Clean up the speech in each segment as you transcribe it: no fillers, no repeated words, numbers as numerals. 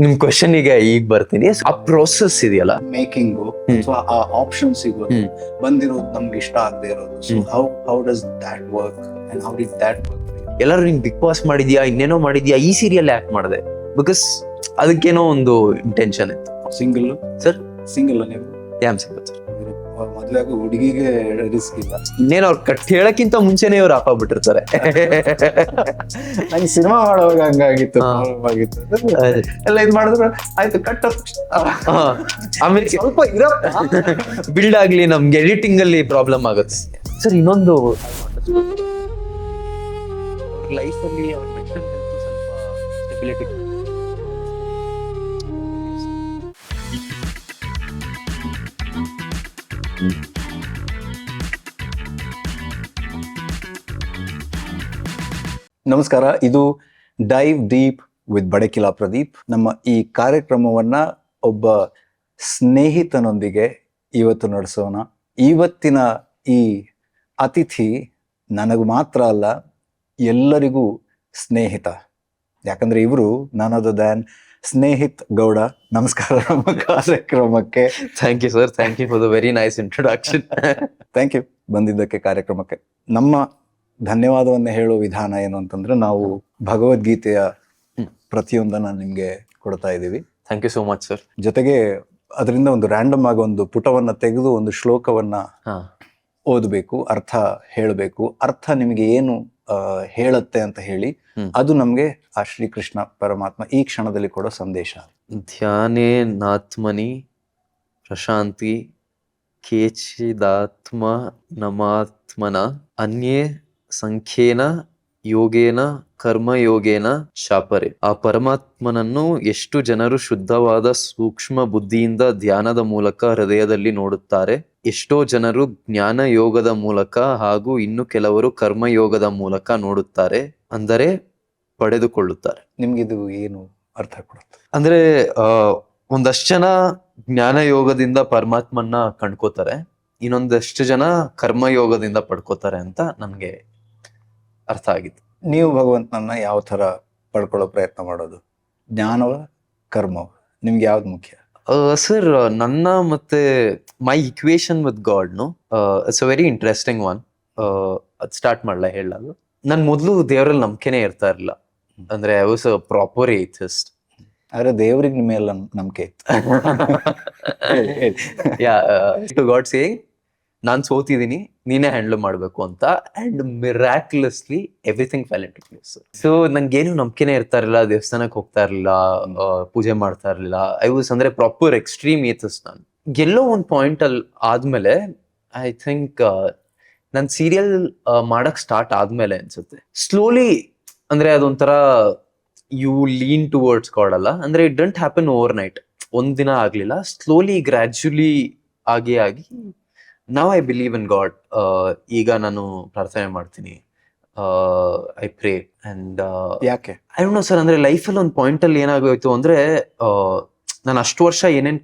ನಿಮ್ ಕ್ವಶನ್ ಈಗ ಬರ್ತೀನಿ. ಆ ಪ್ರೋಸೆಸ್ ಇದೆಯಲ್ಲ, ಮೇಕಿಂಗು ಅಥವಾ ಆ ಆಪ್ಷನ್ ಸಿಗೋದು, ಬಂದಿರೋದು ನಮ್ಗೆ ಇಷ್ಟ ಆಗದೆ ಇರೋದು. So how does that work and how did that work? ಎಲ್ಲರೂ ನೀನ್ ಬಿಗ್ ಬಾಸ್ ಮಾಡಿದ್ಯಾ, ಇನ್ನೇನೋ ಮಾಡಿದ್ಯಾ, ಈ ಸೀರಿಯಲ್ ಯಾಕೆ ಮಾಡಿದೆ? ಬಿಕಾಸ್ ಅದಕ್ಕೇನೋ ಒಂದು ಇಂಟೆನ್ಷನ್ ಇತ್ತು. ಸಿಂಗಲ್ ಸರ್, ಸಿಂಗಲ್ ನೀವು ಯಾಮ್ ಸಿಂಗಲ್ ಸರ್. ಮದ್ವೆ ಆಗೋ ಹುಡುಗಿಗೆ ರಿಸ್ಕ್ ಇಲ್ಲ. ಇನ್ನೇನು ಅವ್ರು ಕಟ್ ಹೇಳಕ್ಕಿಂತ ಮುಂಚೆನೆ ಇವ್ರು ಹಾಕೋಗ್ಬಿಟ್ಟಿರ್ತಾರೆ. ನಂಗೆ ಸಿನಿಮಾ ಮಾಡುವಾಗ ಹಂಗಾಗಿತ್ತು, ಆಗಿತ್ತು ಎಲ್ಲ ಇದ್ ಮಾಡಿದ್ರು ಆಯ್ತು ಕಟ್. ಆಮೇಲೆ ಸ್ವಲ್ಪ ಇರೋ ಬಿಲ್ಡ್ ಆಗ್ಲಿ, ನಮ್ಗೆ ಎಡಿಟಿಂಗ್ ಅಲ್ಲಿ ಪ್ರಾಬ್ಲಮ್ ಆಗುತ್ತೆ ಸರ್. ಇನ್ನೊಂದು ಲೈಫ್ ಅಲ್ಲಿ ಅವ್ರ ಮೆಂಟಲ್ ಹೆಲ್ತ್ ಸ್ವಲ್ಪ ಸ್ಟೆಬಿಲಿಟಿ. ನಮಸ್ಕಾರ, ಇದು dive deep with Badakila Pradeep. ನಮ್ಮ ಈ ಕಾರ್ಯಕ್ರಮವನ್ನ ಒಬ್ಬ ಸ್ನೇಹಿತನೊಂದಿಗೆ ಇವತ್ತು ನಡೆಸೋಣ. ಇವತ್ತಿನ ಈ ಅತಿಥಿ ನನಗೂ ಮಾತ್ರ ಅಲ್ಲ, ಎಲ್ಲರಿಗೂ ಸ್ನೇಹಿತ. ಯಾಕಂದ್ರೆ ಇವರು ನನ್ ಅದರ್ ದ್ಯಾನ್ ಸ್ನೇಹಿತ್ ಗೌಡ. ನಮಸ್ಕಾರ ನಮ್ಮ ಕಾರ್ಯಕ್ರಮಕ್ಕೆ. Thank you sir, thank you for the very nice introduction. Thank you ಬಂದಿದ್ದಕ್ಕೆ ಕಾರ್ಯಕ್ರಮಕ್ಕೆ. ನಮ್ಮ ಧನ್ಯವಾದವನ್ನ ಹೇಳೋ ವಿಧಾನ ಏನು ಅಂತಂದ್ರೆ, ನಾವು ಭಗವದ್ಗೀತೆಯ ಪ್ರತಿಯೊಂದನ್ನ ನಿಮ್ಗೆ ಕೊಡ್ತಾ ಇದ್ದೀವಿ. Thank you so much sir. ಜೊತೆಗೆ ಅದರಿಂದ ಒಂದು ರ್ಯಾಂಡಮ್ ಆಗಿ ಒಂದು ಪುಟವನ್ನ ತೆಗೆದು ಒಂದು ಶ್ಲೋಕವನ್ನ ಓದಬೇಕು, ಅರ್ಥ ಹೇಳಬೇಕು. ಅರ್ಥ ನಿಮಗೆ ಏನು ಹೇಳುತ್ತೆ ಅಂತ ಹೇಳಿ ಅದು ನಮ್ಗೆ ಆ ಶ್ರೀಕೃಷ್ಣ ಪರಮಾತ್ಮ ಈ ಕ್ಷಣದಲ್ಲಿ ಕೊಡೋ ಸಂದೇಶ. ಧ್ಯಾನೇ ನಾತ್ಮನಿ ಪ್ರಶಾಂತಿ ಕೇಚಿದಾತ್ಮ ನಮಾತ್ಮನ ಅನ್ಯೇ ಸಂಖ್ಯೇನ ಯೋಗೇನ ಕರ್ಮಯೋಗೇನ ಶಾಪರೆ. ಆ ಪರಮಾತ್ಮನನ್ನು ಎಷ್ಟು ಜನರು ಶುದ್ಧವಾದ ಸೂಕ್ಷ್ಮ ಬುದ್ಧಿಯಿಂದ ಧ್ಯಾನದ ಮೂಲಕ ಹೃದಯದಲ್ಲಿ ನೋಡುತ್ತಾರೆ, ಎಷ್ಟೋ ಜನರು ಜ್ಞಾನ ಯೋಗದ ಮೂಲಕ ಹಾಗೂ ಇನ್ನು ಕೆಲವರು ಕರ್ಮಯೋಗದ ಮೂಲಕ ನೋಡುತ್ತಾರೆ, ಅಂದರೆ ಪಡೆದುಕೊಳ್ಳುತ್ತಾರೆ. ನಿಮ್ಗಿದು ಏನು ಅರ್ಥ ಕೊಡುತ್ತೆ? ಅಂದ್ರೆ ಒಂದಷ್ಟು ಜನ ಜ್ಞಾನ ಯೋಗದಿಂದ ಪರಮಾತ್ಮನ್ನ ಕಂಡ್ಕೋತಾರೆ, ಇನ್ನೊಂದಷ್ಟು ಜನ ಕರ್ಮಯೋಗದಿಂದ ಪಡ್ಕೋತಾರೆ ಅಂತ ನನ್ಗೆ ಅರ್ಥ ಆಗಿತ್ತು. ನೀವು ಭಗವಂತನನ್ನ ಯಾವ ತರ ಪಡ್ಕೊಳ್ಳೋ ಪ್ರಯತ್ನ ಮಾಡೋದು? ಜ್ಞಾನವ ಕರ್ಮವ? ನಿಮ್ಗೆ ಯಾವ್ದು ಮುಖ್ಯ? ಸರ್, ನನ್ನ ಮತ್ತೆ my equation with God it's a very interesting one. ಅದ್ ಸ್ಟಾರ್ಟ್ ಮಾಡ್ಲಾ ಹೇಳಲು? ನನ್ ಮೊದ್ಲು ದೇವರಲ್ಲಿ ನಂಬಿಕೆನೇ ಇರ್ತಾ ಇರಲಿಲ್ಲ. ಅಂದ್ರೆ I was a proper atheist. ಆದ್ರೆ ದೇವ್ರಿಗೆ ನಿಮ್ಮ ಎಲ್ಲ ನಂಬಿಕೆ ಇತ್ತು. ಟು ಗಾಡ್ ಸೇಯಿಂಗ್, ನಾನ್ ಸೋತಿದ್ದೀನಿ, ನೀನೇ ಹ್ಯಾಂಡಲ್ ಮಾಡ್ಬೇಕು ಅಂತ. And miraculously everything fell into place. So ನನ್ಗೇನು ನಂಬಿಕೆನೇ ಇರ್ತಾ ಇರಲಿಲ್ಲ, ದೇವಸ್ಥಾನಕ್ಕೆ ಹೋಗ್ತಾ ಇರ್ಲಿಲ್ಲ, ಪೂಜೆ ಮಾಡ್ತಾ ಇರ್ಲಿಲ್ಲ. ಐ ವಾಸ್ ಅಂದ್ರೆ ಪ್ರಾಪರ್ ಎಕ್ಸ್ಟ್ರೀಮ್ ಏಥಿಸ್ಟ್ ನಾನು. ಎಲ್ಲೋ ಒಂದು ಪಾಯಿಂಟ್ ಅಲ್ಲಿ ಆದ್ಮೇಲೆ ಐ ಥಿಂಕ್ ನನ್ ಸೀರಿಯಲ್ ಮಾಡಕ್ ಸ್ಟಾರ್ಟ್ ಆದ್ಮೇಲೆ ಅನ್ಸುತ್ತೆ, ಸ್ಲೋಲಿ ಅಂದ್ರೆ ಅದೊಂಥರ ಯು ಲೀನ್ ಟುವರ್ಡ್ಸ್ ಗಾಡ್ ಅಲ್ಲ, ಅಂದ್ರೆ ಇಟ್ ಡಂಟ್ ಹ್ಯಾಪನ್ ಓವರ್ ನೈಟ್, ಒಂದ್ ದಿನ ಆಗ್ಲಿಲ್ಲ, ಸ್ಲೋಲಿ ಗ್ರಾಜುಲಿ ಆಗಿ ನಾವ್ ಐ ಬಿಲೀವ್ ಇನ್ ಗಾಡ್. ಈಗ ನಾನು ಪ್ರಾರ್ಥನೆ ಮಾಡ್ತೀನಿ, ಐ ಪ್ರೇ. ಅಂಡ್ ಯಾಕೆ ಐ ಡೋಂಟ್ ನೋ ಸರ್, ಅಂದ್ರೆ ಲೈಫಲ್ಲಿ ಒಂದು ಪಾಯಿಂಟ್ ಅಲ್ಲಿ ಏನಾಗೋಯ್ತು ಅಂದ್ರೆ, ನಾನು ಅಷ್ಟು ವರ್ಷ ಏನೇನ್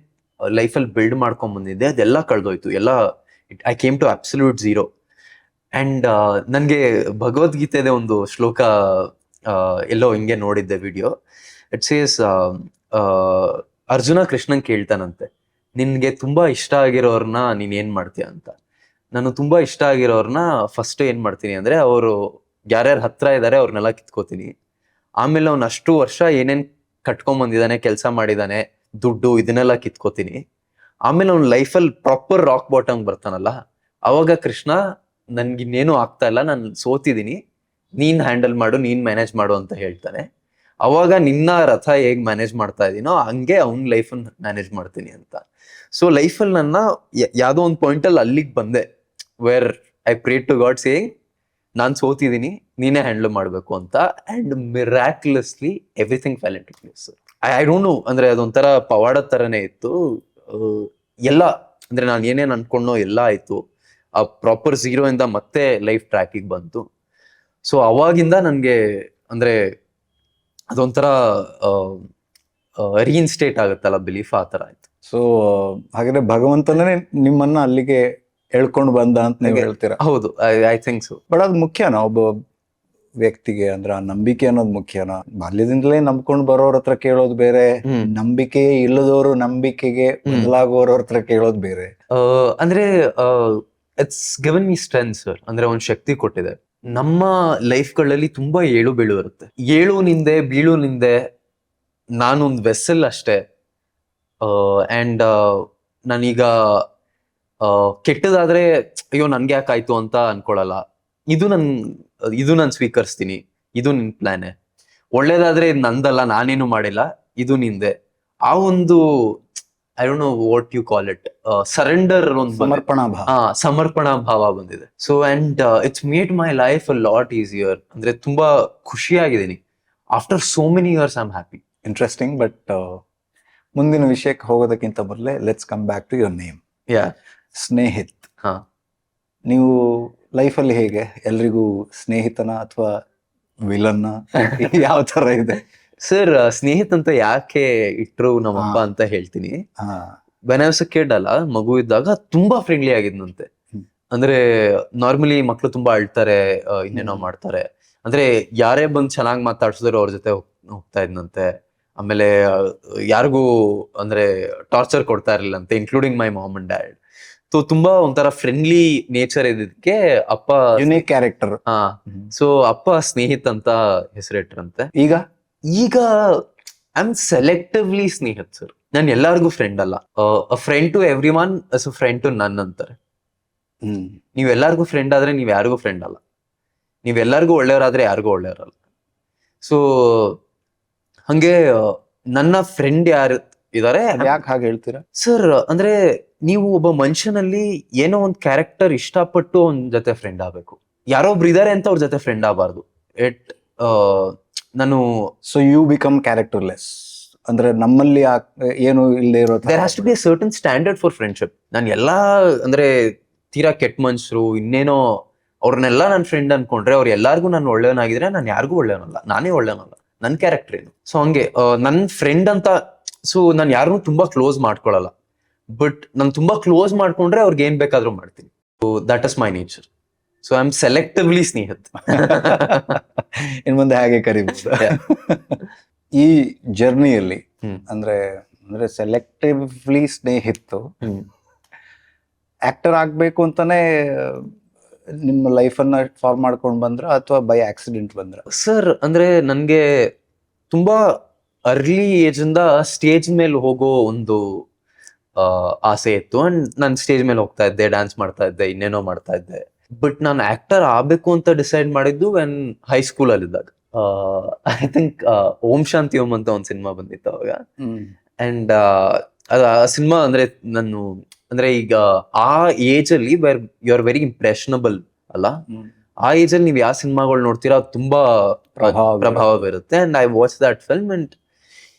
ಲೈಫಲ್ಲಿ ಬಿಲ್ಡ್ ಮಾಡ್ಕೊಂಡ್ ಬಂದಿದ್ದೆ ಅದೆಲ್ಲ ಕಳ್ದೋಯ್ತು. ಎಲ್ಲ I came to absolute zero. And ನನ್ಗೆ ಭಗವದ್ಗೀತೆದೆ ಒಂದು ಶ್ಲೋಕ ಎಲ್ಲೋ ಹಿಂಗೆ ನೋಡಿದ್ದೆ ವಿಡಿಯೋ. ಇಟ್ ಸೇಸ್, ಅರ್ಜುನ ಕೃಷ್ಣನ್ ಕೇಳ್ತಾನಂತೆ, ನಿನ್ಗೆ ತುಂಬಾ ಇಷ್ಟ ಆಗಿರೋರ್ನ ನೀನ್ ಏನ್ ಮಾಡ್ತೀಯ ಅಂತ. ನಾನು ತುಂಬಾ ಇಷ್ಟ ಆಗಿರೋರ್ನ ಫಸ್ಟ್ ಏನ್ ಮಾಡ್ತೀನಿ ಅಂದ್ರೆ, ಅವರು ಯಾರ್ಯಾರು ಹತ್ರ ಇದಾರೆ ಅವ್ರನ್ನೆಲ್ಲ ಕಿತ್ಕೋತೀನಿ. ಆಮೇಲೆ ಅವ್ನ ಅಷ್ಟು ವರ್ಷ ಏನೇನ್ ಕಟ್ಕೊಂಡ್ ಬಂದಿದ್ದಾನೆ, ಕೆಲಸ ಮಾಡಿದಾನೆ, ದುಡ್ಡು, ಇದನ್ನೆಲ್ಲ ಕಿತ್ಕೋತೀನಿ. ಆಮೇಲೆ ಅವ್ನ ಲೈಫಲ್ಲಿ ಪ್ರಾಪರ್ ರಾಕ್ ಬಾಟಮ್ ಬರ್ತಾನಲ್ಲ, ಅವಾಗ ಕೃಷ್ಣ ನನ್ಗಿನ್ನೇನು ಆಗ್ತಾ ಇಲ್ಲ, ನಾನು ಸೋತಿದ್ದೀನಿ, ನೀನ್ ಹ್ಯಾಂಡಲ್ ಮಾಡು, ನೀನ್ ಮ್ಯಾನೇಜ್ ಮಾಡು ಅಂತ ಹೇಳ್ತಾನೆ. ಅವಾಗ ನಿನ್ನ ರಥ ಹೇಗ್ ಮ್ಯಾನೇಜ್ ಮಾಡ್ತಾ ಇದೀನೋ ಹಂಗೆ ಅವ್ನ ಲೈಫನ್ನ ಮ್ಯಾನೇಜ್ ಮಾಡ್ತೀನಿ ಅಂತ. ಸೊ ಲೈಫಲ್ಲಿ ನನ್ನ ಯಾವ್ದೋ ಒಂದು ಪಾಯಿಂಟ್ ಅಲ್ಲಿ ಅಲ್ಲಿಗೆ ಬಂದೆ, where I pray to God saying, ನಾನ್ ಸೋತಿದ್ದೀನಿ, ನೀನೇ ಹ್ಯಾಂಡಲ್ ಮಾಡ್ಬೇಕು ಅಂತ. And miraculously everything fell into place. I don't know, ಅಂದ್ರೆ ಅದೊಂಥರ ಪವಾಡ ತರನೇ ಇತ್ತು. ಎಲ್ಲ ಅಂದ್ರೆ ನಾನು ಏನೇನ್ ಅನ್ಕೊಂಡೋ ಎಲ್ಲ ಆಯ್ತು. ಆ ಪ್ರಾಪರ್ ಝೀರೋ ಇಂದ ಮತ್ತೆ ಲೈಫ್ ಟ್ರ್ಯಾಕಿಗೆ ಬಂತು. ಸೊ ಅವಾಗಿಂದ ನನ್ಗೆ ಅಂದ್ರೆ ಅದೊಂಥರ ರೀಇನ್ಸ್ಟೇಟ್ ಆಗುತ್ತಲ್ಲ ಬಿಲೀಫ್, ಆ ತರ ಆಯ್ತು. ಸೊ ಹಾಗಾದ್ರೆ ಭಗವಂತನೇ ನಿಮ್ಮನ್ನ ಅಲ್ಲಿಗೆ ಎಳ್ಕೊಂಡು ಬಂದ ಅಂತ ನೀವು ಹೇಳ್ತೀರಾ? ಹೌದು, ಐ ಥಿಂಕ್ ಸೊ. ಬಟ್ ಅದು ಮುಖ್ಯನಾ? ಒಬ್ಬ ವ್ಯಕ್ತಿಗೆ ಅಂದ್ರೆ ಆ ನಂಬಿಕೆ ಅನ್ನೋದು ಮುಖ್ಯನಾ? ಬಾಲ್ಯದಿಂದಲೇ ನಂಬ್ಕೊಂಡು ಬರೋರ್ ಹತ್ರ ಕೇಳೋದು ಬೇರೆ, ನಂಬಿಕೆ ಇಲ್ಲದವರು ನಂಬಿಕೆಗೆ ಬದಲಾಗುವವ್ರ ಹತ್ರ ಕೇಳೋದು ಬೇರೆ. ಅಂದ್ರೆ it's given me strength sir. ಅಂದ್ರೆ ಒಂದ್ ಶಕ್ತಿ ಕೊಟ್ಟಿದೆ. ನಮ್ಮ ಲೈಫ್ಗಳಲ್ಲಿ ತುಂಬಾ ಏಳು ಬೀಳು ಇರುತ್ತೆ. ಏಳು ನಿಂದೆ ಬೀಳು ನಿಂದೆ, ನಾನೊಂದ್ ವೆಸಲ್ ಅಷ್ಟೇ. ಅಂಡ್ ನಾನೀಗ ಕೆಟ್ಟದಾದ್ರೆ ಅಯ್ಯೋ ನನ್ಗೆ ಯಾಕಾಯ್ತು ಅಂತ ಅನ್ಕೊಳಲ್ಲ. ಇದು ನಾನು ಸ್ವೀಕರಿಸ್ತೀನಿ, ಇದು ನಿನ್ ಪ್ಲಾನೆ. ಒಳ್ಳೇದಾದ್ರೆ ಇದು ನಂದಲ್ಲ, ನಾನೇನು ಮಾಡಿಲ್ಲ, ಇದು ನಿಂದೆ. ಆ ಒಂದು I don't know what you call it, surrender ಒಂದು ಸಮರ್ಪಣಾ ಭಾವ. ಸಮರ್ಪಣಾ ಭಾವ ಬಂದಿದೆ. So and it's made my life a lot easier. ಅಂದ್ರೆ ತುಂಬಾ ಖುಷಿಯಾಗಿದ್ದೀನಿ. After so many years I am happy. Interesting. But ಮುಂದಿನ ವಿಷಯಕ್ಕೆ ಹೋಗೋದಕ್ಕಿಂತ ಮೊದಲೇ let's come back to your name. Snehith. ನೀವು ಲೈಫಲ್ಲಿ ಹೇಗೆ ಎಲ್ರಿಗೂ ಸ್ನೇಹಿತನ ಅಥವಾ ವಿಲನ್ನ, ಯಾವ ತರ ಇದೆ? ಸರ್, ಸ್ನೇಹಿತ್ ಅಂತ ಯಾಕೆ ಇಟ್ರು ನಮ್ಮಪ್ಪ ಅಂತ ಹೇಳ್ತೀನಿ. When I was a kid ಅಲ್ಲ, ಮಗು ಇದ್ದಾಗ ತುಂಬಾ ಫ್ರೆಂಡ್ಲಿ ಆಗಿದ್ನಂತೆ. ಅಂದ್ರೆ ನಾರ್ಮಲಿ ಮಕ್ಳು ತುಂಬಾ ಅಳ್ತಾರೆ, ಇನ್ನೇನೋ ಮಾಡ್ತಾರೆ. ಅಂದ್ರೆ ಯಾರೇ ಬಂದ್ ಚೆನ್ನಾಗ್ ಮಾತಾಡ್ಸಿದ್ರು ಅವ್ರ ಜೊತೆ ಹೋಗ್ತಾ ಇದ್ನಂತೆ. ಆಮೇಲೆ ಯಾರಿಗೂ ಅಂದ್ರೆ ಟಾರ್ಚರ್ ಕೊಡ್ತಾ ಇರ್ಲಿಲ್ಲಂತೆ, including my mom and dad. So ತುಂಬಾ ಒಂಥರ ಫ್ರೆಂಡ್ಲಿ ನೇಚರ್ ಇದ್ದಕ್ಕೆ ಅಪ್ಪ ಯುನೀಕ್ ಕ್ಯಾರೆಕ್ಟರ್. ಸೊ ಅಪ್ಪ ಸ್ನೇಹಿತ್ ಅಂತ ಹೆಸರಿಟ್ರಂತೆ. ಈಗ I am selectively Snehith sir. ನಾನು ಎಲ್ಲಾರ್ಗು ಫ್ರೆಂಡ್ ಅಲ್ಲ. Friend to everyone is a friend to none ಅಂತಾರೆ. ನೀವ್ ಎಲ್ಲಾರ್ಗು ಫ್ರೆಂಡ್ ಆದ್ರೆ ನೀವ್ ಯಾರಿಗೂ ಫ್ರೆಂಡ್ ಅಲ್ಲ. ನೀವ್ ಎಲ್ಲಾರ್ಗು ಒಳ್ಳೆಯವರಾದ್ರೆ ಯಾರಿಗೂ ಒಳ್ಳೆಯವರಲ್ಲ. ಸೊ ಹಂಗೆ ನನ್ನ ಫ್ರೆಂಡ್ ಯಾರು ಇದಾರೆ. ಯಾಕೆ ಹಾಗೆ ಹೇಳ್ತೀರಾ ಸರ್? ಅಂದ್ರೆ ನೀವು ಒಬ್ಬ ಮನುಷ್ಯನಲ್ಲಿ ಏನೋ ಒಂದ್ ಕ್ಯಾರೆಕ್ಟರ್ ಇಷ್ಟಪಟ್ಟು ಅವನ್ ಜೊತೆ ಫ್ರೆಂಡ್ ಆಗ್ಬೇಕು. ಯಾರೋ ಒಬ್ರು ಇದಾರೆ ಅಂತ ಅವ್ರ ಜೊತೆ ಫ್ರೆಂಡ್ ಆಗಬಾರ್ದು. ನಾನು ಸೊ ಯು ಬಿಕಮ್ ಕ್ಯಾರೆಕ್ಟರ್ಲೆಸ್. ಅಂದ್ರೆ ನಮ್ಮಲ್ಲಿ ಏನು ಇಲ್ಲದೆ ಇರೋ there has to be a certain standard for friendship. ನಾನು ಎಲ್ಲಾ ಅಂದ್ರೆ ತೀರಾ ಕೆಟ್ಟ ಮನುಷ್ಯರು ಇನ್ನೇನೋ ಅವ್ರನ್ನೆಲ್ಲ ನನ್ನ ಫ್ರೆಂಡ್ ಅನ್ಕೊಂಡ್ರೆ ಅವ್ರು ಎಲ್ಲಾರ್ಗು ನಾನು ಒಳ್ಳೆಯವನಾಗಿದ್ರೆ ನಾನು ಯಾರಿಗೂ ಒಳ್ಳೆಯವನಲ್ಲ, ನಾನೇ ಒಳ್ಳೆಯವನಲ್ಲ. ನನ್ ಕ್ಯಾರೆಕ್ಟರ್ ಏನು? ಸೊ ಹಂಗೆ ನನ್ ಫ್ರೆಂಡ್ ಅಂತ. ಸೊ ನಾನು ಯಾರನ್ನೂ ತುಂಬಾ ಕ್ಲೋಸ್ ಮಾಡ್ಕೊಳಲ್ಲ. ಬಟ್ ನಾನು ತುಂಬಾ ಕ್ಲೋಸ್ ಮಾಡ್ಕೊಂಡ್ರೆ ಅವ್ರಿಗೆ ಏನ್ ಬೇಕಾದ್ರೂ ಮಾಡ್ತೀನಿ. So that is my nature. So I am selectively Snehith. ಇನ್ ಮುಂದೆ ಹಾಗೆ ಕರಿಬಹುದು. ಈ ಜರ್ನಿಯಲ್ಲಿ ಅಂದ್ರೆ ಸೆಲೆಕ್ಟಿವ್ಲಿ ಸ್ನೇಹಿತ್ತು ಆಕ್ಟರ್ ಆಗ್ಬೇಕು ಅಂತಾನೆ ನಿಮ್ಮ ಲೈಫ್ ಅನ್ನ ಫಾರ್ಮ್ ಮಾಡ್ಕೊಂಡು ಬಂದ್ರ ಅಥವಾ ಬೈ ಆಕ್ಸಿಡೆಂಟ್ ಬಂದ್ರ? ಸರ್ ಅಂದ್ರೆ ನನ್ಗೆ ತುಂಬಾ ಅರ್ಲಿ ಏಜ್ ಇಂದ ಸ್ಟೇಜ್ ಮೇಲೆ ಹೋಗೋ ಒಂದು ಆಸೆ ಇತ್ತು. ಅಂಡ್ ನಾನು ಸ್ಟೇಜ್ ಮೇಲೆ ಹೋಗ್ತಾ ಇದ್ದೆ, ಡ್ಯಾನ್ಸ್ ಮಾಡ್ತಾ ಇದ್ದೆ, ಇನ್ನೇನೋ ಮಾಡ್ತಾ ಇದ್ದೆ. ಬಟ್ ನಾನು ಆಕ್ಟರ್ ಆಗ್ಬೇಕು ಅಂತ ಡಿಸೈಡ್ ಮಾಡಿದ್ದು ವೆನ್ ಹೈಸ್ಕೂಲ್ ಅಲ್ಲಿ ಇದ್ದಾಗ. ಐ ಥಿಂಕ್ ಓಂ ಶಾಂತಿ ಓಂ ಅಂತ ಒಂದು ಸಿನಿಮಾ ಬಂದಿತ್ತು ಅವಾಗ. ಅಂಡ್ ಅದು ಆ ಸಿನಿಮಾ ಅಂದ್ರೆ ನಾನು ಅಂದ್ರೆ ಈಗ ಆ ಏಜ್ ಅಲ್ಲಿ ಯು ಆರ್ ವೆರಿ ಇಂಪ್ರೆಷನಬಲ್ ಅಲ್ಲ. ಆ ಏಜ್ ಅಲ್ಲಿ ನೀವು ಯಾವ ಸಿನಿಮಾಗಳು ನೋಡ್ತೀರಾ ತುಂಬಾ ಪ್ರಭಾವ ಬೀರುತ್ತೆ. And I watch that film and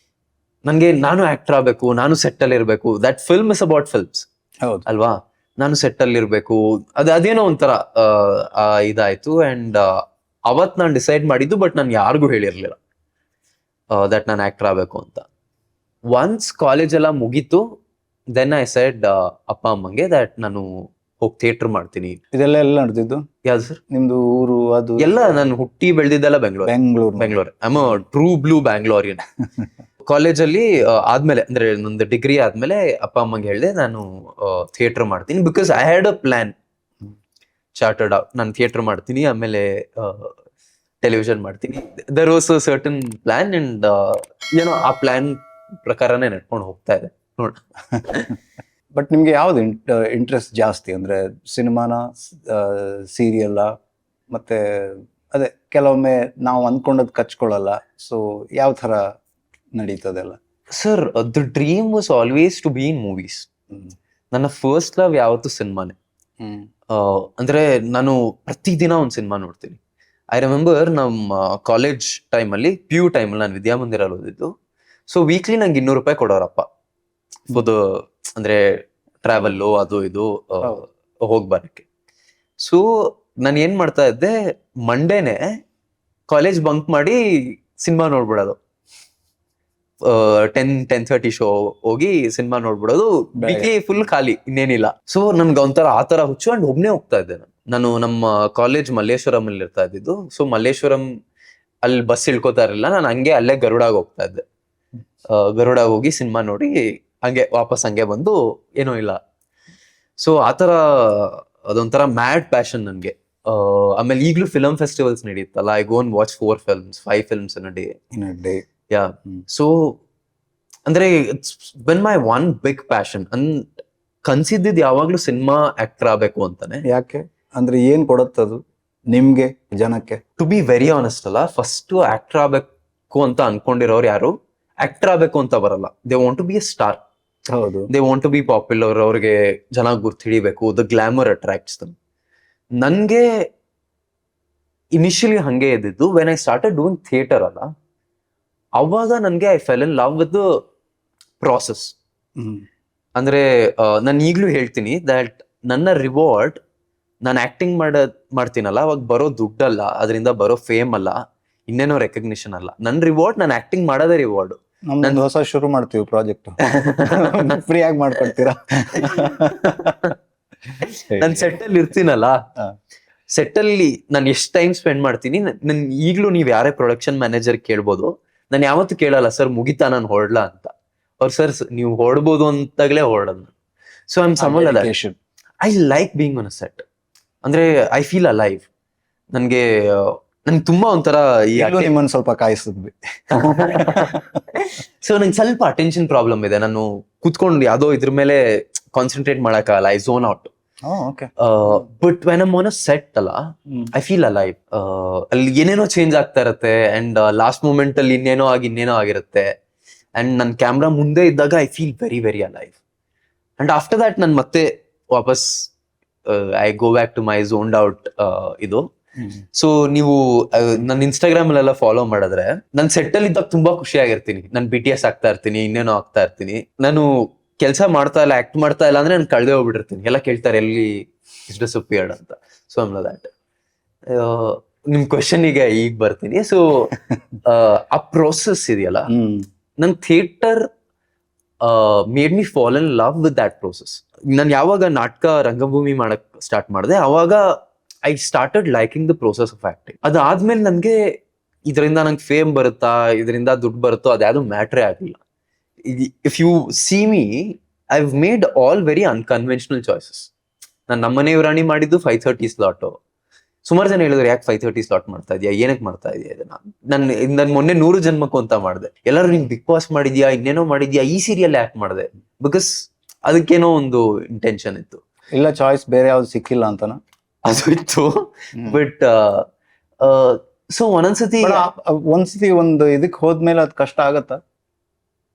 ನನ್ಗೆ ನಾನು ಆಕ್ಟರ್ ಆಗ್ಬೇಕು, ನಾನು ಸೆಟ್ ಅಲ್ಲಿ ಇರ್ಬೇಕು. That film is about films ಅಲ್ವಾ? ನಾನು ಸೆಟ್ ಅಲ್ಲಿ ಇರ್ಬೇಕು, ಅದೇನೋ ಒಂಥರ ಇದಾಯ್ತು. ಅಂಡ್ ಅವತ್ ನಾನು ಡಿಸೈಡ್ ಮಾಡಿದ್ದು, ಬಟ್ ನಾನು ಯಾರಿಗೂ ಹೇಳಿರ್ಲಿಲ್ಲ ದಟ್ ನಾನು ಆಕ್ಟರ್ ಆಗ್ಬೇಕು ಅಂತ. ಒನ್ಸ್ ಕಾಲೇಜ್ ಎಲ್ಲ ಮುಗೀತು, ದೆನ್ ಐ ಸೆಡ್ ಅಪ್ಪ ಅಮ್ಮಂಗೆ ದಟ್ ನಾನು ಹೋಗಿ ಥಿಯೇಟರ್ ಮಾಡ್ತೀನಿ. ಇದೆಲ್ಲ ಎಲ್ಲ ನಡೆದಿದ್ದು ಯಾವ್ದು ಸರ್? ನಿಮ್ದು ಊರು ಅದು ಎಲ್ಲ ನಾನು ಹುಟ್ಟಿ ಬೆಳೆದಿದ್ದೆಲ್ಲ Bengaluru. I am a true blue Bangalorean. ಕಾಲೇಜಲ್ಲಿ ಆದ್ಮೇಲೆ ಅಂದ್ರೆ ನಂದು ಡಿಗ್ರಿ ಆದ್ಮೇಲೆ ಅಪ್ಪ ಅಮ್ಮಂಗೆ ಹೇಳಿದೆ ನಾನು ಥಿಯೇಟರ್ ಮಾಡ್ತೀನಿ. Because I had a plan chartered out. ನಾನು ಥಿಯೇಟರ್ ಮಾಡ್ತೀನಿ, ಆಮೇಲೆ ಟೆಲಿವಿಷನ್ ಮಾಡ್ತೀನಿ. There was a certain plan and ಏನೋ ಆ ಪ್ಲಾನ್ ಪ್ರಕಾರನೇ ನಡ್ಕೊಂಡು ಹೋಗ್ತಾ ಇದೆ ನೋಡ. ಬಟ್ ನಿಮ್ಗೆ ಯಾವ್ದು ಇಂಟ್ರೆಸ್ಟ್ ಜಾಸ್ತಿ? ಅಂದ್ರೆ ಸಿನಿಮಾನ, ಸೀರಿಯಲ್ಲ, ಮತ್ತೆ ಅದೇ ಕೆಲವೊಮ್ಮೆ ನಾವು ಅಂದ್ಕೊಂಡದ್ ಕಚ್ಕೊಳ್ಳಲ್ಲ. ಸೊ ಯಾವ ತರ ನಡೀತದೆಲ್ಲ? Sir the dream was always to be in movies. ನನ್ನ ಫಸ್ಟ್ ಲವ್ ಯಾವತ್ತು ಸಿನಿಮಾನೇ. ಅಂದ್ರೆ ನಾನು ಪ್ರತಿದಿನ ಒಂದು ಸಿನಿಮಾ ನೋಡ್ತೀನಿ. ಐ ರಿಮೆಂಬರ್ ನಮ್ಮ ಕಾಲೇಜ್ ಟೈಮಲ್ಲಿ PU ಟೈಮಲ್ಲಿ ನಾನು ವಿದ್ಯಾಮಂದಿರಲ್ಲಿ ಓದಿದ್ದು. ಸೊ ವೀಕ್ಲಿ ನಂಗೆ 200 ರೂಪಾಯಿ ಕೊಡೋರಪ್ಪ ಫಾರ್ ದ ಅಂದ್ರೆ ಟ್ರಾವೆಲ್ಲು ಅದು ಇದು ಹೋಗಿ ಬರಕ್ಕೆ. ಸೊ ನಾನು ಏನ್ ಮಾಡ್ತಾ ಇದ್ದೆ, ಮಂಡೇನೆ ಕಾಲೇಜ್ ಬಂಕ್ ಮಾಡಿ ಸಿನಿಮಾ ನೋಡ್ಬಿಡೋದು. 10:30 ಶೋ ಹೋಗಿ ಸಿನಿಮಾ ನೋಡ್ಬಿಡೋದು. ವೀಕ್ಲಿ ಫುಲ್ ಖಾಲಿ, ಇನ್ನೇನಿಲ್ಲ. ಸೊ ನನ್ಗೆ ಒಂಥರ ಆತರ ಹುಚ್ಚು ಅಂಡ್ ಒಬ್ನೇ ಹೋಗ್ತಾ ಇದ್ದೆ ನಾನು. ನಾನು ನಮ್ಮ ಕಾಲೇಜ್ ಮಲ್ಲೇಶ್ವರಂ ಅಲ್ಲಿ ಇರ್ತಾ ಇದ್ದಿದ್ದು. ಸೊ ಮಲ್ಲೇಶ್ವರಂ ಅಲ್ಲಿ ಬಸ್ ಇಳ್ಕೋತಾ ಇರಲಿಲ್ಲ, ನಾನು ಹಂಗೆ ಅಲ್ಲೇ ಗರುಡಾಗ ಹೋಗ್ತಾ ಇದ್ದೆ. ಗರುಡಾಗ ಹೋಗಿ ಸಿನಿಮಾ ನೋಡಿ ಹಂಗೆ ವಾಪಸ್ ಹಂಗೆ ಬಂದು ಏನೂ ಇಲ್ಲ. ಸೊ ಆತರ ಅದೊಂಥರ ಮ್ಯಾಡ್ ಪ್ಯಾಷನ್ ನನ್ಗೆ. ಆಮೇಲೆ ಈಗಲೂ ಫಿಲಮ್ ಫೆಸ್ಟಿವಲ್ಸ್ ನಡೀತಲ್ಲ, I go and watch 4 films 5 films in a day. Yeah, so ಅಂದ್ರೆ it's been my one big passion. ಕನ್ಸಿದ್ದಿದ್ ಯಾವಾಗ್ಲೂ ಸಿನಿಮಾ ಆಕ್ಟರ್ ಆಗ್ಬೇಕು ಅಂತಾನೆ. ಯಾಕೆ ಅಂದ್ರೆ ಏನ್ ಕೊಡತ್ತದು ನಿಮ್ಗೆ, ಜನಕ್ಕೆ? ಟು ಬಿ ವೆರಿ ಆನೆಸ್ಟ್ ಅಲ್ಲ, ಫಸ್ಟ್ ಆಕ್ಟರ್ ಆಗ್ಬೇಕು ಅಂತ ಅನ್ಕೊಂಡಿರೋರು ಯಾರು ಆಕ್ಟರ್ ಆಗ್ಬೇಕು ಅಂತ ಬರಲ್ಲ. They want to be a star. ಹೌದು. They want to be popular. ಅವ್ರಿಗೆ ಜನ ಗುರ್ತು ಹಿಡಿಬೇಕು, ದ ಗ್ಲಾಮರ್ ಅಟ್ರಾಕ್ಟ್ಸ್ ದಮ್. ನನ್ಗೆ ಇನಿಷಿಯಲಿ ಹಂಗೆ ಇದ್ದಿದ್ದು. When I started doing theatre ಅಲ್ಲ, ಅವಾಗ ನನ್ಗೆ I fell in love with the process. ಅಂದ್ರೆ ನಾನು ಈಗ್ಲೂ ಹೇಳ್ತೀನಿ ದಟ್ ನನ್ನ ರಿವಾರ್ಡ್ ನಾನು ಆಕ್ಟಿಂಗ್ ಮಾಡ್ತೀನಲ್ಲ, ಅವಾಗ ಬರೋ ದುಡ್ಡಲ್ಲ, ಅದರಿಂದ ಬರೋ ಫೇಮ್ ಅಲ್ಲ, ಇನ್ನೇನೋ ರೆಕಗ್ನಿಷನ್ ಅಲ್ಲ. ನನ್ನ ರಿವಾರ್ಡ್ ನಾನು ಆಕ್ಟಿಂಗ್ ಮಾಡೋದೇ ರಿವಾರ್ಡ್. ನಮ್ದು ಹೊಸ ಶುರು ಮಾಡ್ತೀವಿ ಪ್ರಾಜೆಕ್ಟ್, ಫ್ರೀ ಆಗಿ ಮಾಡ್ಕೊಡ್ತೀರಾ? ನಾನು ಸೆಟ್ ಅಲ್ಲಿ ಇರ್ತೀನಲ್ಲ, ಸೆಟ್ ಅಲ್ಲಿ ನಾನು ಎಷ್ಟು ಟೈಮ್ ಸ್ಪೆಂಡ್ ಮಾಡ್ತೀನಿ. ನನ್ ಈಗ್ಲೂ ನೀವ್ ಯಾರೇ ಪ್ರೊಡಕ್ಷನ್ ಮ್ಯಾನೇಜರ್ ಕೇಳ್ಬೋದು, ನಾನು ಯಾವತ್ತೂ ಕೇಳಲ್ಲ ಸರ್ ಮುಗಿತಾ ನಾನು ಹೊರಡ್ಲಾ ಅಂತ. ಅವ್ರು ಸರ್ ನೀವು ಹೊರಡ್ಬೋದು ಅಂತಾಗ್ಲೇ ಹೊರಡೋದು. ಸೊ ಐ ಆಮ್ ಸಮಲ್ ಅದ. I like being on a set. ಅಂದ್ರೆ ಐ ಫೀಲ್ ಅಲೈವ್. ನನ್ಗೆ ತುಂಬಾ ಒಂಥರ ನಿಮ್ಮನ್ನು ಸ್ವಲ್ಪ ಕಾಯಿಸಿದ್ವಿ. ಸೊ ನಂಗೆ ಸ್ವಲ್ಪ ಅಟೆನ್ಷನ್ ಪ್ರಾಬ್ಲಮ್ ಇದೆ. ನಾನು ಕೂತ್ಕೊಂಡು ಯಾವ್ದೋ ಇದ್ರ ಮೇಲೆ ಕಾನ್ಸಂಟ್ರೇಟ್ ಮಾಡಕ್ಕಾಗಲ್ಲ. I zone out. But when I'm on a set ಅಲ್ಲ, ಐ ಫೀಲ್ ಅಲೈವ್. ಅಲ್ಲಿ ಏನೇನೋ ಚೇಂಜ್ ಆಗ್ತಾ ಇರತ್ತೆ, ಅಂಡ್ ಲಾಸ್ಟ್ ಮೂಮೆಂಟ್ ಅಲ್ಲಿ ಇನ್ನೇನೋ ಆಗಿರುತ್ತೆ. ಅಂಡ್ ನನ್ ಕ್ಯಾಮ್ರಾ ಮುಂದೆ ಇದ್ದಾಗ I feel very very alive. And after that ನಾನು ಮತ್ತೆ ವಾಪಸ್ I go back to my zoned out ಇದು. ಸೊ ನೀವು ನನ್ನ ಇನ್ಸ್ಟಾಗ್ರಾಮ್ ಅಲ್ಲೆಲ್ಲ ಫಾಲೋ ಮಾಡಿದ್ರೆ, ನಾನು ಸೆಟ್ ಅಲ್ಲಿ ಇದ್ದಾಗ ತುಂಬಾ ಖುಷಿ ಆಗಿರ್ತೀನಿ. ನಾನು BTS ಆಗ್ತಾ ಇರ್ತೀನಿ, ಇನ್ನೇನೋ ಆಗ್ತಾ ಇರ್ತೀನಿ. ನಾನು ಕೆಲಸ ಮಾಡ್ತಾ ಇಲ್ಲ, ಆಕ್ಟ್ ಮಾಡ್ತಾ ಇಲ್ಲ ಅಂದ್ರೆ ನಾನು ಕಳ್ದೆ ಹೋಗ್ಬಿಟ್ಟಿರ್ತೀನಿ. ಎಲ್ಲ ಕೇಳ್ತಾರೆ ಎಲ್ಲಿ ಇಸ್ ಡಿಸಪಿಯರ್ಡ್ ಅಂತ. So I am like that. ನಿಮ್ ಕ್ವೆಶನ್ಗೆ ಈಗ ಬರ್ತೀನಿ. ಸೊ ಆ ಪ್ರೋಸೆಸ್ ಇದೆಯಲ್ಲ, ನನ್ theatre made me fall in love with that process. ನಾನು ಯಾವಾಗ ನಾಟಕ ರಂಗಭೂಮಿ ಮಾಡಕ್ ಸ್ಟಾರ್ಟ್ ಮಾಡಿದೆ, ಅವಾಗ I started liking the process of acting. ಅದಾದ್ಮೇಲೆ ನನ್ಗೆ ಇದರಿಂದ ನಂಗೆ ಫೇಮ್ ಬರುತ್ತಾ, ಇದರಿಂದ ದುಡ್ಡು ಬರುತ್ತೋ, ಅದ್ಯಾವುದು ಮ್ಯಾಟ್ರೇ ಆಗಿಲ್ಲ. If U C me, I have made all very unconventional choices. ನಾನು ನಮ್ಮನೆ ರಾಣಿ ಮಾಡಿದ್ದು 5:30 ಸ್ಲಾಟ್. ಸುಮಾರು ಜನ ಹೇಳಿದ್ರು ಯಾಕೆ 5:30 ಸ್ಲಾಟ್ ಮಾಡ್ತಾ ಇದೀಯಾ, ಏನಕ್ಕೆ ಮಾಡ್ತಾ ಇದೀಯಾ ಇದನ್ನ. ನನ್ ಮೊನ್ನೆ 100 ಜನ್ಮಕ್ಕೂ ಅಂತ ಮಾಡಿದೆ. ಎಲ್ಲರೂ ನೀನ್ ಬಿಗ್ ಬಾಸ್ ಮಾಡಿದ್ಯಾ, ಇನ್ನೇನೋ ಮಾಡಿದ್ಯಾ, ಈ ಸೀರಿಯಲ್ ಯಾಕೆ ಮಾಡಿದೆ? ಬಿಕಾಸ್ ಅದಕ್ಕೇನೋ ಒಂದು ಇಂಟೆನ್ಷನ್ ಇತ್ತು. ಇಲ್ಲ ಚಾಯ್ಸ್ ಬೇರೆ ಯಾವ್ದು ಸಿಕ್ಕಿಲ್ಲ ಅಂತನಾ? ಅದು ಇತ್ತು. ಬಟ್ ಸೊ ಒಂದೊಂದ್ಸತಿ ಒಂದು ಇದಕ್ ಹೋದ್ಮೇಲೆ ಅದ್ ಕಷ್ಟ ಆಗತ್ತಾ?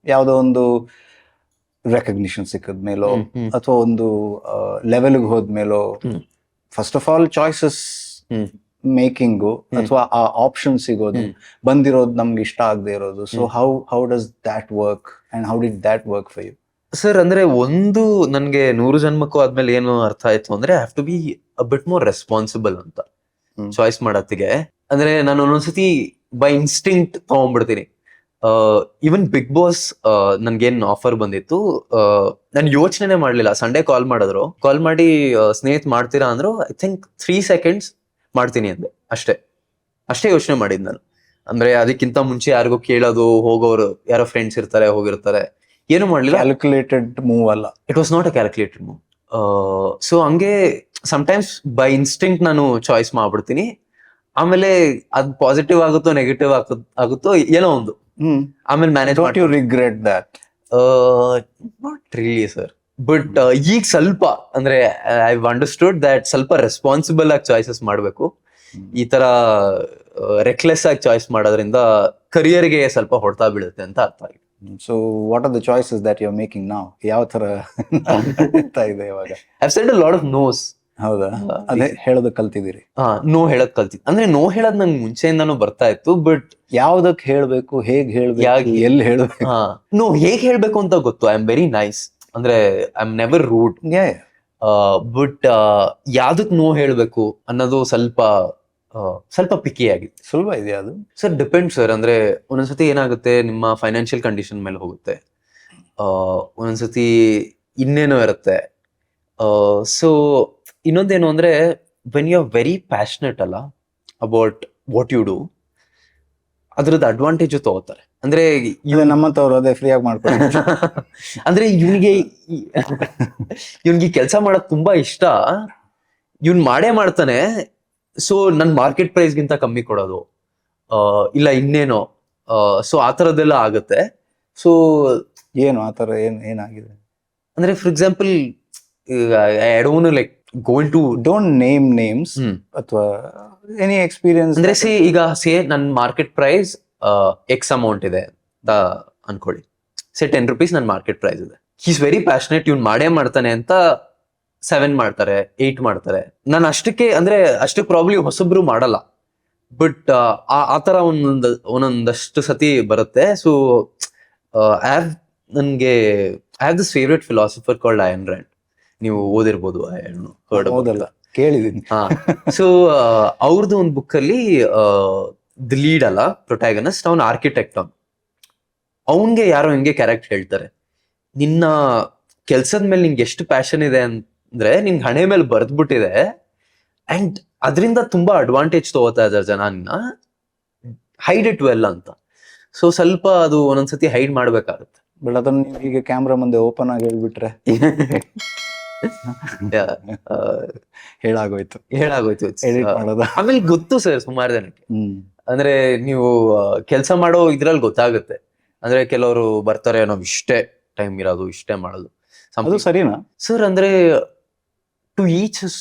ಯಾವ್ದೋ ಒಂದು ರೆಕಗ್ನಿಷನ್ ಸಿಕ್ಕದ್ಮೇಲೋ ಅಥವಾ ಒಂದು ಲೆವೆಲ್ಗೆ ಹೋದ್ಮೇಲೋ, first of all choices making ಅಥವಾ ಆ ಆಪ್ಷನ್ ಸಿಗೋದು, ಬಂದಿರೋದು ನಮ್ಗೆ ಇಷ್ಟ ಆಗದೆ ಇರೋದು. So how does that work and how did that work for you? Sir ಅಂದ್ರೆ ಒಂದು ನನ್ಗೆ 100 ಜನ್ಮಕ್ಕೂ ಆದ್ಮೇಲೆ ಏನು ಅರ್ಥ ಆಯ್ತು ಅಂದ್ರೆ, I have to be a bit more responsible ಅಂತ ಚಾಯ್ಸ್ ಮಾಡತ್ತಿಗೆ. ಅಂದ್ರೆ ನಾನು ಒಂದೊಂದ್ಸತಿ ಬೈ ಇನ್ಸ್ಟಿಂಕ್ಟ್ ತಗೊಂಡ್ಬಿಡ್ತೀನಿ. ಈವನ್ ಬಿಗ್ ಬಾಸ್ ನನ್ಗೇನ್ ಆಫರ್ ಬಂದಿತ್ತು, ನಾನು ಯೋಚನೆ ಮಾಡ್ಲಿಲ್ಲ. ಸಂಡೇ ಕಾಲ್ ಮಾಡಿ ಸ್ನೇಹಿತ್ ಮಾಡ್ತೀರಾ ಅಂದ್ರು. ಐ ಥಿಂಕ್ 3 seconds ಮಾಡ್ತೀನಿ ಅಂದೆ. ಅಷ್ಟೇ ಯೋಚನೆ ಮಾಡಿದ್ ನಾನು. ಅಂದ್ರೆ ಅದಕ್ಕಿಂತ ಮುಂಚೆ ಯಾರಿಗೂ ಕೇಳೋದು, ಹೋಗೋರು ಯಾರೋ ಫ್ರೆಂಡ್ಸ್ ಇರ್ತಾರೆ, ಹೋಗಿರ್ತಾರೆ, ಏನು ಮಾಡ್ಲಿಲ್ಲ. ಕ್ಯಾಲ್ಕುಲೇಟೆಡ್ ಮೂವ್ ಅಲ್ಲ. It was not a calculated move. So ಹಂಗೆ ಸಮ್ಟೈಮ್ಸ್ ಬೈ ಇನ್ಸ್ಟಿಂಕ್ಟ್ ನಾನು ಚಾಯ್ಸ್ ಮಾಡ್ಬಿಡ್ತೀನಿ. ಆಮೇಲೆ ಅದ್ ಪಾಸಿಟಿವ್ ಆಗುತ್ತೋ ನೆಗೆಟಿವ್ ಆಗುತ್ತೋ ಏನೋ ಒಂದು, ಆಮೇಲೆ manage you regret that? Not really sir. But ಈಗ ಸ್ವಲ್ಪ ಅಂದ್ರೆ ಐ ಅಂಡರ್ಸ್ಟುಡ್ ದಟ್ ಸ್ವಲ್ಪ ರೆಸ್ಪಾನ್ಸಿಬಲ್ ಆಗಿ ಚಾಯ್ಸಸ್ ಮಾಡ್ಬೇಕು. ಈ ತರ ರೆಕ್ಲೆಸ್ ಆಗಿ ಚಾಯ್ಸ್ ಮಾಡೋದ್ರಿಂದ ಕರಿಯರ್ಗೆ ಸ್ವಲ್ಪ ಹೊಡ್ತಾ ಬೀಳುತ್ತೆ ಅಂತ ಅರ್ಥ ಆಗಿದೆ. So what are the choices that you are making now? ಯಾವ ತರ ಇದೆ ಇವಾಗ? I have said a lot of noes. ಹೌದಾ? ಅದೇ ಹೇಳೋದು ಕಲ್ತಿದ್ದೀರಿ? ನೋ ಹೇಳೋದ್ ಕಲ್ತಿದ್. ಅಂದ್ರೆ ನೋ ಹೇಳೋದ್ ನಂಗೆ ಮುಂಚೆಯಿಂದಾನು ಬರ್ತಾ ಇತ್ತು. ಬಟ್ ಯಾವ್ದಕ್ ಹೇಳ್ಬೇಕು, ಹೇಗ್ ಹೇಳ್ಬೇಕು, ಎಲ್ಲಿ ಹೇಳ್ಬೇಕು? ನೋ ಹೇಗ್ ಹೇಳ್ಬೇಕು ಅಂತ ಗೊತ್ತು. I am very nice. ಅಂದ್ರೆ I am never rude. But ಯಾವ್ದಕ್ ನೋ ಹೇಳ್ಬೇಕು ಅನ್ನೋದು ಸ್ವಲ್ಪ ಪಿಕ್ಕಿ ಆಗಿದೆ. ಸುಲಭ ಇದೆಯಾ ಅದು? Sir depend sir. ಅಂದ್ರೆ ಒಂದೊಂದ್ಸತಿ ಏನಾಗುತ್ತೆ, ನಿಮ್ಮ ಫೈನಾನ್ಷಿಯಲ್ ಕಂಡೀಷನ್ ಮೇಲೆ ಹೋಗುತ್ತೆ. ಒಂದೊಂದ್ಸತಿ ಇನ್ನೇನೋ ಇರುತ್ತೆ. ಸೊ ಇನ್ನೊಂದೇನು ಅಂದ್ರೆ, when you are very passionate ಅಲ್ಲ ಅಬೌಟ್ ವಾಟ್ ಯು ಡೂ, ಅದ್ರದ್ದು ಅಡ್ವಾಂಟೇಜ್ ತಗೋತಾರೆ. ಅಂದ್ರೆ ಇದು ನಮ್ಮಂತವ್ರು ಅದೇ ಫ್ರೀ ಆಗಿ ಮಾಡ್ಕೊಂಡು ಅಂದ್ರೆ ಇವನಿಗೆ ಕೆಲಸ ಮಾಡೋದ್ ತುಂಬಾ ಇಷ್ಟ, ಇವ್ನ್ ಮಾಡೇ ಮಾಡ್ತಾನೆ, ಸೊ ನನ್ ಮಾರ್ಕೆಟ್ ಪ್ರೈಸ್ ಗಿಂತ ಕಮ್ಮಿ ಕೊಡೋದು, ಇಲ್ಲ ಇನ್ನೇನೋ, ಸೊ ಆ ತರದ್ದೆಲ್ಲ ಆಗುತ್ತೆ. ಸೊ ಏನು ಆತರ ಏನಾಗಿದೆ ಅಂದ್ರೆ for example I don't like going to don't name names ಅಥವಾ ಎನಿ ಎಕ್ಸ್ಪೀರಿಯನ್ಸ್. ಅಂದ್ರೆ ಸೇ ನನ್ ಮಾರ್ಕೆಟ್ ಪ್ರೈಸ್ ಎಕ್ಸ್ ಅಮೌಂಟ್ ಇದೆ ಅಂತ ಅನ್ಕೊಳ್ಳಿ, ಸೇ 10 rupees ನನ್ ಮಾರ್ಕೆಟ್ ಪ್ರೈಸ್ ಇದೆ. ಈಸ್ ವೆರಿ ಪ್ಯಾಷನೆಟ್, ಇವ್ನ್ ಮಾಡೇ ಮಾಡ್ತಾನೆ ಅಂತ 7 ಮಾಡ್ತಾರೆ, 8 ಮಾಡ್ತಾರೆ. ನಾನು ಅಷ್ಟಕ್ಕೆ ಪ್ರಾಬ್ಲಿ ಹೊಸಬ್ರು ಮಾಡಲ್ಲ, ಬಟ್ ಆತರ ಒಂದೊಂದಷ್ಟು ಸತಿ ಬರುತ್ತೆ. So I have this favourite philosopher called Ayn Rand. ನೀವು ಓದಿರ್ಬೋದು, ಓದಲ್ಲ, ಕೇಳಿದೀನಿ. ಹಾ, ಸೊ ಅವ್ರದ್ದು ಒಂದು ಬುಕ್ ಅಲ್ಲಿ ದಿ ಲೀಡ್ ಅಲ್ಲ ಪ್ರೊಟ್ಯಾಗನಿಸ್ಟ್, ಅವನ್ ಆರ್ಕಿಟೆಕ್ಟ್. ಅವನ್ಗೆ ಯಾರೋ ಹಿಂಗೆ ಕ್ಯಾರೆಕ್ಟರ್ ಹೇಳ್ತಾರೆ, ನಿನ್ನ ಕೆಲ್ಸದ ಮೇಲೆ ನಿಂಗೆ ಎಷ್ಟು ಪ್ಯಾಷನ್ ಇದೆ ಅಂದ್ರೆ ನಿನ್ ಹಣೆ ಮೇಲೆ ಬರ್ದ್ಬಿಟ್ಟಿದೆ, ಅಂಡ್ ಅದರಿಂದ ತುಂಬಾ ಅಡ್ವಾಂಟೇಜ್ ತಗೋತಾ ಇದಾರೆ ಜನ, ನಿನ್ನ ಹೈಡ್ ಇಟ್ ವೆಲ್ ಅಂತ. ಸೊ ಸ್ವಲ್ಪ ಅದು ಒಂದೊಂದ್ಸತಿ ಹೈಡ್ ಮಾಡ್ಬೇಕಾಗುತ್ತೆ. ಬಟ್ ಅದನ್ನ ನೀವು ಹೀಗೆ ಕ್ಯಾಮ್ರಾ ಮುಂದೆ ಓಪನ್ ಆಗಿ ಹೇಳ್ಬಿಟ್ರೆ ಹೇಳಾಗೋಯ್ತು ಎಡಿಟ್ ಮಾಡೋದು. ಆಮೇಲೆ ಗೊತ್ತು ಸರ್ ಸುಮಾರು ಜನಕ್ಕೆ, ಅಂದ್ರೆ ನೀವು ಕೆಲಸ ಮಾಡೋ ಇದ್ರಲ್ಲಿ ಗೊತ್ತಾಗುತ್ತೆ. ಅಂದ್ರೆ ಕೆಲವರು ಬರ್ತಾರೆ, ನಾವ್ ಇಷ್ಟೇ ಟೈಮ್ ಇರೋದು, ಇಷ್ಟೇ ಮಾಡೋದು. ಅದು ಸರಿನಾ ಸರ್? ಅಂದ್ರೆ ಟು ಈಚ್ ಹಿಸ್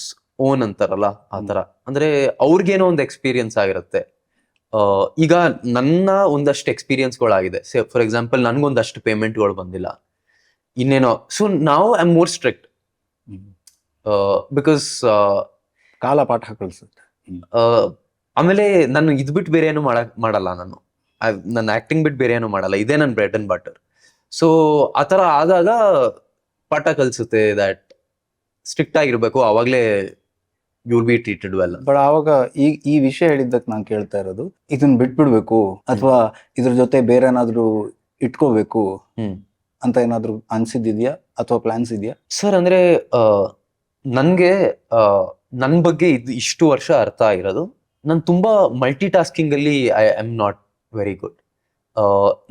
ಓನ್ ಅಂತಾರಲ್ಲ, ಆತರ. ಅಂದ್ರೆ ಅವ್ರಿಗೇನೋ ಒಂದು ಎಕ್ಸ್ಪೀರಿಯನ್ಸ್ ಆಗಿರುತ್ತೆ. ಈಗ ನನ್ನ ಒಂದಷ್ಟು ಎಕ್ಸ್ಪೀರಿಯನ್ಸ್ಗಳಾಗಿದೆ. ಫಾರ್ ಎಕ್ಸಾಂಪಲ್ ನನ್ಗೊಂದಷ್ಟು ಪೇಮೆಂಟ್ಗಳು ಬಂದಿಲ್ಲ, ಇನ್ನೇನೋ. ಸೊ ನಾವು I am more strict because ಕಾಲ ಪಾಠ ಕಳಿಸುತ್ತೆ. ಆಮೇಲೆ ನಾನು ಇದ್ ಬಿಟ್ಟು ಬೇರೆ ಏನು ಮಾಡಲ್ಲ, ನನ್ನ ಆಕ್ಟಿಂಗ್ ಬಿಟ್ಟು ಬೇರೆ ಏನು ಮಾಡಲ್ಲ, ಇದೇ ನನ್ನ ಬ್ರೆಡ್ ಅಂಡ್ ಬಟರ್. ಸೊ ಆತರ ಆದಾಗ ಪಾಠ ಕಲಿಸುತ್ತೆ ದಟ್ ಸ್ಟ್ರಿಕ್ಟ್ ಆಗಿರ್ಬೇಕು, ಅವಾಗ್ಲೇ you will be treated well. But ಆವಾಗ ಈ ವಿಷಯ ಹೇಳಿದ್ದಕ್ಕೆ ನಾನು ಕೇಳ್ತಾ ಇರೋದು, ಇದನ್ನ ಬಿಟ್ಬಿಡ್ಬೇಕು ಅಥವಾ ಇದ್ರ ಜೊತೆ ಬೇರೆ ಏನಾದ್ರು ಇಟ್ಕೋಬೇಕು ಅಂತ ಏನಾದ್ರು ಅನ್ಸಿದ್ಯಾ ಅಥವಾ ಪ್ಲಾನ್ಸ್ ಇದೆಯಾ? ಸರ್ ಅಂದ್ರೆ ನನ್ಗೆ ನನ್ ಬಗ್ಗೆ ಇಷ್ಟು ವರ್ಷ ಅರ್ಥ ಆಗಿರೋದು, ನಾನು ತುಂಬಾ ಮಲ್ಟಿ ಟಾಸ್ಕಿಂಗ್ ಅಲ್ಲಿ I am not very good.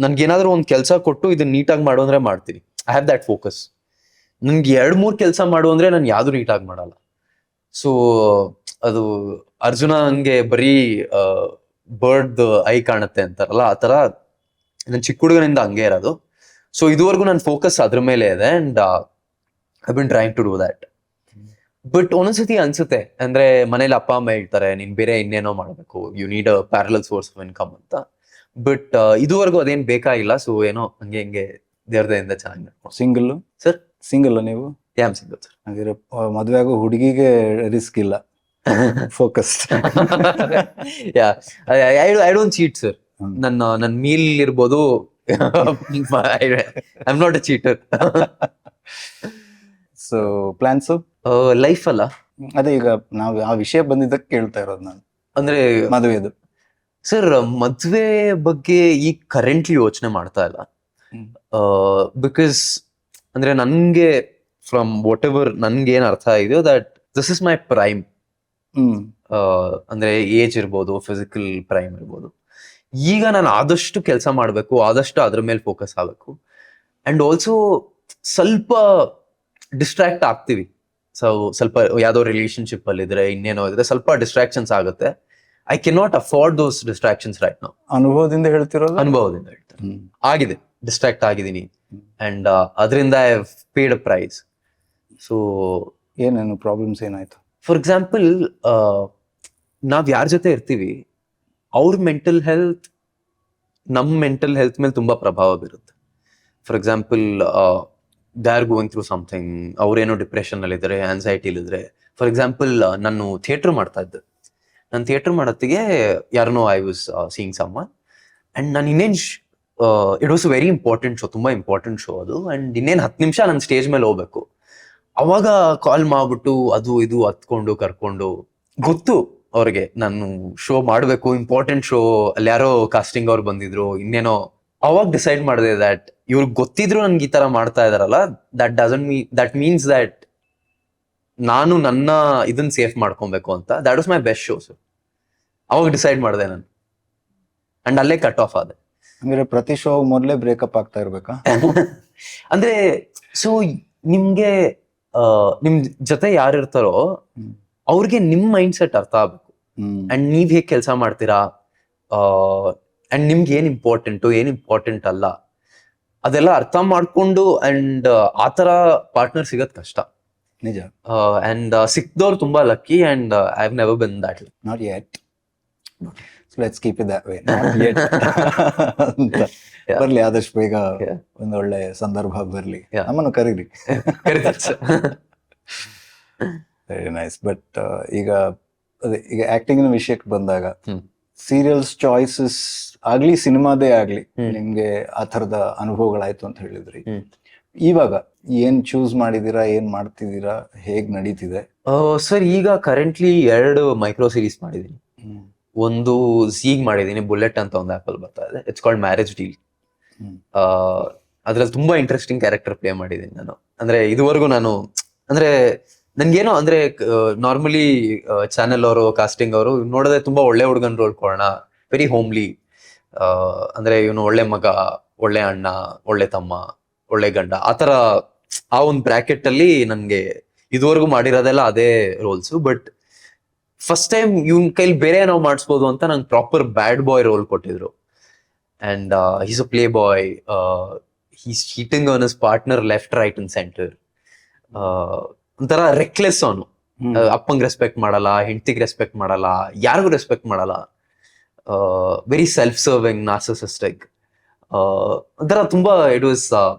ನನ್ಗೇನಾದ್ರೂ ಒಂದು ಕೆಲಸ ಕೊಟ್ಟು ಇದನ್ನ ನೀಟಾಗಿ ಮಾಡು ಅಂದ್ರೆ ಮಾಡ್ತೀನಿ, ಐ ಹ್ಯಾವ್ ದಟ್ ಫೋಕಸ್. ನನ್ಗೆ 2-3 ಕೆಲಸ ಮಾಡು ಅಂದ್ರೆ ನಾನು ಯಾವ್ದು ನೀಟಾಗಿ ಮಾಡಲ್ಲ. ಸೊ ಅದು ಅರ್ಜುನ ಹಂಗೆ ಬರೀ ಬರ್ಡ್ ಐ ಕಾಣುತ್ತೆ ಅಂತಾರಲ್ಲ, ಆತರ ನನ್ ಚಿಕ್ಕ ಹುಡುಗನಿಂದ ಹಂಗೆ ಇರೋದು. ಸೊ ಇದುವರೆಗೂ ನನ್ನ ಫೋಕಸ್ ಅದ್ರ ಮೇಲೆ ಇದೆ, and I been trying to do that. But ಒಂದೊಂದ್ಸತಿ ಅನ್ಸುತ್ತೆ, ಅಂದ್ರೆ ಮನೇಲಿ ಅಪ್ಪ ಅಮ್ಮ ಹೇಳ್ತಾರೆ, ನೀನ್ ಬೇರೆ ಇನ್ನೇನೋ ಮಾಡ್ಬೇಕು, you need a parallel source of income ಅಂತ. ಬಟ್ ಇದುವರೆಗೂ ಅದೇನ್ ಬೇಕಾಗಿಲ್ಲ. ಸೊ ಏನೋ ಹಂಗೆ ದೇವ್ರದಿಂದ ಚೆನ್ನಾಗಿ. Single sir? ಸಿಂಗಲ್ ನೀವು? Am single sir. ಹಾಗಿದ್ರೆ ಮದುವೆ ಆಗೋ ಹುಡುಗಿಗೆ ರಿಸ್ಕ್ ಇಲ್ಲ, focus. I don't cheat sir. ನನ್ನ ಮೀಲ್ ಇರ್ಬೋದು, I am not a cheater. So plans life ಅಲ್ಲ, ಅದೇ ಈಗ ನಾವು ಆ ವಿಷಯ ಬಂದಿದ್ದಕ್ಕೆ ಕೇಳ್ತಾ ಇರೋದು ನಾನು. ಅಂದ್ರೆ ಮದುವೆದು ಸರ್, ಮದ್ವೆ ಬಗ್ಗೆ ಈಗ ಕರೆಂಟ್ಲಿ ಯೋಚನೆ ಮಾಡ್ತಾ ಇಲ್ಲ. ಬಿಕಾಸ್ ಅಂದ್ರೆ ನನ್ಗೆ ಫ್ರಮ್ ವಾಟ್ ಎವರ್ ನನ್ಗೆ ಏನ್ ಅರ್ಥ ಇದೆಯೋ that this is my prime. ಅಂದ್ರೆ ಏಜ್ ಇರ್ಬೋದು, ಫಿಸಿಕಲ್ ಪ್ರೈಮ್ ಇರ್ಬೋದು. ಈಗ ನಾನು ಆದಷ್ಟು ಕೆಲಸ ಮಾಡ್ಬೇಕು, ಆದಷ್ಟು ಅದ್ರ ಮೇಲೆ ಫೋಕಸ್ ಆಗ್ಬೇಕು. ಅಂಡ್ ಆಲ್ಸೋ ಸ್ವಲ್ಪ ಡಿಸ್ಟ್ರಾಕ್ಟ್ ಆಗ್ತೀವಿ. ಸೊ ಸ್ವಲ್ಪ ಯಾವ್ದೋ ರಿಲೇಶನ್ಶಿಪ್ ಅಲ್ಲಿ ಇದ್ರೆ, ಇನ್ನೇನೋ ಇದ್ರೆ ಸ್ವಲ್ಪ ಡಿಸ್ಟ್ರಾಕ್ಷನ್ಸ್ ಆಗುತ್ತೆ. I can not afford those distractions right now. ಅನುಭವದಿಂದ ಹೇಳ್ತಿರೋದು? ಅನುಭವದಿಂದ ಹೇಳ್ತಾರೆ. ಆಗಿದೆ, ಡಿಸ್ಟ್ರಾಕ್ಟ್ ಆಗಿದ್ದೀನಿ, ಅಂಡ್ ಅದರಿಂದ I have paid a price. So ಏನೇನು ಪ್ರಾಬ್ಲಮ್ಸ್ ಏನಾಯ್ತು? ಫಾರ್ ಎಕ್ಸಾಂಪಲ್, ನಾವ್ ಯಾರ ಜೊತೆ ಇರ್ತೀವಿ, ಅವ್ರ ಮೆಂಟಲ್ ಹೆಲ್ತ್ ನಮ್ಮ ಮೆಂಟಲ್ ಹೆಲ್ತ್ ಮೇಲೆ ತುಂಬಾ ಪ್ರಭಾವ ಬೀರುತ್ತೆ. For example, they are going through something, ಅವ್ರೇನೋ ಡಿಪ್ರೆಷನ್ ಅಲ್ಲಿ ಇದ್ದಾರೆ, ಆನ್ಸೈಟಿಲಿ ಇದ್ರೆ. ಫಾರ್ ಎಕ್ಸಾಂಪಲ್, ನಾನು ಥಿಯೇಟರ್ ಮಾಡ್ತಾ ಇದ್ದೆ. ನಾನು ಥಿಯೇಟರ್ ಮಾಡೋತ್ತಿಗೆ ಯಾರನ್ನೋ I was seeing someone, and ನಾನು it was very important show, ತುಂಬಾ ಇಂಪಾರ್ಟೆಂಟ್ ಶೋ ಅದು. ಅಂಡ್ ಇನ್ನೇನು 10 ನಿಮಿಷ ನಾನು ಸ್ಟೇಜ್ ಮೇಲೆ ಹೋಗ್ಬೇಕು. ಅವಾಗ ಕಾಲ್ ಮಾಡ್ಬಿಟ್ಟು ಅದು ಇದು ಹತ್ಕೊಂಡು ಕರ್ಕೊಂಡು, ಗೊತ್ತು ಅವ್ರಿಗೆ ನಾನು ಶೋ ಮಾಡ್ಬೇಕು, ಇಂಪಾರ್ಟೆಂಟ್ ಶೋ, ಅಲ್ಲಿ ಯಾರೋ ಕಾಸ್ಟಿಂಗ್ ಅವ್ರು ಬಂದಿದ್ರು, ಇನ್ನೇನೋ. ಅವಾಗ ಡಿಸೈಡ್ ಮಾಡಿದೆ ದಟ್ ಇವ್ರಿಗೆ ಗೊತ್ತಿದ್ರು ನನ್ಗೆ ಈ ತರ ಮಾಡ್ತಾ ಇದಾರಲ್ಲ, ದಟ್ ಮೀನ್ಸ್ ದಟ್ ನಾನು ನನ್ನ ಇದನ್ನ ಸೇಫ್ ಮಾಡ್ಕೊಬೇಕು ಅಂತ. That was my best shows. ಅವಾಗ ಡಿಸೈಡ್ ಮಾಡಿದೆ ನಾನು, ಅಂಡ್ ಅಲ್ಲೇ ಕಟ್ ಆಫ್ ಆದೆ. ಅಂದ್ರೆ ಪ್ರತಿ ಶೋ ಮೊದಲೇ ಬ್ರೇಕಪ್ ಆಗ್ತಾ ಇರ್ಬೇಕಾ? ಅಂದ್ರೆ ಸೊ ನಿಮ್ಗೆ ನಿಮ್ ಜೊತೆ ಯಾರಿರ್ತಾರೋ ಅವ್ರಿಗೆ ನಿಮ್ ಮೈಂಡ್ ಸೆಟ್ ಅರ್ಥ ಆಗ್ಬೇಕು, ಅಂಡ್ ನೀವ್ ಹೇಗ್ ಕೆಲಸ ಮಾಡ್ತೀರಾ, ಅಂಡ್ ನಿಮ್ಗೆ ಏನ್ ಇಂಪಾರ್ಟೆಂಟ್ ಅಲ್ಲ ಅದೆಲ್ಲ ಅರ್ಥ ಮಾಡ್ಕೊಂಡು, ಅಂಡ್ ಆತರ ಪಾರ್ಟ್ನರ್ ಸಿಗೋದ್ ಕಷ್ಟ. ನಿಜ. ಅಂಡ್ ಸಿಕ್ದವ್ರು ತುಂಬಾ lucky, and I have never been that. Not yet. Let's keep it that way. Not yet ಅಂತ ಬರ್ಲಿ, ಆದಷ್ಟು ಬೇಗ ಒಂದೊಳ್ಳೆ ಸಂದರ್ಭ ಬರ್ಲಿ, ನಮ್ಮನ್ನು ಕರೀರಿ. Very nice. ಬಟ್ ಈಗ ಆಕ್ಟಿಂಗ್ ವಿಷಯಕ್ಕೆ ಬಂದಾಗ ಸೀರಿಯಲ್ಸ್ ಚಾಯ್ಸಸ್ ಆಗ್ಲಿ, ಸಿನಿಮಾದೇ ಆಗ್ಲಿ, ನಿಮ್ಗೆ ಆ ತರದ ಅನುಭವಗಳಾಯ್ತು ಅಂತ ಹೇಳಿದ್ರಿ. ಇವಾಗ ಏನ್ ಚೂಸ್ ಮಾಡಿದೀರಾ, ಏನ್ ಮಾಡ್ತಿದ್ದೀರಾ, ಹೇಗ್ ನಡೀತಿದೆ? ಸರ್ ಈಗ ಕರೆಂಟ್ಲಿ 2 ಮೈಕ್ರೋ ಸೀರೀಸ್ ಮಾಡಿದೀನಿ. ಒಂದು ಝೀಗ್ ಮಾಡಿದೀನಿ, ಬುಲೆಟ್ ಅಂತ ಒಂದು ಆಪಲ್ ಬರ್ತಾ ಇದೆ. It's called marriage deal. ಅದ್ರಲ್ಲಿ ತುಂಬಾ ಇಂಟ್ರೆಸ್ಟಿಂಗ್ ಕ್ಯಾರೆಕ್ಟರ್ ಪ್ಲೇ ಮಾಡಿದೀನಿ ನಾನು. ಅಂದ್ರೆ ಇದುವರೆಗೂ ನಾನು ಅಂದ್ರೆ ನನ್ಗೇನೋ ಅಂದ್ರೆ ನಾರ್ಮಲಿ ಚಾನೆಲ್ ಅವರು, ಕಾಸ್ಟಿಂಗ್ ಅವರು ನೋಡೋದೇ ತುಂಬಾ ಒಳ್ಳೆ ಹುಡುಗನ್ ರೋಲ್ ಕೊಡೋಣ, ವೆರಿ ಹೋಮ್ಲಿ, ಅಂದ್ರೆ ಇವನು ಒಳ್ಳೆ ಮಗ, ಒಳ್ಳೆ ಅಣ್ಣ, ಒಳ್ಳೆ ತಮ್ಮ, ಒಳ್ಳೆ ಗಂಡ, ಆತರ ಆ ಒಂದು ಬ್ರಾಕೆಟ್ ಅಲ್ಲಿ ನನ್ಗೆ ಇದುವರೆಗೂ ಮಾಡಿರೋದೆಲ್ಲ ಅದೇ ರೋಲ್ಸ್. ಬಟ್ ಫಸ್ಟ್ ಟೈಮ್ ಇವನ್ ಕೈಲಿ ಬೇರೆ ನಾವು ಮಾಡಿಸ್ಬೋದು ಅಂತ ನಂಗೆ ಪ್ರಾಪರ್ ಬ್ಯಾಡ್ ಬಾಯ್ ರೋಲ್ ಕೊಟ್ಟಿದ್ರು. And he's a playboy, he's cheating on his partner left, right and center. ಒಂಥರ ರೆಕ್ಲೆಸ್ ಅವನು. ಅಪ್ಪಂಗ್ ರೆಸ್ಪೆಕ್ಟ್ ಮಾಡಲ್ಲ, ಹೆಂಡತಿಗೆ ರೆಸ್ಪೆಕ್ಟ್ ಮಾಡಲ್ಲ, ಯಾರಿಗೂ ರೆಸ್ಪೆಕ್ಟ್ ಮಾಡಲ್ಲ. Very self serving, narcissistic. ಒಂಥರ ತುಂಬಾ ಇಟ್ ವಾಸ್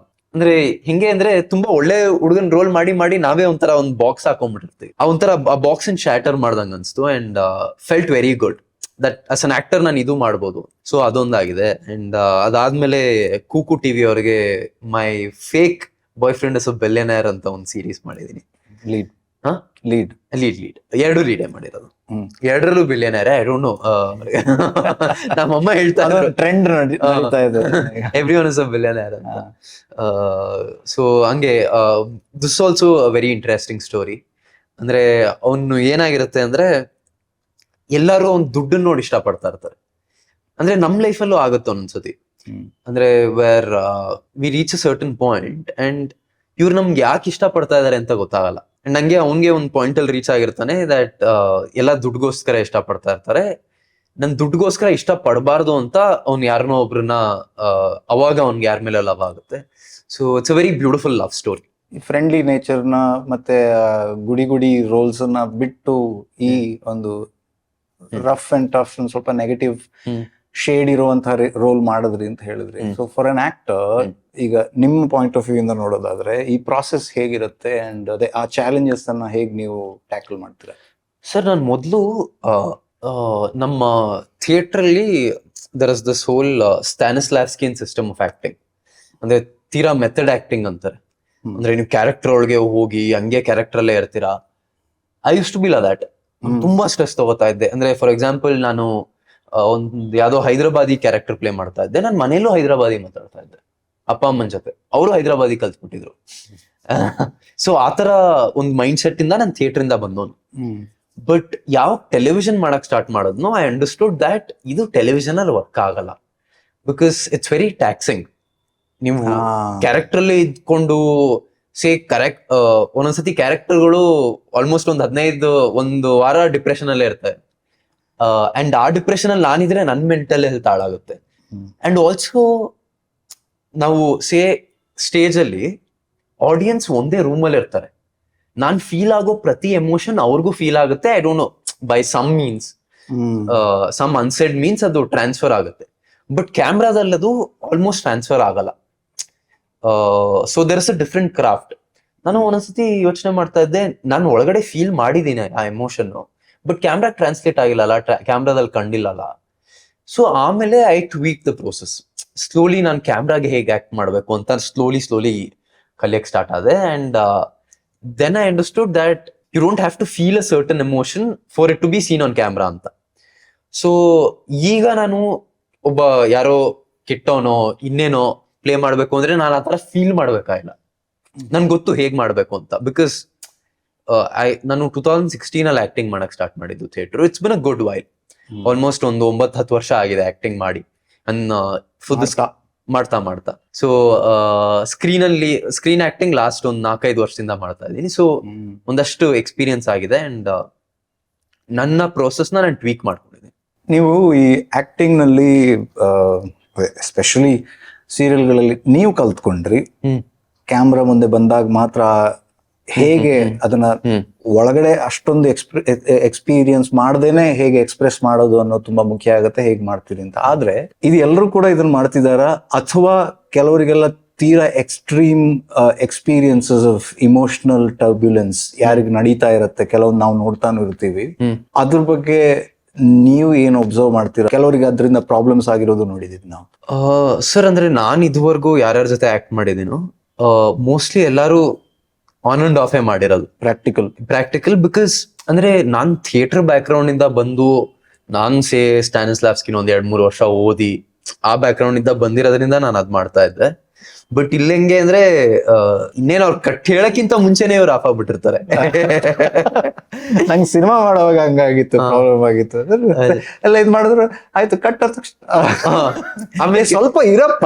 ಅಂದ್ರೆ ಹಿಂಗೆ ಅಂದ್ರೆ ತುಂಬಾ ಒಳ್ಳೆ ಹುಡುಗನ್ ರೋಲ್ ಮಾಡಿ ನಾವೇ ಒಂಥರ ಒಂದು ಬಾಕ್ಸ್ ಹಾಕೊಂಡ್ಬಿಟ್ಟಿರ್ತೀವಿ. ಆ ಒಂಥರ ಆ ಬಾಕ್ಸ್ ಅನ್ ಶಾಟರ್ ಮಾಡ್ದಂಗ ಅನ್ಸ್ತು. And felt very good that us an actor ನಾನು ಇದು ಮಾಡ್ಬೋದು. ಸೊ ಅದೊಂದಾಗಿದೆ. ಅಂಡ್ ಅದಾದ್ಮೇಲೆ ಕೂಕು ಟಿವಿ ಅವ್ರಿಗೆ my fake boyfriend is a billionaire ಅಂತ ಒಂದು ಸೀರೀಸ್ ಮಾಡಿದೀನಿ. ಲೀಡ್ 2 ಲೀಡೇ ಮಾಡಿರೋದು. 2ರಲ್ಲೂ ಬಿಲಿಯನೇರ್. ಐ ಡೋಂಟ್ ನೋ, ನಮ್ಮಮ್ಮ ಹೇಳ್ತಾ ಇದ್ರು ಟ್ರೆಂಡ್ ನಡೀತಾ ಇದೆ, ಎವ್ರಿವನ್ ಇಸ್ ಅ ಬಿಲಿಯನೇರ್ ಅಂತ. ಸೊ ಹಂಗೆ this also a very interesting story. ಅಂದ್ರೆ ಅವನು ಏನಾಗಿರುತ್ತೆ ಅಂದ್ರೆ ಎಲ್ಲರೂ ಅವ್ನ್ ದುಡ್ಡನ್ನ ನೋಡಿ ಇಷ್ಟ ಪಡ್ತಾ ಇರ್ತಾರೆ. ಅಂದ್ರೆ ನಮ್ ಲೈಫಲ್ಲೂ ಆಗುತ್ತೆ ಒಂದೊಂದ್ಸತಿ. ಅಂದ್ರೆ where we reach a certain point and ಇವ್ರು ನಮ್ಗೆ ಯಾಕೆ ಇಷ್ಟ ಪಡ್ತಾ ಇದಾರೆ ಅಂತ ಗೊತ್ತಾಗಲ್ಲ. ಅಂಡ್ ಹಂಗೆ ಅವ್ನ್ಗೆ ಒಂದು ಪಾಯಿಂಟ್ ಅಲ್ಲಿ ರೀಚ್ ಆಗಿರ್ತಾನೆ ದಟ್ ಎಲ್ಲ ದುಡ್ಗೋಸ್ಕರ ಇಷ್ಟ ಪಡ್ತಾ ಇರ್ತಾರೆ. ನನ್ ದುಡ್ಗೋಸ್ಕರ ಇಷ್ಟ ಪಡಬಾರ್ದು ಅಂತ ಅವ್ನ್ ಯಾರನ್ನೋ ಒಬ್ರನ್ನ ಅವಾಗ ಅವ್ನ್ಗೆ ಯಾರ ಮೇಲೆ ಲವ್ ಆಗುತ್ತೆ. So it's a very beautiful love story. Friendly ನೇಚರ್ನ ಮತ್ತೆ ಗುಡಿ ರೋಲ್ಸ್ ನ ಬಿಟ್ಟು ಈ ಒಂದು ರಫ್ ಅಂಡ್ ಟಫ್ ಸ್ವಲ್ಪ ನೆಗೆಟಿವ್ ಶೇಡ್ ಇರುವಂತಹ ರೋಲ್ ಮಾಡಿದ್ರಿ ಅಂತ ಹೇಳಿದ್ರಿ. ಸೊ ಫಾರ್ ಅನ್ ಆಕ್ಟರ್, ಈಗ ನಿಮ್ಮ ಪಾಯಿಂಟ್ ಆಫ್ ವ್ಯೂ ಇಂದ ನೋಡೋದಾದ್ರೆ ಈ ಪ್ರಾಸೆಸ್ ಹೇಗಿರುತ್ತೆ ಅಂಡ್ ಅದೇ ಆ ಚಾಲೆಂಜಸ್ ಅನ್ನ ಹೇಗ್ ನೀವು ಟ್ಯಾಕಲ್ ಮಾಡ್ತೀರಾ? ಸರ್ ನಾನು ಮೊದಲು ನಮ್ಮ ಥಿಯೇಟರ್ ಅಲ್ಲಿ there is this whole Stanislavskian system of acting. ಅಂದ್ರೆ ತೀರಾ ಮೆಥಡ್ ಆಕ್ಟಿಂಗ್ ಅಂತಾರೆ. ಅಂದ್ರೆ ನೀವು ಕ್ಯಾರೆಕ್ಟರ್ ಒಳಗೆ ಹೋಗಿ ಹಂಗೆ ಕ್ಯಾರೆಕ್ಟರ್ ಅಲ್ಲೇ ಇರ್ತೀರಾ. I use to be that. ತುಂಬಾ ಸ್ಟ್ರೆಸ್ ತಗೋತಾ ಇದ್ದೆ. ಅಂದ್ರೆ ಫಾರ್ ಎಕ್ಸಾಂಪಲ್ ನಾನು ಒಂದ್ ಯಾವ್ದೋ ಹೈದರಾಬಾದಿ ಕ್ಯಾರೆಕ್ಟರ್ ಪ್ಲೇ ಮಾಡ್ತಾ ಇದ್ದೆ. ನಾನು ಮನೇಲೂ ಹೈದರಾಬಾದಿ ಮಾತಾಡ್ತಾ ಇದ್ದೆ ಅಪ್ಪ ಅಮ್ಮನ ಜೊತೆ. ಅವರು ಹೈದರಾಬಾದಿ ಕಲ್ತ್ಬಿಟ್ಟಿದ್ರು. ಸೊ ಆತರ ಒಂದು ಮೈಂಡ್ ಸೆಟ್ ಇಂದ ನಾನು ಥಿಯೇಟರ್ ಇಂದ ಬಂದವನು. ಬಟ್ ಯಾವ ಟೆಲಿವಿಷನ್ ಮಾಡಕ್ ಸ್ಟಾರ್ಟ್ ಮಾಡೋದ್ನೋ ಐ ಅಂಡರ್ಸ್ಟುಡ್ ದಟ್ ಇದು ಟೆಲಿವಿಷನ್ ಅಲ್ಲಿ ವರ್ಕ್ ಆಗಲ್ಲ. Because it's very taxing. ನೀವು ಕ್ಯಾರೆಕ್ಟರ್ ಅಲ್ಲಿ ಇದ್ಕೊಂಡು ಒಂದೊಂದ್ಸತಿ ಕ್ಯಾರೆಕ್ಟರ್ಗಳು ಆಲ್ಮೋಸ್ಟ್ ಒಂದು ವಾರ ಡಿಪ್ರೆಷನ್ ಅಲ್ಲೇ ಇರ್ತವೆ. ಅಂಡ್ ಆ ಡಿಪ್ರೆಷನ್ ಅಲ್ಲಿ ನಾನಿದ್ರೆ ನನ್ ಮೆಂಟಲ್ ಹೆಲ್ತ್ ಹಾಳಾಗುತ್ತೆ. ಅಂಡ್ ಆಲ್ಸೋ ನಾವು ಸ್ಟೇಜ್ ಅಲ್ಲಿ ಆಡಿಯನ್ಸ್ ಒಂದೇ ರೂಮ್ ಅಲ್ಲಿ ಇರ್ತಾರೆ. ನಾನ್ ಫೀಲ್ ಆಗೋ ಪ್ರತಿ ಎಮೋಷನ್ ಅವ್ರಿಗೂ ಫೀಲ್ ಆಗುತ್ತೆ. I don't know by some means, some unsaid means ಅದು ಟ್ರಾನ್ಸ್ಫರ್ ಆಗುತ್ತೆ. ಬಟ್ ಕ್ಯಾಮ್ರಾದಲ್ಲಿ ಅದು ಆಲ್ಮೋಸ್ಟ್ ಟ್ರಾನ್ಸ್ಫರ್ ಆಗಲ್ಲ. So there is a different craft. ನಾನು ಒಂದೊಂದ್ಸತಿ ಯೋಚನೆ ಮಾಡ್ತಾ ಇದ್ದೆ, ನಾನು ಒಳಗಡೆ ಫೀಲ್ ಮಾಡಿದ್ದೀನಿ ಆ ಎಮೋಷನ್, ಬಟ್ ಕ್ಯಾಮ್ರಾ ಟ್ರಾನ್ಸ್ಲೇಟ್ ಆಗಿಲ್ಲ, ಕ್ಯಾಮ್ರಾದಲ್ಲಿ ಕಂಡಿಲ್ಲಲ್ಲ. ಸೊ ಆಮೇಲೆ I tweak the process. Slowly ನಾನು ಕ್ಯಾಮ್ರಾಗೆ ಹೇಗೆ ಆಕ್ಟ್ ಮಾಡಬೇಕು ಅಂತ ಸ್ಲೋಲಿ ಕಲಿಯಕ್ ಸ್ಟಾರ್ಟ್ ಆದೆ. And then I understood that you don't have to feel a certain emotion for it to be seen on camera ಅಂತ. So ಈಗ ನಾನು ಒಬ್ಬ ಯಾರೋ ಕೆಟ್ಟವನೋ ಇನ್ನೇನೋ ಪ್ಲೇ ಮಾಡ್ಬೇಕು ಅಂದ್ರೆ ನಾನು ಆತರ ಫೀಲ್ ಮಾಡ್ಬೇಕಾಗಿಲ್ಲ. ನನ್ಗೆ ಗೊತ್ತು ಹೇಗ್ ಮಾಡ್ಬೇಕು ಅಂತ. ಬಿಕಾಸ್ ನಾನು 2016 ಅಲ್ಲಿ ಆಕ್ಟಿಂಗ್ ಮಾಡಕ್ ಸ್ಟಾರ್ಟ್ ಮಾಡಿದ್ದು theatre. It's been a good while, almost ಒಂದು 9-10 ವರ್ಷ ಆಗಿದೆ ಆಕ್ಟಿಂಗ್ ಮಾಡಿ. ಮಾಡ್ತಾ ಸೊ ಸ್ಕ್ರೀನ್ ಆಕ್ಟಿಂಗ್ ಲಾಸ್ಟ್ ಒಂದು 4-5 ವರ್ಷದಿಂದ ಮಾಡ್ತಾ ಇದ್ದೀನಿ. ಸೊ ಒಂದಷ್ಟು ಎಕ್ಸ್ಪೀರಿಯನ್ಸ್ ಆಗಿದೆ ಅಂಡ್ ನನ್ನ ಪ್ರೋಸೆಸ್ ನಾನು ಟ್ವೀಕ್ ಮಾಡ್ಕೊಂಡಿದ್ದೀನಿ. ನೀವು ಈ ಆಕ್ಟಿಂಗ್ ನಲ್ಲಿ ಎಸ್ಪೆಷಲಿ ಸೀರಿಯಲ್ಗಳಲ್ಲಿ ನೀವು ಕಲ್ತ್ಕೊಂಡ್ರಿ, ಕ್ಯಾಮ್ರಾ ಮುಂದೆ ಬಂದಾಗ ಮಾತ್ರ ಹೇಗೆ ಅದನ್ನ ಒಳಗಡೆ ಅಷ್ಟೊಂದು ಎಕ್ಸ್ಪೀರಿಯನ್ಸ್ ಮಾಡದೇನೆ ಹೇಗೆ ಎಕ್ಸ್ಪ್ರೆಸ್ ಮಾಡೋದು ಅನ್ನೋದು ತುಂಬಾ ಮುಖ್ಯ ಆಗುತ್ತೆ, ಹೇಗೆ ಮಾಡ್ತೀರಿ ಅಂತ. ಆದ್ರೆ ಇದು ಎಲ್ಲರೂ ಕೂಡ ಇದನ್ನ ಮಾಡ್ತಿದಾರ, ಅಥವಾ ಕೆಲವರಿಗೆಲ್ಲ ತೀರಾ ಎಕ್ಸ್ಟ್ರೀಮ್ ಎಕ್ಸ್ಪೀರಿಯನ್ಸಸ್ ಆಫ್ ಇಮೋಷನಲ್ ಟರ್ಬ್ಯುಲೆನ್ಸ್ ಯಾರಿಗೆ ನಡೀತಾ ಇರುತ್ತೆ, ಕೆಲವೊಂದು ನಾವು ನೋಡ್ತಾನು ಇರ್ತೀವಿ. ಅದ್ರ ಬಗ್ಗೆ ನೀವು ಏನು ಒಬ್ಸರ್ವ್ ಮಾಡ್ತೀರಾ? ಕೆಲವರಿಗೆ ಅದರಿಂದ ಪ್ರಾಬ್ಲಮ್ಸ್ ಆಗಿರೋದು ನೋಡಿದೀವಿ ನಾವು. ಸರ್ ಅಂದ್ರೆ ನಾನು ಇದುವರೆಗೂ ಯಾರ್ಯಾರ ಜೊತೆ ಆಕ್ಟ್ ಮಾಡಿದೀನೋ ಮೋಸ್ಟ್ಲಿ ಎಲ್ಲಾರು ಆನ್ ಅಂಡ್ ಆಫ್ ಮಾಡಿರೋದು ಪ್ರಾಕ್ಟಿಕಲ್. ಬಿಕಾಸ್ ಅಂದ್ರೆ ನಾನ್ ಥಿಯೇಟರ್ ಬ್ಯಾಕ್ ಗ್ರೌಂಡ್ ಇಂದ ಬಂದು, ನಾನ್ ಸ್ಟಾನಿಸ್ಲಾವ್ಸ್ಕಿನ ಒಂದ್ 2-3 ವರ್ಷ ಓದಿ ಆ ಬ್ಯಾಕ್ ಗ್ರೌಂಡ್ ಇಂದ ಬಂದಿರೋದ್ರಿಂದ ನಾನು ಅದ್ ಮಾಡ್ತಾ ಇದ್ದೆ. ಬಟ್ ಇಲ್ಲಿ ಹೆಂಗೆ ಅಂದ್ರೆ ಇನ್ನೇನು ಅವ್ರು ಹೇಳಕ್ಕಿಂತ ಮುಂಚೆನೆ ಅವ್ರು ಆಫ್ ಆಗ್ಬಿಟ್ಟಿರ್ತಾರೆ. ನಂಗೆ ಸಿನಿಮಾ ಮಾಡುವಾಗ ಹಂಗಾಗಿತ್ತು, ಪ್ರಾಬ್ಲಮ್ ಆಗಿತ್ತು. ಎಲ್ಲ ಇದ್ ಮಾಡಿದ್ರು ಆಯ್ತು, ಕಟ್ ಆಮೇಲೆ ಸ್ವಲ್ಪ ಇರಪ್ಪ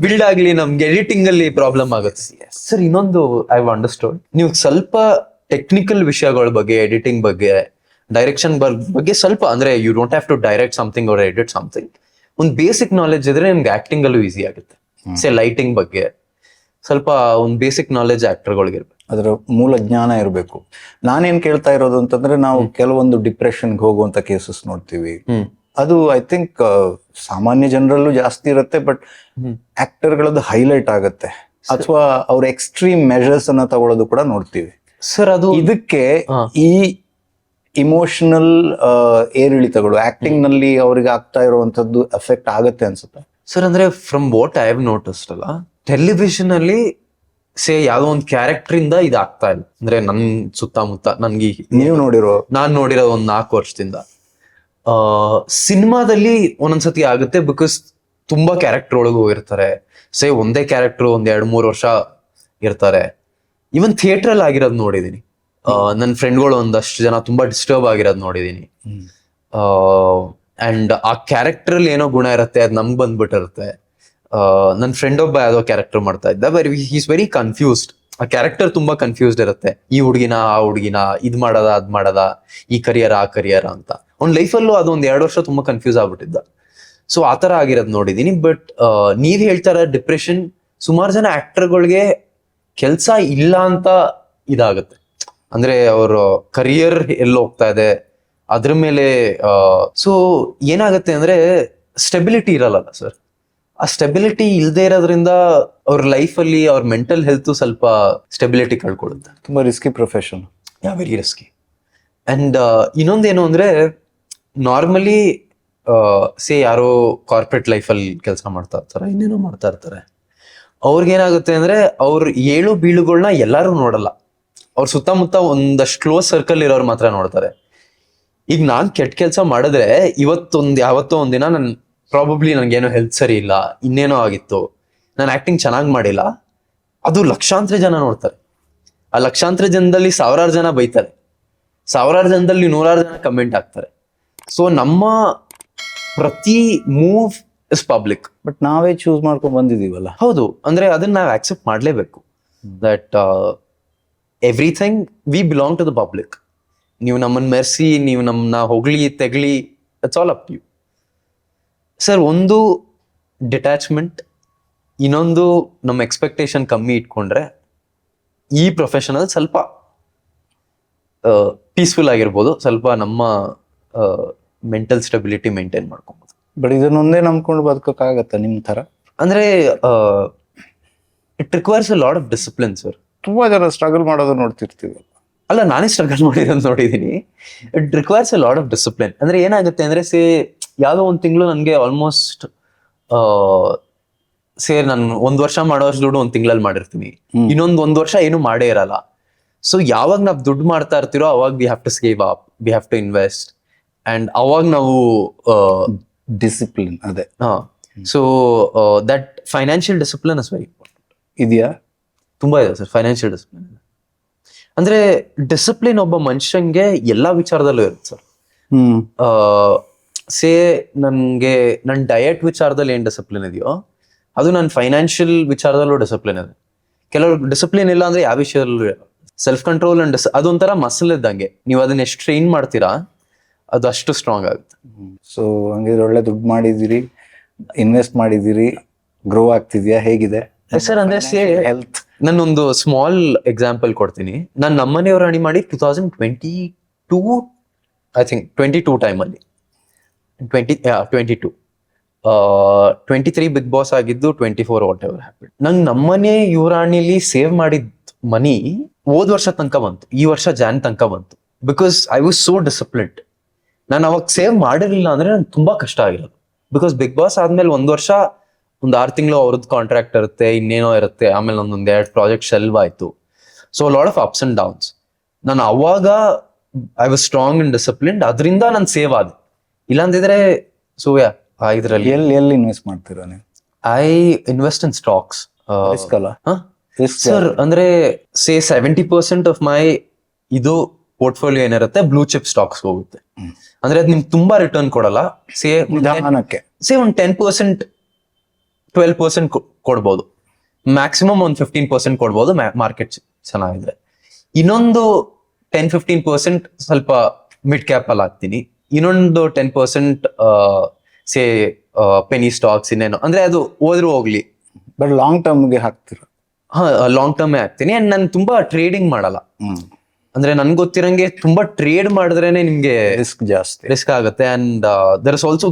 ಬಿಲ್ಡ್ ಆಗ್ಲಿ, ನಮ್ಗೆ ಎಡಿಟಿಂಗ್ ಅಲ್ಲಿ ಪ್ರಾಬ್ಲಮ್ ಆಗುತ್ತೆ. ಸರ್ ಇನ್ನೊಂದು ಐ ಅಂಡರ್ಸ್ಟುಡ್, ನೀವು ಸ್ವಲ್ಪ ಟೆಕ್ನಿಕಲ್ ವಿಷಯಗಳ ಬಗ್ಗೆ, ಎಡಿಟಿಂಗ್ ಬಗ್ಗೆ, ಡೈರೆಕ್ಷನ್ ಬಗ್ಗೆ ಸ್ವಲ್ಪ ಅಂದ್ರೆ you don't have to direct something or edit something, ಒಂದು ಬೇಸಿಕ್ ನಾಲೆಜ್ ಇದ್ರೆ ನಿಮ್ಗೆ ಆಕ್ಟಿಂಗ್ ಅಲ್ಲೂ ಈಸಿ ಆಗುತ್ತೆ. ಲೈಟಿಂಗ್ ಬಗ್ಗೆ ಸ್ವಲ್ಪ ಒಂದು ಬೇಸಿಕ್ ನಾಲೆಜ್ ಆಕ್ಟರ್ಗಳಿಗಿರ್ಬೇಕು, ಅದರ ಮೂಲ ಜ್ಞಾನ ಇರಬೇಕು. ನಾನೇನ್ ಕೇಳ್ತಾ ಇರೋದು ಅಂತಂದ್ರೆ, ನಾವು ಕೆಲವೊಂದು ಡಿಪ್ರೆಷನ್ಗೆ ಹೋಗುವಂತ ಕೇಸಸ್ ನೋಡ್ತೀವಿ. ಅದು ಐ ಥಿಂಕ್ ಸಾಮಾನ್ಯ ಜನರಲ್ಲೂ ಜಾಸ್ತಿ ಇರುತ್ತೆ, ಬಟ್ ಆಕ್ಟರ್ಗಳದ್ದು ಹೈಲೈಟ್ ಆಗುತ್ತೆ, ಅಥವಾ ಅವ್ರ ಎಕ್ಸ್ಟ್ರೀಮ್ ಮೆಜರ್ಸ್ ಅನ್ನ ತಗೊಳ್ಳೋದು ಕೂಡ ನೋಡ್ತೀವಿ. ಸರ್ ಅದು ಇದಕ್ಕೆ ಈ ಇಮೋಷನಲ್ ಏರಿಳಿತಗಳು ಆಕ್ಟಿಂಗ್ ನಲ್ಲಿ ಅವ್ರಿಗೆ ಆಗ್ತಾ ಇರುವಂತದ್ದು ಎಫೆಕ್ಟ್ ಆಗತ್ತೆ ಅನ್ಸುತ್ತೆ? ಸರ್ ಅಂದ್ರೆ from what I have noticed ಅಲ್ಲ, ಟೆಲಿವಿಷನ್ ಅಲ್ಲಿ ಯಾವ್ದೋ ಒಂದು ಕ್ಯಾರೆಕ್ಟರ್ ಇಂದ ಇದಾಗ್ತಾ ಇಲ್ಲ. ಅಂದ್ರೆ ನನ್ ಸುತ್ತಮುತ್ತ ನನ್ಗೆ ನಾನ್ ನೋಡಿರೋ ಒಂದ್ 4 ವರ್ಷದಿಂದ ಸಿನಿಮಾದಲ್ಲಿ ಒಂದೊಂದ್ಸತಿ ಆಗುತ್ತೆ. ಬಿಕಾಸ್ ತುಂಬಾ ಕ್ಯಾರೆಕ್ಟರ್ ಒಳಗೆ ಹೋಗಿರ್ತಾರೆ. ಒಂದೇ ಕ್ಯಾರೆಕ್ಟರ್ ಒಂದ್ 2-3 ವರ್ಷ ಇರ್ತಾರೆ. ಇವನ್ ಥಿಯೇಟರ್ ಅಲ್ಲಿ ಆಗಿರೋದ್ ನೋಡಿದೀನಿ. ನನ್ನ ಫ್ರೆಂಡ್ಗಳು ಒಂದಷ್ಟು ಜನ ತುಂಬಾ ಡಿಸ್ಟರ್ಬ್ ಆಗಿರೋದ್ ನೋಡಿದೀನಿ. ಅಂಡ್ ಆ ಕ್ಯಾರೆಕ್ಟರ್ ಅಲ್ಲಿ ಏನೋ ಗುಣ ಇರುತ್ತೆ, ಅದ್ ನಮ್ಗೆ ಬಂದ್ಬಿಟ್ಟಿರುತ್ತೆ. ನನ್ನ ಫ್ರೆಂಡ್ ಒಬ್ಬ ಯಾವ್ದೋ ಕ್ಯಾರೆಕ್ಟರ್ ಮಾಡ್ತಾ ಇದ್ದ, ಈಸ್ ವೆರಿ ಕನ್ಫ್ಯೂಸ್ಡ್. ಆ ಕ್ಯಾರೆಕ್ಟರ್ ತುಂಬಾ ಕನ್ಫ್ಯೂಸ್ಡ್ ಇರುತ್ತೆ. ಈ ಹುಡುಗಿನ ಆ ಹುಡುಗಿನ, ಇದ್ ಮಾಡದ ಅದ್ ಮಾಡದ, ಈ ಕರಿಯರ ಆ ಕರಿಯರ ಅಂತ. ಅವ್ನ ಲೈಫಲ್ಲೂ ಅದೊಂದ್ 2 ವರ್ಷ ತುಂಬಾ ಕನ್ಫ್ಯೂಸ್ ಆಗ್ಬಿಟ್ಟಿದ್ದ. ಸೊ ಆತರ ಆಗಿರೋದ್ ನೋಡಿದೀನಿ. ಬಟ್ ನೀವ್ ಹೇಳ್ತಾರ ಡಿಪ್ರೆಷನ್, ಸುಮಾರು ಜನ ಆಕ್ಟರ್ಗಳಿಗೆ ಕೆಲ್ಸ ಇಲ್ಲ ಅಂತ ಇದಾಗುತ್ತೆ. ಅಂದ್ರೆ ಅವ್ರ ಕರಿಯರ್ ಎಲ್ಲೋ ಹೋಗ್ತಾ ಇದೆ, ಅದ್ರ ಮೇಲೆ ಸೊ ಏನಾಗುತ್ತೆ ಅಂದ್ರೆ ಸ್ಟೆಬಿಲಿಟಿ ಇರಲ್ಲ ಸರ್. ಆ ಸ್ಟೆಬಿಲಿಟಿ ಇಲ್ಲದೆ ಇರೋದ್ರಿಂದ ಅವ್ರ ಲೈಫ್ ಅಲ್ಲಿ ಅವ್ರ ಮೆಂಟಲ್ ಹೆಲ್ತ್ ಸ್ವಲ್ಪ ಸ್ಟೆಬಿಲಿಟಿ ಕಳ್ಕೊಳ್ಳುತ್ತೆ. ತುಂಬಾ risky profession. Very risky. And ಇನ್ನೊಂದೇನು ಅಂದ್ರೆ, ನಾರ್ಮಲಿ ಯಾರೋ ಕಾರ್ಪೊರೇಟ್ ಲೈಫಲ್ಲಿ ಕೆಲಸ ಮಾಡ್ತಾ ಇರ್ತಾರೆ, ಇನ್ನೇನೋ ಮಾಡ್ತಾ ಇರ್ತಾರೆ. ಅವ್ರಿಗೇನಾಗುತ್ತೆ ಅಂದ್ರೆ ಅವ್ರ ಏಳು ಬೀಳುಗಳನ್ನ ಎಲ್ಲಾರು ನೋಡಲ್ಲ. ಅವ್ರ ಸುತ್ತಮುತ್ತ ಒಂದಷ್ಟು ಕ್ಲೋಸ್ ಸರ್ಕಲ್ ಇರೋರು ಮಾತ್ರ ನೋಡ್ತಾರೆ. ಈಗ ನಾನ್ ಕೆಟ್ಟ ಕೆಲಸ ಮಾಡಿದ್ರೆ ಯಾವತ್ತೋ ಒಂದಿನ ನನ್ ಪ್ರಾಬಬ್ಲಿ ನನ್ಗೇನೋ ಹೆಲ್ತ್ ಸರಿ ಇಲ್ಲ, ಇನ್ನೇನೋ ಆಗಿತ್ತು, ನಾನು ಆಕ್ಟಿಂಗ್ ಚೆನ್ನಾಗಿ ಮಾಡಿಲ್ಲ, ಅದು ಲಕ್ಷಾಂತರ ಜನ ನೋಡ್ತಾರೆ. ಆ ಲಕ್ಷಾಂತರ ಜನದಲ್ಲಿ 1000 ಜನ ಬೈತಾರೆ, 1000 ಜನದಲ್ಲಿ 100 ಜನ ಕಮೆಂಟ್ ಹಾಕ್ತಾರೆ. ಸೊ ನಮ್ಮ ಪ್ರತಿ ಮೂವ್ ಇಸ್ ಪಬ್ಲಿಕ್. ಬಟ್ ನಾವೇ ಚೂಸ್ ಮಾಡ್ಕೊಂಡ್ ಬಂದಿದೀವಲ್ಲ. ಹೌದು, ಅಂದ್ರೆ ಅದನ್ನ ನಾವು ಆಕ್ಸೆಪ್ಟ್ ಮಾಡ್ಲೇಬೇಕು. That everything we belong to the public. ನೀವು ನಮ್ಮನ್ನ ಮೆರ್ಸಿ, ನೀವು ನಮ್ಮನ್ನ ಹೊಗಳಿ ತೆಗಳಿ, it's all up to you. Sir, ಒಂದು ಡಿಟ್ಯಾಚ್ಮೆಂಟ್, ಇನ್ನೊಂದು ನಮ್ಮ ಎಕ್ಸ್ಪೆಕ್ಟೇಷನ್ ಕಮ್ಮಿ ಇಟ್ಕೊಂಡ್ರೆ ಈ ಪ್ರೊಫೆಷನಲ್ ಸ್ವಲ್ಪ ಪೀಸ್ಫುಲ್ ಆಗಿರ್ಬೋದು. ಸ್ವಲ್ಪ ನಮ್ಮ ಮೆಂಟಲ್ ಸ್ಟೆಬಿಲಿಟಿ ಮೇಂಟೈನ್ ಮಾಡ್ಕೊಬೋದು. ಬಟ್ ಇದನ್ನೊಂದೇ ನಂಬ್ಕೊಂಡು ಬದುಕೋಕ್ಕಾಗತ್ತ ನಿಮ್ ತರ? ಅಂದ್ರೆ it requires a lot of discipline sir. ತುಂಬಾ ಜನ ಸ್ಟ್ರಗಲ್ ಮಾಡೋದು ನೋಡ್ತಿರ್ತೀವಿ. ಅಲ್ಲ, ನಾನೇ ಸ್ಟ್ರಗಲ್ ಮಾಡಿರೋದು ನೋಡಿದೀನಿ. It requires a lot of discipline. ಅಂದ್ರೆ ಏನಾಗುತ್ತೆ ಅಂದ್ರೆ ಯಾವ್ದೋ ಒಂದು ತಿಂಗಳು ನನಗೆ ಆಲ್ಮೋಸ್ಟ್ ನಾನು 1 ವರ್ಷ ಮಾಡೋಷ್ಟು ದುಡ್ಡು 1 ತಿಂಗಳಲ್ಲಿ ಮಾಡಿರ್ತೀನಿ. ಇನ್ನೊಂದು 1 ವರ್ಷ ಏನು ಮಾಡೇ ಇರಲ್ಲ. ಸೊ ಯಾವಾಗ ನಾವು ದುಡ್ಡು ಮಾಡ್ತಾ ಇರ್ತೀರೋ ಅವಾಗ we have to save up, we have to invest, and ಅವಾಗ ನಾವು ಡಿಸಿಪ್ಲಿನ್. ಅದೇ. So that financial discipline is very important. ಇದೆಯಾ? ತುಂಬಾ ಇದೆ ಸರ್ ಫೈನಾನ್ಷಿಯಲ್ ಡಿಸಿಪ್ಲಿನ್. ಅಂದ್ರೆ ಡಿಸಿಪ್ಲಿನ್ ಒಬ್ಬ ಮನುಷ್ಯಂಗೆ ಎಲ್ಲಾ ವಿಚಾರದಲ್ಲೂ ಇರುತ್ತೆ ಸರ್. ಹ್ಮ್ ಸೇ ನನ್ ಡಯಟ್ ವಿಚಾರದಲ್ಲಿ ಏನ್ ಡಿಸಿಪ್ಲಿನ್ ಇದೆಯೋ ಅದು ನನ್ನ ಫೈನಾನ್ಷಿಯಲ್ ವಿಚಾರದಲ್ಲೂ ಡಿಸಿಪ್ಲಿನ್ ಇದೆ. ಕೆಲವರು ಡಿಸಿಪ್ಲಿನ್ ಇಲ್ಲ ಅಂದ್ರೆ ಯಾವ ವಿಷಯದಲ್ಲೂ ಸೆಲ್ಫ್ ಕಂಟ್ರೋಲ್ ಅಂಡ್ ಅದೊಂಥರ ಮಸಲ್ ಇದ್ದಂಗೆ. ನೀವು ಅದನ್ನ ಎಷ್ಟು ಟ್ರೈನ್ ಮಾಡ್ತೀರಾ ಅದು ಅಷ್ಟು ಸ್ಟ್ರಾಂಗ್ ಆಗುತ್ತೆ. ಸೊ ಹಂಗಿದ್ರೆ ಒಳ್ಳೆ ದುಡ್ಡು ಮಾಡಿದಿರಿ, ಇನ್ವೆಸ್ಟ್ ಮಾಡಿದಿರಿ, ಗ್ರೋ ಆಗ್ತಿದ್ಯಾ, ಹೇಗಿದೆ ಸರ್? ಅಂದ್ರೆ ಹೆಲ್ತ್? ನಾನೊಂದು ಸ್ಮಾಲ್ ಎಕ್ಸಾಂಪಲ್ ಕೊಡ್ತೀನಿ. ನಾನು ನಮ್ಮನೆಯವ್ರ ಹಣಿ ಮಾಡಿ 2022 ಐ ಥಿಂಕ್ 22 ಟೈಮಲ್ಲಿ 22 23 ಬಿಗ್ ಬಾಸ್ ಆಗಿದ್ದು 24 ವಾಟ್ ಎವರ್ ಹ್ಯಾಪನ್. ನಂಗೆ ನಮ್ಮನೆ ಯುವರಾಣಿಲಿ ಸೇವ್ ಮಾಡಿದ ಮನಿ ಹೋದ್ ವರ್ಷ ತನಕ ಬಂತು, ಈ ವರ್ಷ ಜಾನ್ ತನಕ ಬಂತು. Because I was so disciplined. ನಾನು ಅವಾಗ ಸೇವ್ ಮಾಡಿರ್ಲಿಲ್ಲ ಅಂದ್ರೆ ನಂಗೆ ತುಂಬಾ ಕಷ್ಟ ಆಗಿರೋದು. ಬಿಕಾಸ್ ಬಿಗ್ ಬಾಸ್ ಆದ್ಮೇಲೆ 1 ವರ್ಷ 6 ತಿಂಗಳು ಅವ್ರದ್ದು ಕಾಂಟ್ರಾಕ್ಟ್ ಇರುತ್ತೆ, ಇನ್ನೇನೋ ಇರುತ್ತೆ, ಆಮೇಲೆ ಒಂದೊಂದ್ 2 ಪ್ರಾಜೆಕ್ಟ್ ಶೆಲ್ವ್ ಆಯ್ತು. So lot of ups and downs. ನಾನು ಅವಾಗ I was strong and disciplined, ಅದರಿಂದ ನಾನು ಸೇವ್ ಆದೆ. ಇಲ್ಲಾಂದಿದ್ರೆ ಸೂರ್ಯ ಇದ್ರಲ್ಲಿ ಎಲ್ಲಿ ಇನ್ವೆಸ್ಟ್ ಮಾಡ್ತೀರಾ ನೀವು? I invest in stocks. Risk ಅಲ್ಲ? ಸರ್ ಅಂದ್ರೆ 70% ಆಫ್ ಮೈ ಇದು ಪೋರ್ಟ್ಫೋಲಿಯೋ ಏನಿರುತ್ತೆ ಬ್ಲೂ ಚಿಪ್ ಸ್ಟಾಕ್ಸ್ ಹೋಗುತ್ತೆ. ಅಂದ್ರೆ ಅದು ನಿಮ್ಗೆ ತುಂಬಾ ರಿಟರ್ನ್ ಕೊಡಲ್ಲ. ನಿಧಾನಕ್ಕೆ ಒಂದು 10% 12% ಕೊಡ್ಬೋದು, ಮ್ಯಾಕ್ಸಿಮಮ್ ಒಂದು 15% ಕೊಡ್ಬೋದು ಮಾರ್ಕೆಟ್ ಚೆನ್ನಾಗಿದ್ರೆ. ಇನ್ನೊಂದು 10-15% ಸ್ವಲ್ಪ ಮಿಡ್ ಕ್ಯಾಪ್ ಅಲ್ಲಿ ಹಾಕ್ತೀನಿ. ಇನ್ನೊಂದು 10% ಪೆನಿ ಸ್ಟಾಕ್ಸ್, ಇನ್ನೇನು ಅಂದ್ರೆ ಅದು ಹೋದ್ರು ಹೋಗ್ಲಿ. ಬಟ್ ಲಾಂಗ್ ಟರ್ಮ್ಗೆ ಹಾಕ್ತೀರಾ? ಲಾಂಗ್ ಟರ್ಮ್ ಹಾಕ್ತೀನಿ. ಅಂಡ್ ನಾನು ತುಂಬಾ ಟ್ರೇಡಿಂಗ್ ಮಾಡಲ್ಲ. ಅಂದ್ರೆ ನನ್ಗೆ ಗೊತ್ತಿರಂಗೆ ತುಂಬಾ ಟ್ರೇಡ್ ಮಾಡಿದ್ರೇನೆ ನಿಮ್ಗೆ ರಿಸ್ಕ್ ಆಗುತ್ತೆ. And there is also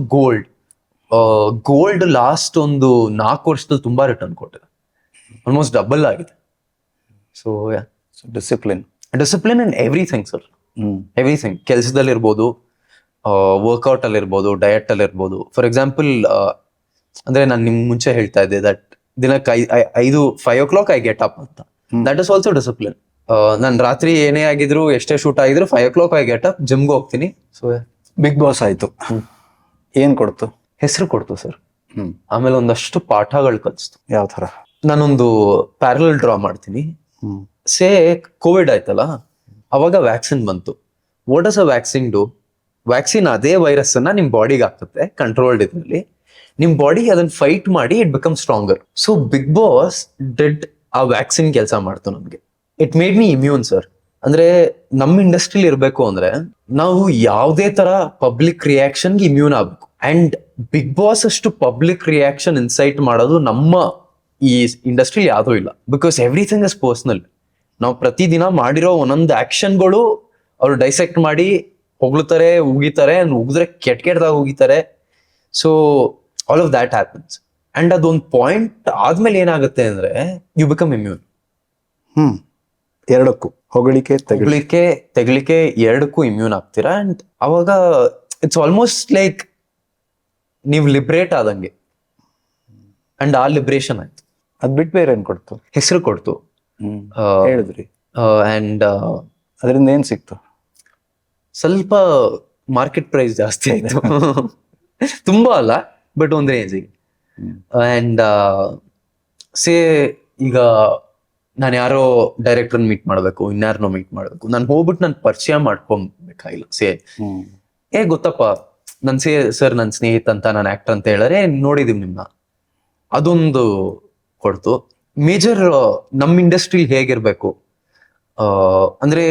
gold last ಒಂದು 4 ವರ್ಷದಲ್ಲಿ ತುಂಬಾ ರಿಟರ್ನ್ ಕೊಟ್ಟಿದೆ, ಆಲ್ಮೋಸ್ಟ್ ಡಬಲ್ ಆಗಿದೆ. So discipline in everything sir, everything. ಕೆಲ್ಸದಲ್ಲಿ ಇರ್ಬೋದು, ವರ್ಕೌಟ್ ಅಲ್ಲಿ ಇರ್ಬೋದು, ಡಯಟ್ ಅಲ್ಲಿ ಇರ್ಬೋದು. ಫಾರ್ ಎಕ್ಸಾಂಪಲ್ ಅಂದ್ರೆ ನಾನು ನಿಮ್ ಮುಂಚೆ ಹೇಳ್ತಾ ಇದ್ದೆ ದಟ್ ದಿನಕ್ಕೆ 5 o'clock ಐ ಗೆಟ್ ಅಪ್ ಅಂತ. That is also discipline. ನಾನು ರಾತ್ರಿ ಏನೇ ಆಗಿದ್ರು, ಎಷ್ಟೇ ಶೂಟ್ ಆಗಿದ್ರು 5 o'clock ಐ ಗೆಟ್ ಅಪ್, ಜಿಮ್ಗೆ ಹೋಗ್ತೀನಿ. ಸೊ ಬಿಗ್ ಬಾಸ್ ಆಯ್ತು, ಏನ್ ಕೊಡ್ತು? ಹೆಸರು ಕೊಡ್ತು ಸರ್. ಆಮೇಲೆ ಒಂದಷ್ಟು ಪಾಠಗಳು ಕಲಿಸ್ತು. ಯಾವ ತರ? ನಾನೊಂದು ಪ್ಯಾರಲಲ್ ಡ್ರಾ ಮಾಡ್ತೀನಿ. ಕೋವಿಡ್ ಆಯ್ತಲ್ಲ, ಅವಾಗ ವ್ಯಾಕ್ಸಿನ್ ಬಂತು. What does a vaccine do? Vaccine ಅದೇ ವೈರಸ್ ಅನ್ನ ನಿಮ್ ಬಾಡಿಗೆ ಹಾಕುತ್ತೆ ಕಂಟ್ರೋಲ್ಡ್ ಇದ್ರಲ್ಲಿ. ನಿಮ್ ಬಾಡಿ ಅದನ್ನ ಫೈಟ್ ಮಾಡಿ it become stronger. So Bigg Boss did ಆ ವ್ಯಾಕ್ಸಿನ್ ಕೆಲಸ ಮಾಡ್ತು ನಮ್ಗೆ. It made me immune sir. ಅಂದ್ರೆ ನಮ್ಮ ಇಂಡಸ್ಟ್ರಿಲಿ ಇರ್ಬೇಕು ಅಂದ್ರೆ ನಾವು ಯಾವುದೇ ತರ ಪಬ್ಲಿಕ್ ರಿಯಾಕ್ಷನ್ಗೆ ಇಮ್ಯೂನ್ ಆಗ್ಬೇಕು. ಅಂಡ್ ಬಿಗ್ ಬಾಸ್ ಅಷ್ಟು ಪಬ್ಲಿಕ್ ರಿಯಾಕ್ಷನ್ ಇನ್ಸೈಟ್ ಮಾಡೋದು ನಮ್ಮ ಈ ಇಂಡಸ್ಟ್ರಿ ಯಾವ್ದೂ ಇಲ್ಲ. Because everything is personal. ನಾವು ಪ್ರತಿದಿನ ಮಾಡಿರೋ ಒಂದೊಂದು ಆಕ್ಷನ್ಗಳು ಅವ್ರು ಡೈಸೆಕ್ಟ್ ಮಾಡಿ ಹೊಗಳ್ತಾರೆ, ಉಗಿತಾರೆ, ಉಗಿದ್ರೆ ಕೆಟ್ಟದಾಗ ಉಗಿತಾರೆ. So all of that happens. And ಅದೊಂದು ಪಾಯಿಂಟ್ ಆದ್ಮೇಲೆ ಏನಾಗುತ್ತೆ ಅಂದ್ರೆ ಯು ಬಿಕಮ್ ಇಮ್ಯೂನ್. ಎರಡಕ್ಕೂ, ಹೊಗಳಿಕೆ ತೆಗಳಿಕೆ ಎರಡಕ್ಕೂ ಇಮ್ಯೂನ್ ಆಗ್ತೀರಾ. ಅಂಡ್ ಅವಾಗ ಇಟ್ಸ್ ಆಲ್ಮೋಸ್ಟ್ ಲೈಕ್ ನೀವು ಲಿಬ್ರೇಟ್ ಆದಂಗೆ. ಅಂಡ್ ಆ ಲಿಬ್ರೇಷನ್ ಆಯ್ತು. ಅದ್ ಬಿಟ್ಟು ಬೇರೆ ಏನ್ ಕೊಡ್ತು? ಹೆಸರು ಕೊಡ್ತು, ಹೇಳಿದ್ರಿ. ಅಂಡ್ ಅದರಿಂದ ಏನ್ ಸಿಕ್ತು? ಸ್ವಲ್ಪ ಮಾರ್ಕೆಟ್ ಪ್ರೈಸ್ ಜಾಸ್ತಿ ಆಯ್ತು. ತುಂಬಾ ಅಲ್ಲ, ಬಟ್ ಒಂದ್ ರೇಂಜಿಗೆ. ಅಂಡ್ ಈಗ ನಾನು ಯಾರೋ ಡೈರೆಕ್ಟರ್ ಮೀಟ್ ಮಾಡ್ಬೇಕು, ಇನ್ಯಾರನ್ನೋ ಮೀಟ್ ಮಾಡ್ಬೇಕು, ನಾನು ಹೋಗ್ಬಿಟ್ಟು ನಾನು ಪರಿಚಯ ಮಾಡ್ಕೊಬೇಕಾಗಿಲ್ಲ. ಗೊತ್ತಪ್ಪ ನನ್ ಸರ್ ನನ್ ಸ್ನೇಹಿತ ಅಂತ, ನಾನು ಆಕ್ಟರ್ ಅಂತ ಹೇಳಿದ್ರೆ ನೋಡಿದೀವಿ ನಿಮ್ನ, ಅದೊಂದು ಕೊಡ್ತು. ಮೇಜರ್ ನಮ್ ಇಂಡಸ್ಟ್ರಿ ಹೇಗಿರ್ಬೇಕು ಅಂದ್ರೆ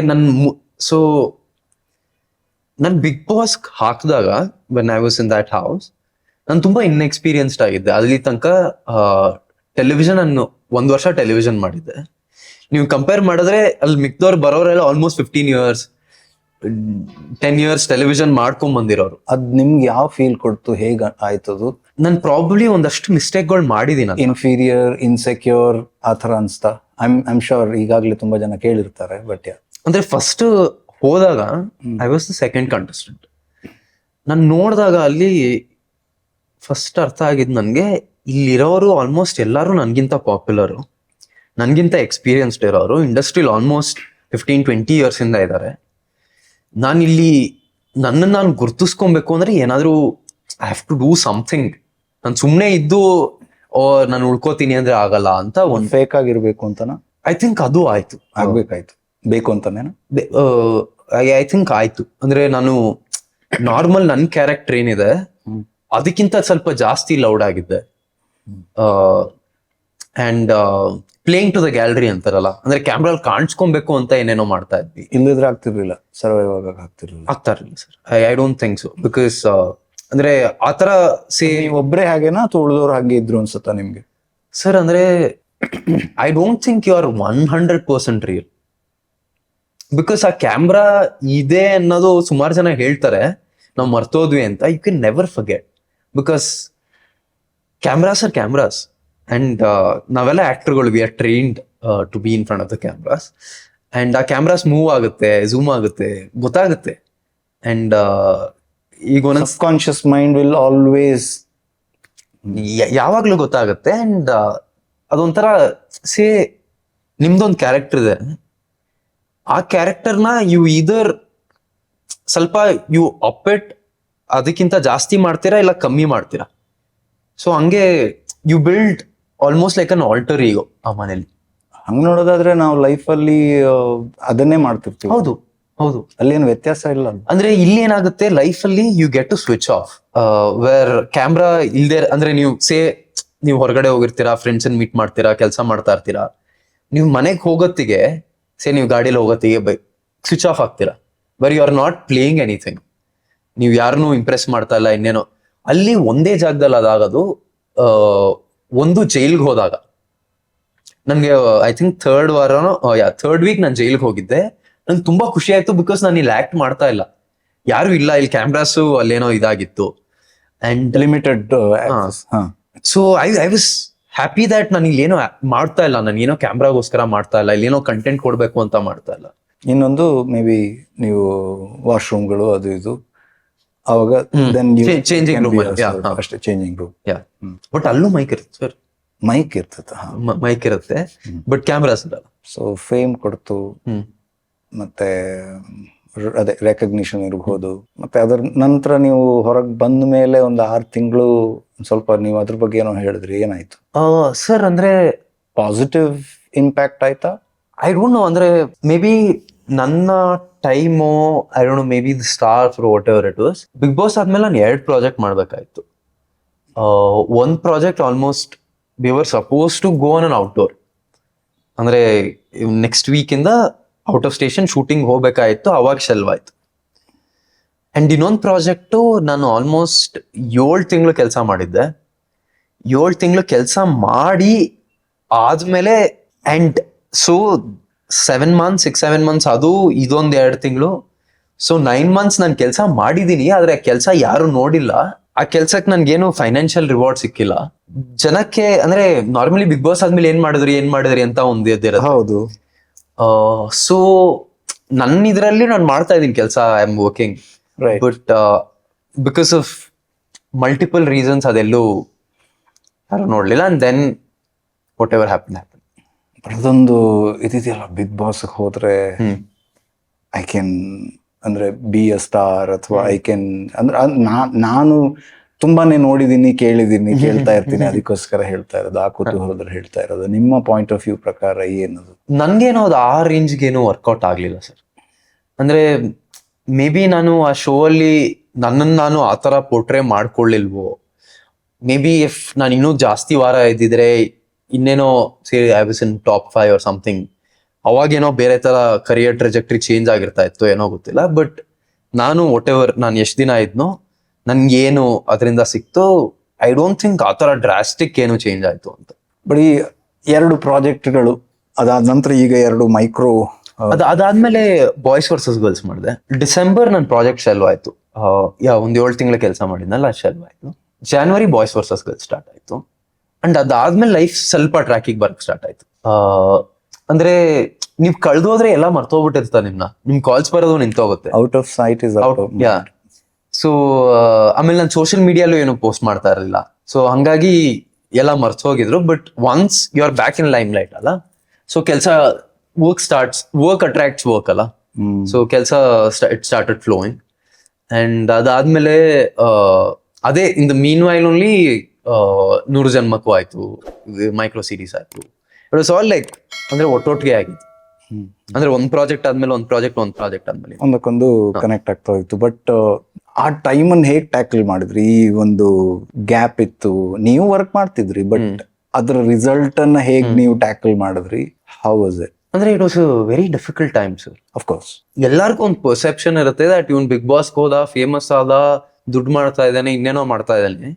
ನನ್ ಬಿಗ್ ಬಾಸ್ ಹಾಕಿದಾಗ when I was in that house, ನಾನು ತುಂಬಾ ಇನ್ಎಕ್ಸ್ಪೀರಿಯನ್ಸ್ಡ್ ಆಗಿದ್ದೆ. ಅಲ್ಲಿ ತನಕ ಟೆಲಿವಿಷನ್ ನಾನು 1 ವರ್ಷ ಟೆಲಿವಿಷನ್ ಮಾಡಿದ್ದೆ. ನೀವು ಕಂಪೇರ್ ಮಾಡಿದ್ರೆ ಅಲ್ಲಿ ಮಿಕ್ದವ್ರು ಬರೋರೆಲ್ಲ ಆಲ್ಮೋಸ್ಟ್ 15 years 10 years ಟೆಲಿವಿಷನ್ ಮಾಡ್ಕೊಂಡ್ ಬಂದಿರೋರು. ಅದ್ ನಿಮ್ಗೆ ಯಾವ ಫೀಲ್ ಕೊಡ್ತು? ಹೇಗ ಆಯ್ತದು? ನಾನು ಪ್ರಾಬಬ್ಲಿ ಒಂದಷ್ಟು ಮಿಸ್ಟೇಕ್ಗಳು ಮಾಡಿದೀನಿ. ಇನ್ಫೀರಿಯರ್, ಇನ್ಸೆಕ್ಯೂರ್ ಆ ತರ ಅನ್ಸ್ತಾ? ಐಮ್ ಶೋರ್ ಈಗಾಗ್ಲೇ ತುಂಬಾ ಜನ ಕೇಳಿರ್ತಾರೆ. ಬಟ್ ಅಂದ್ರೆ ಫಸ್ಟ್ ಹೋದಾಗ I was the second contestant. ನಾನು ನೋಡಿದಾಗ ಅಲ್ಲಿ ಫಸ್ಟ್ ಅರ್ಥ ಆಗಿದ್ ನನ್ಗೆ, ಇಲ್ಲಿರೋರು ಆಲ್ಮೋಸ್ಟ್ ಎಲ್ಲರೂ ನನ್ಗಿಂತ ಪಾಪ್ಯುಲರು, ನನ್ಗಿಂತ ಎಕ್ಸ್ಪೀರಿಯನ್ಸ್ಡ್ ಇರೋರು, ಇಂಡಸ್ಟ್ರಿಲ್ ಆಲ್ಮೋಸ್ಟ್ 15-20 years ಇಂದ ಇದ್ದಾರೆ. ನಾನಿಲ್ಲಿ ನಾನು ಗುರ್ತಿಸ್ಕೊಬೇಕು ಅಂದ್ರೆ ಏನಾದ್ರೂ I have to do something. ನಾನು ಸುಮ್ಮನೆ ಇದ್ದು ನಾನು ಉಳ್ಕೋತೀನಿ ಅಂದ್ರೆ ಆಗಲ್ಲ ಅಂತ. ಫೇಕ್ ಆಗಿರ್ಬೇಕು ಅಂತನಾ? ಐ ಥಿಂಕ್ ಅದು ಆಗ್ಬೇಕಾಯ್ತು. ಬೇಕು ಅಂತಾನೇನು? ಐ ಥಿಂಕ್ ಆಯ್ತು. ಅಂದ್ರೆ ನಾನು ನಾರ್ಮಲ್ ನನ್ ಕ್ಯಾರೆಕ್ಟರ್ ಏನಿದೆ ಅದಕ್ಕಿಂತ ಸ್ವಲ್ಪ ಜಾಸ್ತಿ ಲೌಡ್ ಆಗಿದ್ದೆ. And playing to the gallery ಅಂತಾರಲ್ಲ, ಅಂದ್ರೆ ಕ್ಯಾಮ್ರಲ್ಲಿ ಕಾಣಿಸ್ಕೊಬೇಕು ಅಂತ ಏನೇನೋ ಮಾಡ್ತಾ ಇದ್ವಿ. ಇಲ್ಲದ್ರೆ ಆಗ್ತಿರ್ಲಿಲ್ಲ, ಸರ್ವೈವ್ ಆಗಕ್ ಆಗ್ತಿರ್ಲಿಲ್ಲ. ಆಗ್ತಾ ಇರಲಿಲ್ಲ sir. I don't think so. Because ಅಂದ್ರೆ ಆತರ ನೀವ್ ಒಬ್ರೇ ಹಾಗೇನಾ ಅಥವಾ ಉಳಿದವ್ರು ಹಾಗೆ ಇದ್ರು ಅನ್ಸುತ್ತಾ ನಿಮ್ಗೆ? ಸರ್ ಅಂದ್ರೆ I don't think you are 100% real. Because ಆ ಕ್ಯಾಮ್ರಾ ಇದೆ ಅನ್ನೋದು ಸುಮಾರು ಜನ ಹೇಳ್ತಾರೆ, ನಾವು ಮರ್ತೋದ್ವಿ ಅಂತ. You can never forget, because cameras are cameras. And ನಾವೆಲ್ಲ ಆಕ್ಟರ್ಗಳು, we are trained to be in front of the cameras. And ಆ ಕ್ಯಾಮ್ರಾಸ್ ಮೂವ್ ಆಗುತ್ತೆ, ಝೂಮ್ ಆಗುತ್ತೆ, ಗೊತ್ತಾಗುತ್ತೆ. ಅಂಡ್ ಈಗ ಒಂದೊಂದು ಸಬ್ಕಾನ್ಶಿಯಸ್ ಮೈಂಡ್ ವಿಲ್ ಆಲ್ವೇಸ್ ಯಾವಾಗ್ಲೂ ಗೊತ್ತಾಗುತ್ತೆ. ಅಂಡ್ ಅದೊಂಥರ ನಿಮ್ದೊಂದು ಕ್ಯಾರೆಕ್ಟರ್ ಇದೆ, ಆ ಕ್ಯಾರೆಕ್ಟರ್ನ ಯು ಇದರ್ ಸ್ವಲ್ಪ ಯು ಅಪೆಟ್ ಅದಕ್ಕಿಂತ ಜಾಸ್ತಿ ಮಾಡ್ತೀರಾ ಇಲ್ಲ ಕಮ್ಮಿ ಮಾಡ್ತೀರಾ. ಸೊ ಹಂಗೆ you build almost like an alter ego ಆ ಮನೇಲಿ. ಹಂಗ್ ನೋಡೋದಾದ್ರೆ ನಾವು ಲೈಫಲ್ಲಿ ಅದನ್ನೇ ಮಾಡ್ತಿರ್ತೀವಿ. ಹೌದು ಹೌದು, ಅಲ್ಲೇನು ವ್ಯತ್ಯಾಸ ಇಲ್ಲ. ಅಂದ್ರೆ ಇಲ್ಲಿ ಏನಾಗುತ್ತೆ, ಲೈಫ್ ಅಲ್ಲಿ you get to switch off. Where camera ಇಲ್ದೇ ಅಂದ್ರೆ ನೀವು ಹೊರಗಡೆ ಹೋಗಿರ್ತೀರಾ, ಫ್ರೆಂಡ್ಸ್ ಮೀಟ್ ಮಾಡ್ತೀರಾ, ಕೆಲಸ ಮಾಡ್ತಾ ಇರ್ತೀರಾ, ನೀವು ಮನೆಗೆ ಹೋಗೋತ್ತಿಗೆ ನೀವು ಗಾಡಿಯಲ್ಲಿ ಹೋಗೋತ್ತಿಗೆ ಸ್ವಿಚ್ ಆಫ್ ಆಗ್ತೀರಾ. But you are not playing anything. ನೀವು ಯಾರನ್ನೂ ಇಂಪ್ರೆಸ್ ಮಾಡ್ತಾ ಇಲ್ಲ, ಇನ್ನೇನೋ. ಅಲ್ಲಿ ಒಂದೇ ಜಾಗದಲ್ಲಿ ಅದಾಗೋದು ಒಂದು ಜೈಲ್ಗೆ ಹೋದಾಗ. ನನ್ಗೆ ಐ ಥಿಂಕ್ ಥರ್ಡ್ ವೀಕ್ ನಾನು ಜೈಲ್ಗೆ ಹೋಗಿದ್ದೆ. ನಂಗೆ ತುಂಬಾ ಖುಷಿ ಆಯ್ತು, ಬಿಕಾಸ್ ನಾನು ಇಲ್ಲಿ ಆಕ್ಟ್ ಮಾಡ್ತಾ ಇಲ್ಲ, ಯಾರು ಇಲ್ಲ, ಇಲ್ಲಿ ಕ್ಯಾಮ್ರಾಸು ಅಲ್ಲೇನೋ ಇದಾಗಿತ್ತು. And limited. So I was happy that ನಾನು ಇಲ್ಲಿ ಏನೋ ಮಾಡ್ತಾ ಇಲ್ಲ, ನಾನು ಏನೋ ಕ್ಯಾಮ್ರಾಗೋಸ್ಕರ ಮಾಡ್ತಾ ಇಲ್ಲ, ಇಲ್ಲಿ ಏನೋ ಕಂಟೆಂಟ್ ಕೊಡ್ಬೇಕು ಅಂತ ಮಾಡ್ತಾ ಇಲ್ಲ. ಇನ್ನೊಂದು ಮೇ ಬಿ ನೀವು ವಾಶ್ರೂಮ್ಗಳು ಅದು ಇದು ಅವಾಗ ಚೇಂಜಿಂಗ್ ರೂಮ್ ಅಷ್ಟೇ, ಚೇಂಜಿಂಗ್ ರೂಮ್. ಬಟ್ ಅಲ್ಲೂ ಮೈಕ್ ಇರುತ್ತೆ ಸರ್. ಮೈಕ್ ಇರ್ತದೆ, ಮೈಕ್ ಇರುತ್ತೆ, ಬಟ್ ಕ್ಯಾಮ್ರಾಸ್ ಇರಲ್ಲ. ಸೊ ಫೇಮ್ ಕೊಡ್ತು, ಮತ್ತೆ ಅದೇ ರೆಕಗ್ನಿಷನ್ ಇರ್ಬೋದು. ಮತ್ತೆ ಅದರ ನಂತರ ನೀವು ಹೊರಗೆ ಬಂದ ಮೇಲೆ ಒಂದು 6 ತಿಂಗಳು ಸ್ವಲ್ಪ ನೀವು ಅದ್ರ ಬಗ್ಗೆ ಏನೋ ಹೇಳಿದ್ರಿ, ಏನಾಯ್ತು ಸರ್? ಅಂದ್ರೆ ಪಾಸಿಟಿವ್ ಇಂಪ್ಯಾಕ್ಟ್ ಆಯ್ತಾ? I don't know. ಅಂದ್ರೆ ಮೇ ಬಿ ನನ್ನ time, I don't know, maybe the star whatever it was. Bigg Boss ಆದ್ಮೇಲೆ ನಾನು 2 ಪ್ರಾಜೆಕ್ಟ್ ಮಾಡ್ಬೇಕಾಯ್ತು. ಒಂದು project almost we were suppose to go on an outdoor, ಅಂದ್ರೆ next ವೀಕಿಂದ out of station shooting ಹೋಗ್ಬೇಕಾಯ್ತು, ಅವಾಗ ಶೆಲ್ವ್ ಆಯ್ತು. ಅಂಡ್ ಇನ್ನೊಂದು ಪ್ರಾಜೆಕ್ಟು ನಾನು ಆಲ್ಮೋಸ್ಟ್ 7 ತಿಂಗಳು ಕೆಲಸ ಮಾಡಿದ್ದೆ. 7 ತಿಂಗಳು ಕೆಲಸ ಮಾಡಿ ಆದ್ಮೇಲೆ, ಅಂಡ್ ಸೊ 6-7 months ಅದು ಇದೊಂದು 2 ತಿಂಗಳು. ಸೊ 9 months ನಾನು ಕೆಲಸ ಮಾಡಿದೀನಿ, ಆದ್ರೆ ಆ ಕೆಲಸ ಯಾರು ನೋಡಿಲ್ಲ. ಆ ಕೆಲ್ಸಕ್ಕೆ ನನ್ಗೇನು ಫೈನಾನ್ಷಿಯಲ್ ರಿವಾರ್ಡ್ ಸಿಕ್ಕಿಲ್ಲ. ಜನಕ್ಕೆ ಅಂದ್ರೆ ನಾರ್ಮಲಿ ಬಿಗ್ ಬಾಸ್ ಆದ್ಮೇಲೆ ಏನ್ ಮಾಡಿದ್ರಿ ಅಂತ ಒಂದು ಇದಿರುತ್ತೆ. ಹೌದು. ಸೊ ನನ್ನ ಇದ್ರಲ್ಲಿ ನಾನು ಮಾಡ್ತಾ ಇದ್ದೀನಿ ಕೆಲಸ, I am working. But because of multiple reasons ಅದೆಲ್ಲೂ ಯಾರು ನೋಡ್ಲಿಲ್ಲ. And then whatever happen. ಅದೊಂದು ಇದೆಯಲ್ಲ, ಬಿಗ್ ಬಾಸ್ ಹೋದ್ರೆ ಐ ಕ್ಯಾನ್ ಅಂದ್ರೆ ಬಿ ಅ ಸ್ಟಾರ್, ಅಥವಾ ಐ ಕ್ಯಾನ್ ಅಂದ್ರೆ ನಾನು ತುಂಬಾನೇ ನೋಡಿದೀನಿ, ಕೇಳ್ತಾ ಇರ್ತೀನಿ, ಅದಕ್ಕೋಸ್ಕರ ಹೇಳ್ತಾ ಇರೋದು, ಆ ಕುತೂಹಲದಲ್ಲಿ ಹೇಳ್ತಾ ಇರೋದು. ನಿಮ್ಮ ಪಾಯಿಂಟ್ ಆಫ್ ವ್ಯೂ ಪ್ರಕಾರ ಏನದು? ನನ್ಗೇನೋ ಅದು ಆ ರೇಂಜ್ಗೇನು ವರ್ಕೌಟ್ ಆಗ್ಲಿಲ್ಲ ಸರ್. ಅಂದ್ರೆ ಮೇ ಬಿ ನಾನು ಆ ಶೋ ಅಲ್ಲಿ ನನ್ನನ್ನು ನಾನು ಆ ಥರ ಪೋರ್ಟ್ರೇ ಮಾಡ್ಕೊಳ್ಳಿಲ್ವೋ. ಮೇ ಬಿ ಇಫ್ ನಾನು ಇನ್ನೂ ಜಾಸ್ತಿ ವಾರ ಇದ್ದಿದ್ರೆ ಇನ್ನೇನೋ I was in top 5 or something, ಅವಾಗೇನೋ ಬೇರೆ ತರ ಕರಿಯರ್ ಟ್ರೆಜೆಕ್ಟ್ರಿ ಚೇಂಜ್ ಆಗಿರ್ತಾ ಇತ್ತು, ಏನೋ ಗೊತ್ತಿಲ್ಲ. ಬಟ್ ನಾನು ವಾಟ್ ಎವರ್ ನಾನು ಎಷ್ಟು ದಿನ ಇದ್ನೋ ನನ್ಗೇನು ಅದರಿಂದ ಸಿಕ್ತು, ಐ ಡೋಂಟ್ ಥಿಂಕ್ ಆ ಥರ ಡ್ರಾಸ್ಟಿಕ್ ಏನು ಚೇಂಜ್ ಆಯ್ತು ಅಂತ. ಬಟ್ ಈ 2 ಪ್ರಾಜೆಕ್ಟ್ಗಳು ಅದಾದ ನಂತರ ಈಗ 2 ಮೈಕ್ರೋ, ಅದಾದ್ಮೇಲೆ ಬಾಯ್ಸ್ ವರ್ಸಸ್ ಗರ್ಲ್ಸ್ ಮಾಡಿದೆ. ಡಿಸೆಂಬರ್ ನನ್ನ ಪ್ರಾಜೆಕ್ಟ್ ಶೆಲ್ವ್ ಆಯ್ತು. ಒಂದು 7 ತಿಂಗಳ ಕೆಲಸ ಮಾಡಿದ್ನಲ್ಲ, ಶೆಲ್ವ್ ಆಯ್ತು. January boys versus girls start ಆಯ್ತು. ಅಂಡ್ ಅದಾದ್ಮೇಲೆ ಲೈಫ್ ಸ್ವಲ್ಪ ಟ್ರ್ಯಾಕಿಗೆ ಬರಕ್ ಸ್ಟಾರ್ಟ್ ಆಯ್ತು. ಅಂದ್ರೆ ನೀವ್ ಕಳ್ದೋದ್ರೆ ಎಲ್ಲ ಮರ್ತೋಗ್ಬಿಟ್ಟಿರ್ತ, ನಿಮ್ ಕಾಲ್ಸ್ ಬರೋದು ನಿಂತೋಗುತ್ತೆ. Out of sight is out of. Yeah. So ಆಮೇಲೆ ನಾನು ಸೋಷಿಯಲ್ ಮೀಡಿಯಾಲೂ ಏನು ಪೋಸ್ಟ್ ಮಾಡ್ತಾ ಇರಲಿಲ್ಲ. ಸೊ ಹಂಗಾಗಿ ಎಲ್ಲ ಮರ್ತೋಗಿದ್ರು. But once you are back in limelight ಅಲ್ಲ, ಸೊ ಕೆಲಸ ವರ್ಕ್ ಅಟ್ರಾಕ್ಟ್ಸ್ ವರ್ಕ್ ಅಲ್ಲ. ಸೊ ಕೆಲಸ ಇಟ್ ಸ್ಟಾರ್ಟೆಡ್ ಫ್ಲೋಯಿಂಗ್. ಅಂಡ್ ಅದಾದ್ಮೇಲೆ ಅದೇ in the meanwhile only 100 ಜನ್ಮಕ್ಕೂ ಆಯ್ತು, ಮೈಕ್ರೋ ಸೀರೀಸ್ ಆಯ್ತು. ಇಟ್ ವಾಸ್ ಆಲ್ ಲೈಕ್ ಅಂದ್ರೆ ಒಟ್ಟೊಟ್ಟಿಗೆ ಆಗಿತ್ತು. ಅಂದ್ರೆ ಒಂದ್ ಪ್ರಾಜೆಕ್ಟ್ ಆದ್ಮೇಲೆ ಒಂದ್ ಪ್ರಾಜೆಕ್ಟ್ ಆದ್ಮೇಲೆ ಒಂದಕ್ಕೊಂದು ಕನೆಕ್ಟ್ ಆಗ್ತಾ ಹೋಯ್ತು. ಬಟ್ ಆ ಟೈಮನ್ನು ಹೇಗ್ ಟ್ಯಾಕಲ್ ಮಾಡಿದ್ರಿ? ಈ ಒಂದು ಗ್ಯಾಪ್ ಇತ್ತು, ನೀವು ವರ್ಕ್ ಮಾಡ್ತಿದ್ರಿ, ಬಟ್ ಅದ್ರ ರಿಸಲ್ಟ್ ಅನ್ನ ಹೇಗ್ ನೀವು ಟ್ಯಾಕಲ್ ಮಾಡಿದ್ರಿ? How was it? ಅಂದ್ರೆ it was very difficult time sir. Of course ಎಲ್ಲಾರ್ಗೂ ಒಂದು ಪರ್ಸೆಪ್ಷನ್ ಇರುತ್ತೆ ದಟ್ ಇವ್ನು ಬಿಗ್ ಬಾಸ್ ಹೋದ, ಫೇಮಸ್ ಆದ, ದುಡ್ಡು ಮಾಡ್ತಾ ಇದ್ದಾನೆ, ಇನ್ನೇನೋ ಮಾಡ್ತಾ ಇದ್ದಾನೆ.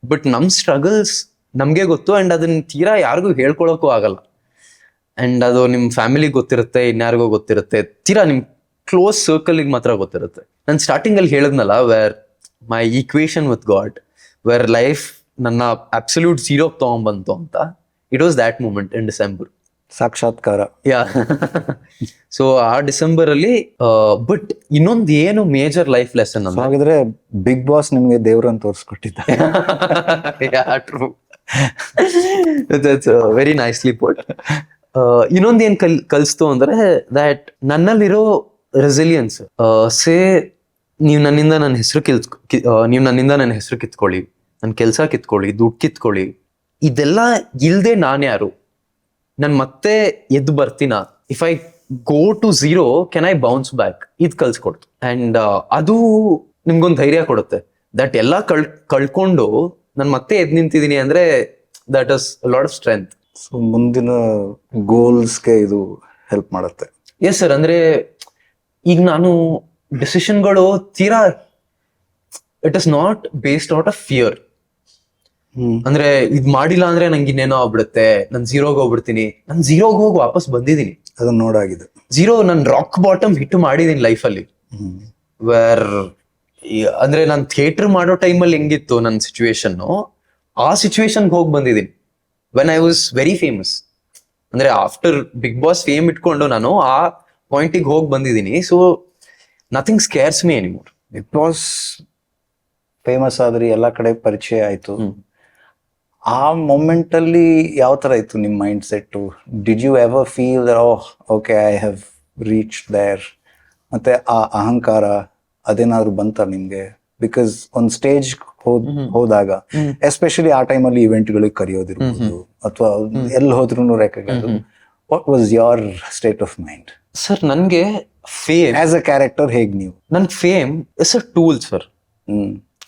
ಬಟ್ ನಮ್ ಸ್ಟ್ರಗಲ್ಸ್ ನಮ್ಗೆ ಗೊತ್ತು, ಅಂಡ್ ಅದನ್ನ ತೀರಾ ಯಾರಿಗೂ ಹೇಳ್ಕೊಳಕ್ಕೂ ಆಗಲ್ಲ. ಅಂಡ್ ಅದು ನಿಮ್ ಫ್ಯಾಮಿಲಿಗೆ ಗೊತ್ತಿರುತ್ತೆ, ಇನ್ಯಾರಿಗೋ ಗೊತ್ತಿರುತ್ತೆ, ತೀರಾ ನಿಮ್ ಕ್ಲೋಸ್ ಸರ್ಕಲ್ಗೆ ಮಾತ್ರ ಗೊತ್ತಿರುತ್ತೆ. ನಾನು ಸ್ಟಾರ್ಟಿಂಗ್ ಅಲ್ಲಿ ಹೇಳಿದ್ನಲ್ಲ, where my equation with God, where life ನನ್ನ ಅಬ್ಸಲ್ಯೂಟ್ ಝೀರೋ ತಗೊಂಡ್ಬಂತು ಅಂತ. It was that moment in December. ಸಾಕ್ಷಾತ್ಕಾರ. ಯಾ. ಸೊ ಆ ಡಿಸೆಂಬರ್ ಅಲ್ಲಿ ಬಟ್ ಇನ್ನೊಂದು ಏನು ಮೇಜರ್ ಲೈಫ್ ಲೆಸನ್ ಅಂದ್ರೆ, ಹಾಗಿದ್ರೆ ಬಿಗ್ ಬಾಸ್ ನಿಮ್ಗೆ ದೇವ್ರನ್ನ ತೋರಿಸ್ಕೊಟ್ಟಿದ್ದ. ವೆರಿ ನೈಸ್ಲಿ ಪುಟ್. ಇನ್ನೊಂದು ಏನ್ ಕಲಿಸ್ತು ಅಂದ್ರೆ ದಟ್ ನನ್ನಲ್ಲಿರೋ ರೆಸಿಲಿಯನ್ಸ್. ನೀವು ನನ್ನಿಂದ ನನ್ನ ಹೆಸರು ನೀವು ನನ್ನಿಂದ ನನ್ನ ಹೆಸರು ಕಿತ್ಕೊಳ್ಳಿ, ನನ್ನ ಕೆಲಸ ಕಿತ್ಕೊಳ್ಳಿ, ದುಡ್ಡು ಕಿತ್ಕೊಳ್ಳಿ, ಇದೆಲ್ಲ ಇಲ್ದೆ ನಾನು ಯಾರು? ನಾನು ಮತ್ತೆ ಎದ್ದು ಬರ್ತೀನ? If I go to zero can I bounce back? ಇದು ಕಲ್ಸ್ಕೊಡ್ತು. ಅಂಡ್ ಅದು ನಿಮ್ಗೊಂದು ಧೈರ್ಯ ಕೊಡುತ್ತೆ ದಟ್ ಎಲ್ಲ ಕಳ್ಕೊಂಡು ನಾನು ಮತ್ತೆ ಎದ್ದು ನಿಂತಿದ್ದೀನಿ ಅಂದ್ರೆ that is lot of strength. So ಮುಂದಿನ ಗೋಲ್ಸ್ಗೆ ಇದು ಹೆಲ್ಪ್ ಮಾಡುತ್ತೆ. Yes sir. ಅಂದ್ರೆ ಈಗ ನಾನು ಡಿಸಿಷನ್ಗಳು ತೀರಾ it is not based out of fear. ಅಂದ್ರೆ ಇದ್ ಮಾಡಿಲ್ಲ ಅಂದ್ರೆ ನಂಗೆ ಇನ್ನೇನೋ ಆಗ್ಬಿಡುತ್ತೆ, ನಾನು ಝೀರೋಗೆ ಹೋಗ್ಬಿಡ್ತೀನಿ. ನಾನು ಝೀರೋಗೆ ಹೋಗಿ ವಾಪಸ್ ಬಂದಿದ್ದೀನಿ. ಅದನ್ನ ನೋಡಾಗಿದೆ. ಝೀರೋ ನನ್ ರಾಕ್ ಬಾಟಮ್ ಹಿಟ್ ಮಾಡಿದೀನಿ ಲೈಫಲ್ಲಿ. ವೇರ್ ಅಂದ್ರೆ ನಾನು ಥಿಯೇಟರ್ ಮಾಡೋ ಟೈಮಲ್ಲಿ ಹೆಂಗಿತ್ತು ನನ್ನ ಸಿಚುವೇಶನ್, ಆ ಸಿಚುವೇಶನ್ಗೆ ಹೋಗಿ ಬಂದಿದ್ದೀನಿ when I was very famous. ಅಂದ್ರೆ ಆಫ್ಟರ್ ಬಿಗ್ ಬಾಸ್ ಫೇಮ್ ಇಟ್ಕೊಂಡು ನಾನು ಆ ಪಾಯಿಂಟಿಗೆ ಹೋಗಿ ಬಂದಿದ್ದೀನಿ. So nothing scares me anymore. Bigg Boss famous ಆದ್ರಿ, ಎಲ್ಲಾ ಕಡೆ ಪರಿಚಯ ಆಯ್ತು. ಆ ಮೊಮೆಂಟ್ ಅಲ್ಲಿ ಯಾವ ತರ ಇತ್ತು ನಿಮ್ mindset? Did you ever feel okay I have reach there? ಮತ್ತೆ ಆ ಅಹಂಕಾರ ಅದೇನಾದ್ರು ಬಂತ ನಿಮ್ಗೆ? ಬಿಕಾಸ್ ಒಂದ್ ಸ್ಟೇಜ್ ಹೋದಾಗ ಎಸ್ಪೆಷಲಿ ಆ ಟೈಮಲ್ಲಿ ಇವೆಂಟ್ಗಳಿಗೆ ಕರೆಯೋದಿರ್ಬೋದು ಅಥವಾ ಎಲ್ಲಿ ಹೋದ್ರು recognise. What was your state of mind? Sir ನನ್ಗೆ ಫೇಮ್ ಆಸ್ ಅ ಕ್ಯಾರೆಕ್ಟರ್ ಹೇಗ್ ನೀವು? ನನ್ fame is a tool sir.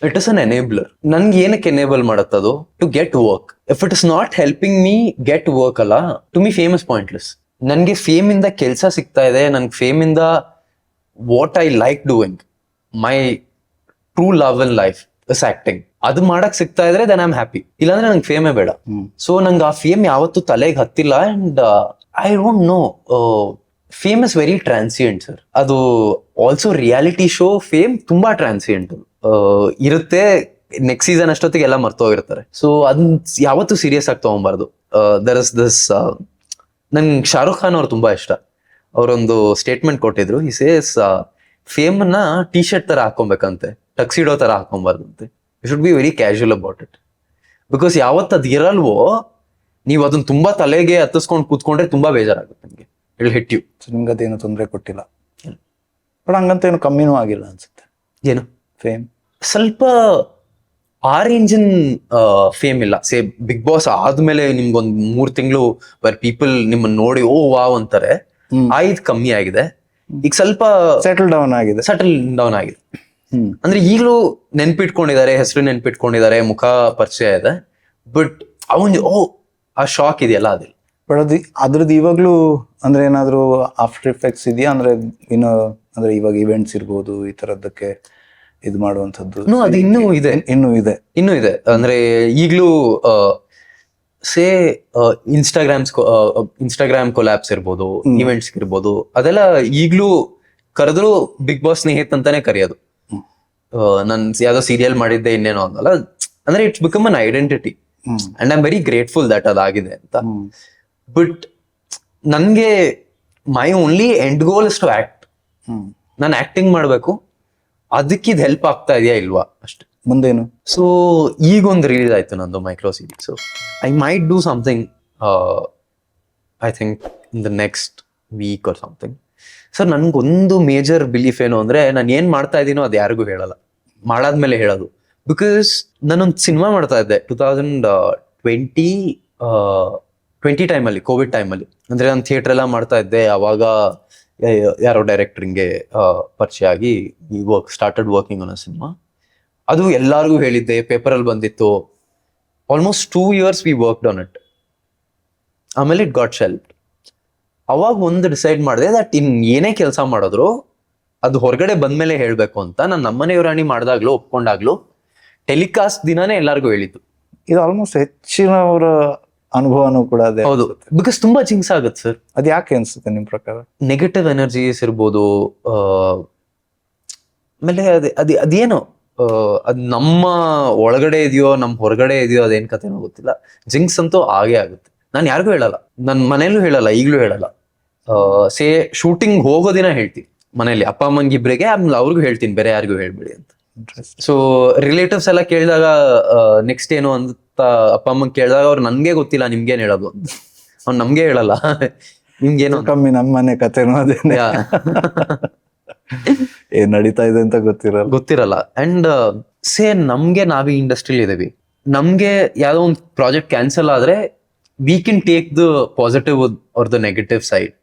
It is an enabler. ನನ್ಗೆ ಏನಕ್ಕೆ ಎನೇಬಲ್ ಮಾಡತ್ತದು? To get work. If it is not helping me get work ಅಲ್ಲ, to me fame is pointless. ನನ್ಗೆ fame ಇಂದ ಕೆಲಸ ಸಿಗ್ತಾ ಇದೆ, ನನ್ಗೆ ಫೇಮ್ ಇಂದ what I like doing, my true love in life is acting, ಅದು ಮಾಡಕ್ ಸಿಗ್ತಾ ಇದ್ರೆ ದೆನ್ ಐ ಆಮ್ ಹ್ಯಾಪಿ. ಇಲ್ಲಾಂದ್ರೆ ನಂಗೆ ಫೇಮೇ ಬೇಡ. ಸೊ ನಂಗೆ ಆ ಫೇಮ್ ಯಾವತ್ತೂ ತಲೆಗೆ ಹತ್ತಿಲ್ಲ. And I don't know, fame is very transient sir. ಅದು ಆಲ್ಸೋ ರಿಯಾಲಿಟಿ ಶೋ ಫೇಮ್ ತುಂಬಾ ಟ್ರಾನ್ಸಿಯೆಂಟ್ ಇರುತ್ತೆ. ನೆಕ್ಸ್ಟ್ ಸೀಸನ್ ಅಷ್ಟೊತ್ತಿಗೆ ಎಲ್ಲ ಮರ್ತೋಗಿರ್ತಾರೆ. ಸೊ ಅದನ್ನ ಯಾವತ್ತೂ ಸೀರಿಯಸ್ ಆಗಿ ತಗೊಂಬಾರ್ದು. ದರ್ ಇಸ್ ದಿಸ್, ನಂಗೆ ಶಾರುಖ್ ಖಾನ್ ಅವ್ರು ತುಂಬಾ ಇಷ್ಟ. ಅವರೊಂದು ಸ್ಟೇಟ್ಮೆಂಟ್ ಕೊಟ್ಟಿದ್ರು. ಈ ಸೇಸ್ ಫೇಮ್ ನ ಟಿ ಶರ್ಟ್ ತರ ಹಾಕೊಬೇಕಂತೆ, ಟಕ್ಸಿಡೋ ತರ ಹಾಕೊಂಬಾರ್ದಂತೆ. You should be very casual about it. Because ಯಾವತ್ತು ಅದ್ ಇರಲ್ವೋ, ನೀವು ಅದನ್ನ ತುಂಬಾ ತಲೆಗೆ ಹತ್ತಿಸ್ಕೊಂಡು ಕೂತ್ಕೊಂಡ್ರೆ ತುಂಬಾ ಬೇಜಾರಾಗುತ್ತೆ ನಿಮ್ಗೆ. It hit you. ನಿಮ್ಗೆ ಅದೇನು ತೊಂದರೆ ಕೊಟ್ಟಿಲ್ಲ, ಬಟ್ ಹಂಗಂತ ಏನು ಕಮ್ಮಿನೂ ಆಗಿಲ್ಲ ಅನ್ಸುತ್ತೆ. ಏನು ಫೇಮ್ ಸ್ವಲ್ಪ ಆ ರೇಂಜಿನ ಫೇಮ್ ಇಲ್ಲ. ಸೇ ಬಿಗ್ ಬಾಸ್ ಆದ್ಮೇಲೆ ನಿಮ್ಗೊಂದ್ 3 ತಿಂಗಳು ಬರ್ ಪೀಪಲ್ ನಿಮ್ಮನ್ನ ನೋಡಿ ಓ ವಾವ್ ಅಂತಾರೆ, ಇದು ಕಮ್ಮಿ ಆಗಿದೆ. ಈಗ ಸ್ವಲ್ಪ ಸೆಟಲ್ ಡೌನ್ ಆಗಿದೆ. ಅಂದ್ರೆ ಈಗಲೂ ನೆನ್ಪಿಟ್ಕೊಂಡಿದ್ದಾರೆ, ಹೆಸರು ನೆನ್ಪಿಟ್ಕೊಂಡಿದ್ದಾರೆ, ಮುಖ ಪರಿಚಯ ಇದೆ. ಬಟ್ ಆ ಶಾಕ್ ಇದೆಯಲ್ಲ ಅದಿಲ್ಲ. ಬಟ್ ಅದ್ರದ್ದು ಇವಾಗ್ಲೂ ಅಂದ್ರೆ ಏನಾದ್ರು ಆಫ್ಟರ್ ಎಫೆಕ್ಟ್ಸ್ ಇದೆಯಾ? ಅಂದ್ರೆ ಇನ್ನು ಅಂದ್ರೆ ಇವಾಗ ಇವೆಂಟ್ಸ್ ಇರ್ಬೋದು, ಈ ತರದಕ್ಕೆ ಇದು ಮಾಡುವಂಥದ್ದು ಅದು ಇನ್ನೂ ಇದೆ. ಅಂದ್ರೆ ಈಗಲೂ ಸೇ ಇನ್ಸ್ಟಾಗ್ರಾಮ್ ಕೊಲ್ಯಾಪ್ಸ್ ಇರ್ಬೋದು, ಇವೆಂಟ್ಸ್ ಇರ್ಬೋದು, ಅದೆಲ್ಲ ಈಗ್ಲೂ ಕರೆದ್ರು ಬಿಗ್ ಬಾಸ್ ಸ್ನೇಹಿತ ಅಂತಾನೆ ಕರೆಯೋದು. ನನ್ ಯಾವ್ದೋ ಸೀರಿಯಲ್ ಮಾಡಿದ್ದೆ ಇನ್ನೇನೋ ಅನ್ನಲ್ಲ. ಅಂದ್ರೆ it's become an identity and I am very grateful that ಅದಾಗಿದೆ ಅಂತ. ಬಟ್ ನನ್ಗೆ my only end goal is to act. ನಾನು ಆಕ್ಟಿಂಗ್ ಮಾಡ್ಬೇಕು, ಅದಕ್ಕಿದ್ ಹೆಲ್ಪ್ ಆಗ್ತಾ ಇದೆಯಾ ಇಲ್ವಾ ಅಷ್ಟೇ. ಮುಂದೇನು? ಸೊ ಈಗೊಂದು ರಿಲೀಸ್ ಆಯ್ತು ನಂದು micro series. So I might do something I think in the next week or something. Sir ನನ್ಗೊಂದು ಮೇಜರ್ ಬಿಲೀಫ್ ಏನು ಅಂದ್ರೆ, ನಾನು ಏನ್ ಮಾಡ್ತಾ ಇದ್ದೀನೋ ಅದು ಯಾರಿಗೂ ಹೇಳಲ್ಲ, ಮಾಡಾದ್ಮೇಲೆ ಹೇಳೋದು. ಬಿಕಾಸ್ ನಾನೊಂದು ಸಿನಿಮಾ ಮಾಡ್ತಾ ಇದ್ದೆ 2020 20 ಟೈಮಲ್ಲಿ, ಕೋವಿಡ್ ಟೈಮಲ್ಲಿ. ಅಂದ್ರೆ ನಾನು ಥಿಯೇಟರ್ ಎಲ್ಲ ಮಾಡ್ತಾ ಇದ್ದೆ. ಅವಾಗ ಯಾರೋ ಡೈರೆಕ್ಟರ್ಗೆ ಪರಿಚಯ ಆಗಿ started working on a cinema. ಅದು ಎಲ್ಲಾರ್ಗೂ ಹೇಳಿದ್ದೆ, ಪೇಪರಲ್ಲಿ ಬಂದಿತ್ತು. Almost 2 years V worked on it. ಆಮೇಲೆ ಇಟ್ ಗಾಟ್ ಶೆಲ್ಫ್ಡ್. ಅವಾಗ ಒಂದು ಡಿಸೈಡ್ ಮಾಡಿದೆ ದಟ್ ಏನೇ ಕೆಲಸ ಮಾಡಿದ್ರು ಅದು ಹೊರಗಡೆ ಬಂದ್ಮೇಲೆ ಹೇಳ್ಬೇಕು ಅಂತ. ನಾನು ನಮ್ಮನೆ ರಾಣಿ ಮಾಡಿದಾಗ್ಲೂ ಒಪ್ಕೊಂಡಾಗ್ಲೂ ಟೆಲಿಕಾಸ್ಟ್ ದಿನಾನೇ ಎಲ್ಲಾರ್ಗೂ ಹೇಳಿದ್ದು. ಇದು ಆಲ್ಮೋಸ್ಟ್ ಹೆಚ್ಚಿನವರ ಅನುಭವನೂ ಕೂಡ ಅದೇ. ಹೌದು, ಬಿಕಾಸ್ ತುಂಬಾ ಜಿಂಕ್ಸ್ ಆಗುತ್ತೆ ಸರ್. ಅದು ಯಾಕೆ ಅನ್ಸುತ್ತೆ ನಿಮ್ ಪ್ರಕಾರ? ನೆಗೆಟಿವ್ ಎನರ್ಜೀಸ್ ಇರ್ಬೋದು, ಆಮೇಲೆ ಅದೇನೋ ಅದ್ ನಮ್ಮ ಒಳಗಡೆ ಇದೆಯೋ ನಮ್ಮ ಹೊರಗಡೆ ಇದೆಯೋ ಅದೇನ್ ಕಥೆನೋ ಗೊತ್ತಿಲ್ಲ. ಜಿಂಕ್ಸ್ ಅಂತೂ ಆಗೇ ಆಗುತ್ತೆ. ನಾನು ಯಾರಿಗೂ ಹೇಳಲ್ಲ, ನನ್ನ ಮನೇಲೂ ಹೇಳಲ್ಲ, ಈಗ್ಲೂ ಹೇಳಲ್ಲ. ಶೂಟಿಂಗ್ ಹೋಗೋ ದಿನ ಹೇಳ್ತೀನಿ ಮನೇಲಿ, ಅಪ್ಪ ಅಮ್ಮಂಗಿಬ್ರಿಗೆ. ಆಮೇಲೆ ಅವ್ರಿಗೂ ಹೇಳ್ತೀನಿ, ಬೇರೆ ಯಾರಿಗೂ ಹೇಳ್ಬೇಡಿ ಅಂತ. ಸೊ ರಿಲೇಟಿವ್ಸ್ ಎಲ್ಲ ಕೇಳಿದಾಗ ನೆಕ್ಸ್ಟ್ ಏನು ಅಂತ ಅಪ್ಪ ಅಮ್ಮಂಗೆ ಕೇಳಿದಾಗ ಅವ್ರು ನನ್ಗೆ ಗೊತ್ತಿಲ್ಲ ನಿಮ್ಗೇನ್ ಹೇಳೋದು ಅಂತ. ಅವ್ನು ನಮ್ಗೆ ಹೇಳಲ್ಲ, ನಿಮ್ಗೇನು ಕಮ್ಮಿ ನಮ್ಮ ಮನೆ ಕಥೆನೂ ಅದೇನೆ. ಏನ್ ನಡೀತಾ ಇದೆ ಅಂತ ಗೊತ್ತಿರಲ್ಲ. ಅಂಡ್ ನಮ್ಗೆ ನಾವೀ ಇಂಡಸ್ಟ್ರಿಲಿ ಇದೀವಿ, ನಮ್ಗೆ ಯಾವ್ದೋ ಒಂದು ಪ್ರಾಜೆಕ್ಟ್ ಕ್ಯಾನ್ಸಲ್ ಆದ್ರೆ we can take the positive or the negative side.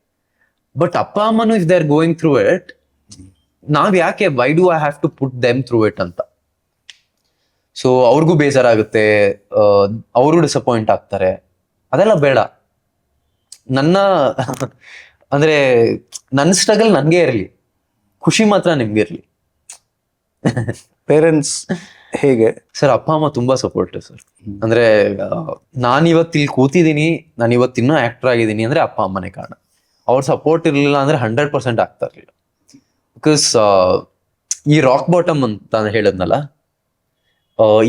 But ಅಪ್ಪ ಅಮ್ಮನು if they are going through it, ನಾವ್ ಯಾಕೆ why do I have to put them through it ಅಂತ. ಸೊ ಅವ್ರಿಗೂ ಬೇಜಾರಾಗುತ್ತೆ, ಅವರು ಡಿಸಪಾಯಿಂಟ್ ಆಗ್ತಾರೆ. ಅದೆಲ್ಲ ಬೇಡ. ಅಂದ್ರೆ ನನ್ನ ಸ್ಟ್ರಗಲ್ ನನ್ಗೆ ಇರ್ಲಿ, ಖುಷಿ ಮಾತ್ರ ನಿಮ್ಗೆ ಇರ್ಲಿ. ಪೇರೆಂಟ್ಸ್ ಹೇಗೆ ಸರ್? ಅಪ್ಪ ಅಮ್ಮ ತುಂಬಾ ಸಪೋರ್ಟಿವ್ ಸರ್. ಅಂದ್ರೆ ನಾನಿವತ್ತು ಇಲ್ಲಿ ಕೂತಿದ್ದೀನಿ, ನಾನು ಇವತ್ತು ಇನ್ನೂ ಆಕ್ಟರ್ ಆಗಿದ್ದೀನಿ ಅಂದ್ರೆ ಅಪ್ಪ ಅಮ್ಮನೇ ಕಾರಣ. ಅವ್ರ ಸಪೋರ್ಟ್ ಇರ್ಲಿಲ್ಲ ಅಂದ್ರೆ 100% ಆಗ್ತಾ ಇರ್ಲಿಲ್ಲ. ಬಿಕಾಸ್ ಈ ರಾಕ್ ಬಾಟಮ್ ಅಂತ ನಾನು ಹೇಳಿದ್ನಲ್ಲ,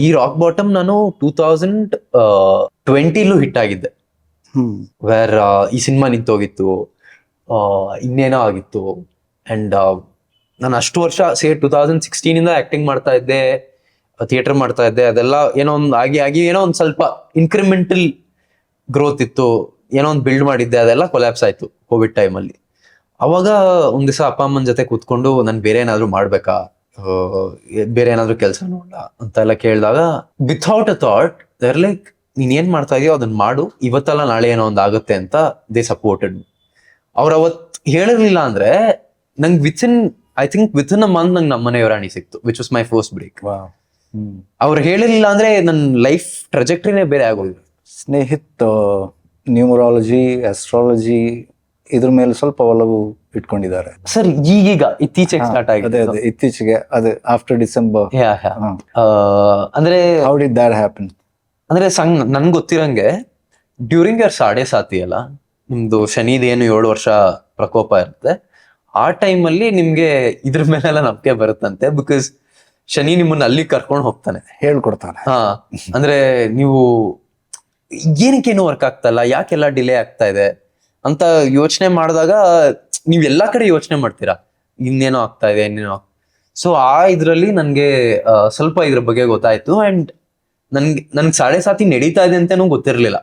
ಈ ರಾಕ್ ಬಾಟಮ್ ನಾನು 2020 ಹಿಟ್ ಆಗಿದ್ದೆ. ವೇರ್ ಈ ಸಿನಿಮಾ ನಿಂತೋಗಿತ್ತು, ಇನ್ನೇನೋ ಆಗಿತ್ತು. ಅಂಡ್ ನಾನು ಅಷ್ಟು ವರ್ಷ 2016 ಆಕ್ಟಿಂಗ್ ಮಾಡ್ತಾ ಇದ್ದೆ, ಥಿಯೇಟರ್ ಮಾಡ್ತಾ ಇದ್ದೆ. ಅದೆಲ್ಲ ಏನೋ ಒಂದು ಆಗಿ ಏನೋ ಒಂದು ಸ್ವಲ್ಪ ಇನ್ಕ್ರಿಮೆಂಟಲ್ ಗ್ರೋತ್ ಇತ್ತು, ಏನೋ ಒಂದು ಬಿಲ್ಡ್ ಮಾಡಿದ್ದೆ. ಅದೆಲ್ಲ ಕೊಲ್ಯಾಪ್ಸ್ ಆಯ್ತು ಕೋವಿಡ್ ಟೈಮಲ್ಲಿ. ಅವಾಗ ಒಂದ್ ದಿವಸ ಅಪ್ಪ ಅಮ್ಮನ ಜೊತೆ ಕೂತ್ಕೊಂಡು ನಾನು ಬೇರೆ ಏನಾದ್ರು ಮಾಡ್ಬೇಕಾ, ಬೇರೆ ಏನಾದ್ರು ಕೆಲಸ ನೋಡ ಅಂತ ಎಲ್ಲ ಕೇಳಿದಾಗ without a thought there like, ನೀನ್ ಏನ್ ಮಾಡ್ತಾ ಇದೀಯೋ ಅದನ್ನ ಮಾಡು, ಇವತ್ತಲ್ಲ ನಾಳೆ ಏನೋ ಒಂದ್ ಆಗುತ್ತೆ ಅಂತ ದೇ ಸಪೋರ್ಟೆಡ್. ಅವ್ರ ಅವತ್ ಹೇಳಿರ್ಲಿಲ್ಲ ಅಂದ್ರೆ ನಂಗೆ ವಿತಿನ್ ಅ ಮಂತ್ ನಂಗೆ ನಮ್ಮನೆ ರಾಣಿ ಸಿಕ್ತು, which was my first break. ಅವ್ರು ಹೇಳಿರ್ಲಿಲ್ಲ ಅಂದ್ರೆ ನನ್ನ ಲೈಫ್ ಟ್ರಜೆಕ್ಟ್ರಿನೇ ಬೇರೆ ಆಗೋದು. ಸ್ನೇಹಿತ್ ನ್ಯೂಮರಾಲಜಿ, ಆಸ್ಟ್ರಾಲಜಿ ಇದ್ರ ಮೇಲೆ ಸ್ವಲ್ಪ ಒಲವು ಇಟ್ಕೊಂಡಿದ್ದಾರೆ ಸರ್. ಈಗೀಗ ಇತ್ತೀಚೆಗೆ ಸ್ಟಾರ್ಟ್ ಆಗಿದೆ. ಅದೇ ಇತ್ತೀಚೆಗೆ, ಅದೇ ಆಫ್ಟರ್ ಡಿಸೆಂಬರ್. ಅಂದ್ರೆ ಹೌ ಡಿಡ್ ದಟ್ ಹ್ಯಾಪನ್? ಅಂದ್ರೆ ನನ್ಗೆ ಗೊತ್ತಿರಂಗೆ ಡ್ಯೂರಿಂಗ್ ಯರ್ ಸಾಡೆ ಸಾತಿ ಅಲ್ಲ, ನಿಮ್ದು ಶನಿದೇನು 7 ವರ್ಷ ಪ್ರಕೋಪ ಇರುತ್ತೆ. ಆ ಟೈಮಲ್ಲಿ ನಿಮ್ಗೆ ಇದ್ರ ಮೇಲೆಲ್ಲ ನಂಬಿಕೆ ಬರುತ್ತಂತೆ. ಬಿಕಾಸ್ ಶನಿ ನಿಮ್ಮನ್ನ ಅಲ್ಲಿ ಕರ್ಕೊಂಡು ಹೋಗ್ತಾನೆ, ಹೇಳ್ಕೊಡ್ತಾನೆ. ಅಂದ್ರೆ ನೀವು ಏನಕ್ಕೇನು ವರ್ಕ್ ಆಗ್ತಲ್ಲ, ಯಾಕೆಲ್ಲ ಡಿಲೇ ಆಗ್ತಾ ಇದೆ ಅಂತ ಯೋಚನೆ ಮಾಡಿದಾಗ ನೀವ್ ಎಲ್ಲಾ ಕಡೆ ಯೋಚನೆ ಮಾಡ್ತೀರಾ, ಇನ್ನೇನೋ ಆಗ್ತಾ ಇದೆ, ಇನ್ನೇನೋ. ಸೊ ಇದ್ರಲ್ಲಿ ನನ್ಗೆ ಸ್ವಲ್ಪ ಇದ್ರ ಬಗ್ಗೆ ಗೊತ್ತಾಯ್ತು. ಅಂಡ್ ನನ್ಗೆ ಸಾಡೆ ಸಾತಿ ನಡೀತಾ ಇದೆ ಅಂತಾನೂ ಗೊತ್ತಿರ್ಲಿಲ್ಲ.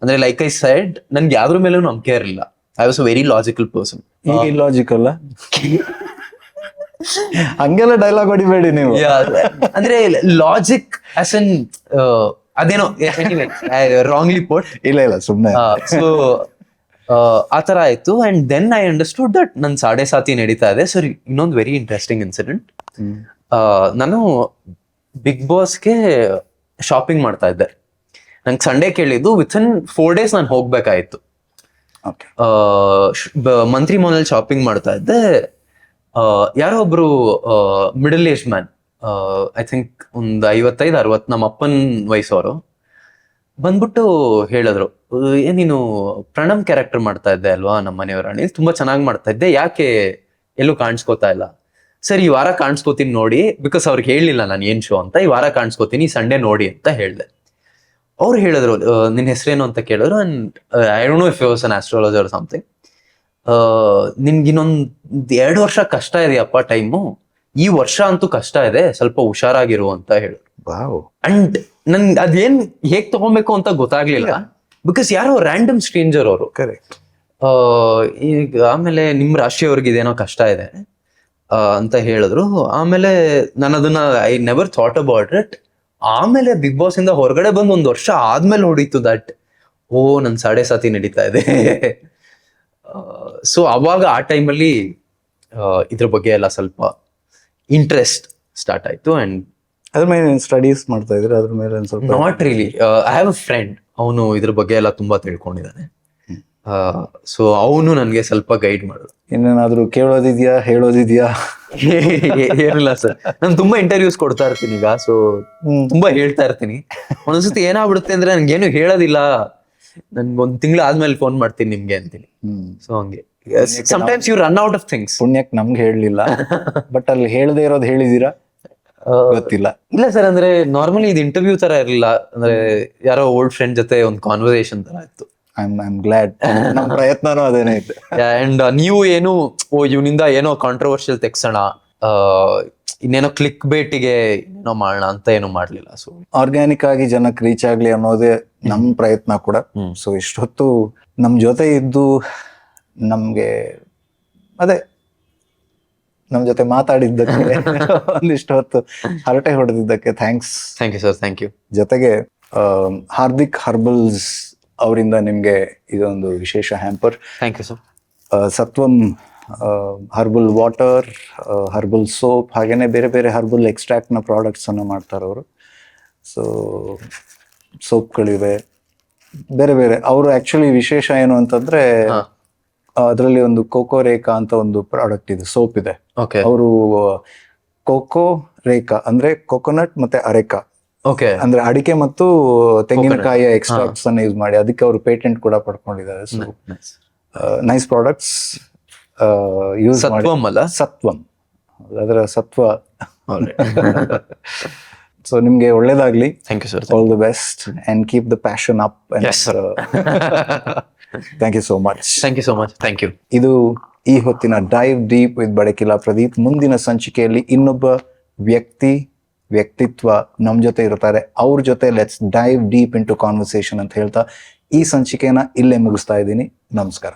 ಅಂದ್ರೆ ಲೈಕ್ ಐ ಸೈಡ್, ನನ್ಗೆ ಯಾವ್ದ್ರ ಮೇಲೂ ನಂಬಿಕೆ ಇರಲಿಲ್ಲ. I was a very logical person. ಈಗ ಇಲ್ಲಾಜಿಕಲ್ ಹಂಗೆಲ್ಲ ಡೈಲಾಗ್ ಹೊಡಿಬೇಡಿ ನೀವು. ಅಂದ್ರೆ ಲಾಜಿಕ್ ಆಸ್ ಅನ್ ಅದೇನೋ ರಾಂಗ್ಲಿ ಪೋಟ್. ಇಲ್ಲ ಸುಮ್ನೆ. ಸೊ ಆತರ ಆಯ್ತು. And then I understood that ನನ್ ಸಾಡೆ ಸಾತಿ ನಡೀತಾ ಇದೆ. ಸರಿ, ಇನ್ನೊಂದು ವೆರಿ ಇಂಟ್ರೆಸ್ಟಿಂಗ್ ಇನ್ಸಿಡೆಂಟ್. ನಾನು ಬಿಗ್ ಬಾಸ್ಗೆ ಶಾಪಿಂಗ್ ಮಾಡ್ತಾ ಇದ್ದೆ. ನಂಗೆ ಸಂಡೇ ಕೇಳಿದ್ದು, ವಿತಿನ್ 4 days ನಾನು ಹೋಗ್ಬೇಕಾಯ್ತು. ಮಂತ್ರಿ ಮಾಲ್ ಶಾಪಿಂಗ್ ಮಾಡ್ತಾ ಇದ್ದೆ. ಯಾರೋ ಒಬ್ರು middle age man, I think ಒಂದು 55-60 ನಮ್ಮ ಅಪ್ಪನ ವಯಸ್ಸವರು, ಬಂದ್ಬಿಟ್ಟು ಹೇಳಿದ್ರು, ನೀನು ಪ್ರಣಮ್ ಕ್ಯಾರೆಕ್ಟರ್ ಮಾಡ್ತಾ ಇದ್ದೆ ಅಲ್ವಾ ನಮ್ಮ ಮನೆಯವರಾಣಿ, ತುಂಬಾ ಚೆನ್ನಾಗಿ ಮಾಡ್ತಾ ಇದ್ದೆ, ಯಾಕೆ ಎಲ್ಲೂ ಕಾಣಿಸ್ಕೋತಾ ಇಲ್ಲ? ಸರಿ, ಈ ವಾರ ಕಾಣಿಸ್ಕೋತೀನಿ ನೋಡಿ. ಬಿಕಾಸ್ ಅವ್ರಿಗೆ ಹೇಳಿಲ್ಲ ನಾನು ಏನ್ ಶೋ ಅಂತ. ಈ ವಾರ ಕಾಣಿಸ್ಕೋತೀನಿ, ಸಂಡೇ ನೋಡಿ ಅಂತ ಹೇಳಿದೆ. ಅವ್ರು ಹೇಳಿದ್ರು, ನಿನ್ನ ಹೆಸರೇನು ಅಂತ ಕೇಳಿದ್ರು. And I don't know if you was an astrologer or something. ನಿನ್ಗೆ ಇನ್ನೊಂದು 2 ವರ್ಷ ಕಷ್ಟ ಇದೆಯಪ್ಪ ಟೈಮು, ಈ ವರ್ಷ ಅಂತೂ ಕಷ್ಟ ಇದೆ, ಸ್ವಲ್ಪ ಹುಷಾರಾಗಿರು ಅಂತ ಹೇಳಿದ್ರು. ಅಂಡ್ ನನ್ಗೆ ಅದೇನ್ ಹೇಗ್ ತಗೊಬೇಕು ಅಂತ ಗೊತ್ತಾಗ್ಲಿಲ್ಲ. ಬಿಕಾಸ್ ಯಾರೋ ರ್ಯಾಂಡಮ್ ಸ್ಟ್ರೇಂಜರ್ ಅವರು. ಕರೆಕ್ಟ್. ಈಗ ಆಮೇಲೆ ನಿಮ್ ರಾಶಿಯವ್ರಿಗೆ ಇದೇನೋ ಕಷ್ಟ ಇದೆ ಅಂತ ಹೇಳಿದ್ರು. ಆಮೇಲೆ ನಾನು ಅದನ್ನ I never thought about it. ಆಮೇಲೆ ಬಿಗ್ ಬಾಸ್ ಇಂದ ಹೊರಗಡೆ ಬಂದು 1 ವರ್ಷ ಆದ್ಮೇಲೆ ಹೊಡೀತು ದಟ್ ನನ್ ಸಾಡೆ ಸಾತಿ ನಡೀತಾ ಇದೆ. ಸೊ ಅವಾಗ ಆ ಟೈಮಲ್ಲಿ ಇದ್ರ ಬಗ್ಗೆ ಎಲ್ಲ ಸ್ವಲ್ಪ ಇಂಟ್ರೆಸ್ಟ್ ಸ್ಟಾರ್ಟ್ ಆಯ್ತು. ಅಂಡ್ ಅದ್ರ ಮೇಲೆ ಸ್ಟಡೀಸ್ ಮಾಡ್ತಾ ಇದ್ರೆ ಅದ್ರ ಮೇಲೆ ಒಂದ್ ಸ್ವಲ್ಪ not really. I have a friend, ಅವನು ಇದ್ರ ಬಗ್ಗೆ ಎಲ್ಲ ತುಂಬಾ ತಿಳ್ಕೊಂಡಿದ್ದಾನೆ. ಸೊ ಅವನು ನನ್ಗೆ ಸ್ವಲ್ಪ ಗೈಡ್ ಮಾಡೋದು. ಇನ್ನೇನಾದ್ರೂ ಕೇಳೋದಿದ್ಯಾ, ಹೇಳೋದಿದ್ಯಾ? ಏನಿಲ್ಲ ಸರ್, ನಾನು ತುಂಬಾ ಇಂಟರ್ವ್ಯೂಸ್ ಕೊಡ್ತಾ ಇರ್ತೀನಿ ಈಗ. ಸೊ ತುಂಬಾ ಹೇಳ್ತಾ ಇರ್ತೀನಿ. ಒಂದೊಂದ್ಸತಿ ಏನಾಗ್ಬಿಡುತ್ತೆ ಅಂದ್ರೆ ನನ್ಗೇನು ಹೇಳೋದಿಲ್ಲ, ನನ್ಗೊಂದ್ ತಿಂಗಳು ಆದ್ಮೇಲೆ ಫೋನ್ ಮಾಡ್ತೀನಿ ನಿಮ್ಗೆ ಅಂತೀನಿ. ಸೊ ಹಂಗೆ sometimes you run out of things. ಪುಣ್ಯಕ್ ನಮ್ಗೆ ಹೇಳಲಿಲ್ಲ, ಬಟ್ ಅಲ್ಲಿ ಹೇಳದೇ ಇರೋದು ಹೇಳಿದೀರಾ ಗೊತ್ತಿಲ್ಲ. ಇಲ್ಲ ಸರ್, ಅಂದ್ರೆ ನಾರ್ಮಲಿ ಇದು ಇಂಟರ್ವ್ಯೂ ತರ ಇರಲಿಲ್ಲ. ಅಂದ್ರೆ ಯಾರೋ ಓಲ್ಡ್ ಫ್ರೆಂಡ್ ಜೊತೆ ಒಂದು ಕಾನ್ವರ್ಸೇಷನ್ ತರ ಇತ್ತು. I'm glad. ನಮ್ ಪ್ರಯತ್ನನೂ ಅದೇನೇ ಇತ್ತು. ಅಂಡ್ ನೀವು ಏನು ಇವನಿಂದ ಏನೋ ಕಾಂಟ್ರವರ್ಷಿಯಲ್ ತೆಗ್ಸೋಣ, ಇನ್ನೇನೋ ಕ್ಲಿಕ್ ಬೇಟಿಗೆ ಏನೋ ಮಾಡೋಣ ಅಂತ ಏನೋ ಮಾಡ್ಲಿಲ್ಲ. ಸೊ ಆರ್ಗ್ಯಾನಿಕ್ ಆಗಿ ಜನಕ್ಕೆ ರೀಚ್ ಆಗ್ಲಿ ಅನ್ನೋದೇ ನಮ್ ಪ್ರಯತ್ನ ಕೂಡ. ಸೊ ಇಷ್ಟೊತ್ತು ನಮ್ ಜೊತೆ ಇದ್ದು ನಮ್ಗೆ ಅದೇ ನಮ್ ಜೊತೆ ಮಾತಾಡಿದ್ದಕ್ಕೆ ಒಂದಿಷ್ಟು ಹೊತ್ತು ಹರಟೆ ಹೊಡೆದಿದ್ದಕ್ಕೆ thanks. Thank you sir, thank you. ಜೊತೆಗೆ ಹಾರ್ದಿಕ್ ಹರ್ಬಲ್ಸ್ ಅವರಿಂದ ನಿಮ್ಗೆ ಇದೊಂದು ವಿಶೇಷ hamper. Thank you sir. Satvam herbal water, herbal soap, ಹಾಗೇನೆ ಬೇರೆ ಬೇರೆ ಹರ್ಬಲ್ ಎಕ್ಸ್ಟ್ರಾಕ್ಟ್ ನ ಪ್ರಾಡಕ್ಟ್ಸ್ ಅನ್ನ ಮಾಡ್ತಾರೆ ಅವರು. ಸೊ ಸೋಪ್ಗಳಿವೆ ಬೇರೆ ಬೇರೆ. ಅವರು ಆಕ್ಚುಲಿ ವಿಶೇಷ ಏನು ಅಂತಂದ್ರೆ ಅದರಲ್ಲಿ ಒಂದು ಕೋಕೋ ರೇಖಾ ಅಂತ ಒಂದು ಪ್ರಾಡಕ್ಟ್ ಇದೆ, ಸೋಪ್ ಇದೆ. ಅವರು ಕೋಕೋ ರೇಖಾ ಅಂದ್ರೆ ಕೋಕೋನಟ್ ಮತ್ತೆ ಅರೆಕಾ, ಅಂದ್ರೆ ಅಡಿಕೆ ಮತ್ತು ತೆಂಗಿನಕಾಯಿಯ ಎಕ್ಸ್ಟ್ರಾಕ್ಟ್ಸ್ ಅನ್ನ ಯೂಸ್ ಮಾಡಿ ಅದಕ್ಕೆ ಅವರು ಪೇಟೆಂಟ್ ಕೂಡ ಪಡ್ಕೊಂಡಿದ್ದಾರೆ. ಸೊ ನೈಸ್ ಪ್ರಾಡಕ್ಟ್ಸ್ ಯೂಸ್ ಮಾಡಿ. ಸತ್ವಂ ಅದರ ಸತ್ವ. ಸೊ ನಿಮ್ಗೆ ಒಳ್ಳೇದಾಗ್ಲಿ. Thank you sir. All the best and keep the passion up. Thank you so much. Thank you so much. Thank you. ಇದು ಈ ಹೊತ್ತಿನ dive deep with Badakila Pradeep. ಮುಂದಿನ ಸಂಚಿಕೆಯಲ್ಲಿ ಇನ್ನೊಬ್ಬ ವ್ಯಕ್ತಿತ್ವ ನಮ್ ಜೊತೆ ಇರ್ತಾರೆ. ಅವ್ರ ಜೊತೆ let's dive deep into conversation ಅಂತ ಹೇಳ್ತಾ ಈ ಸಂಚಿಕೆನ ಇಲ್ಲೇ ಮುಗಿಸ್ತಾ ಇದ್ದೀನಿ. ನಮಸ್ಕಾರ.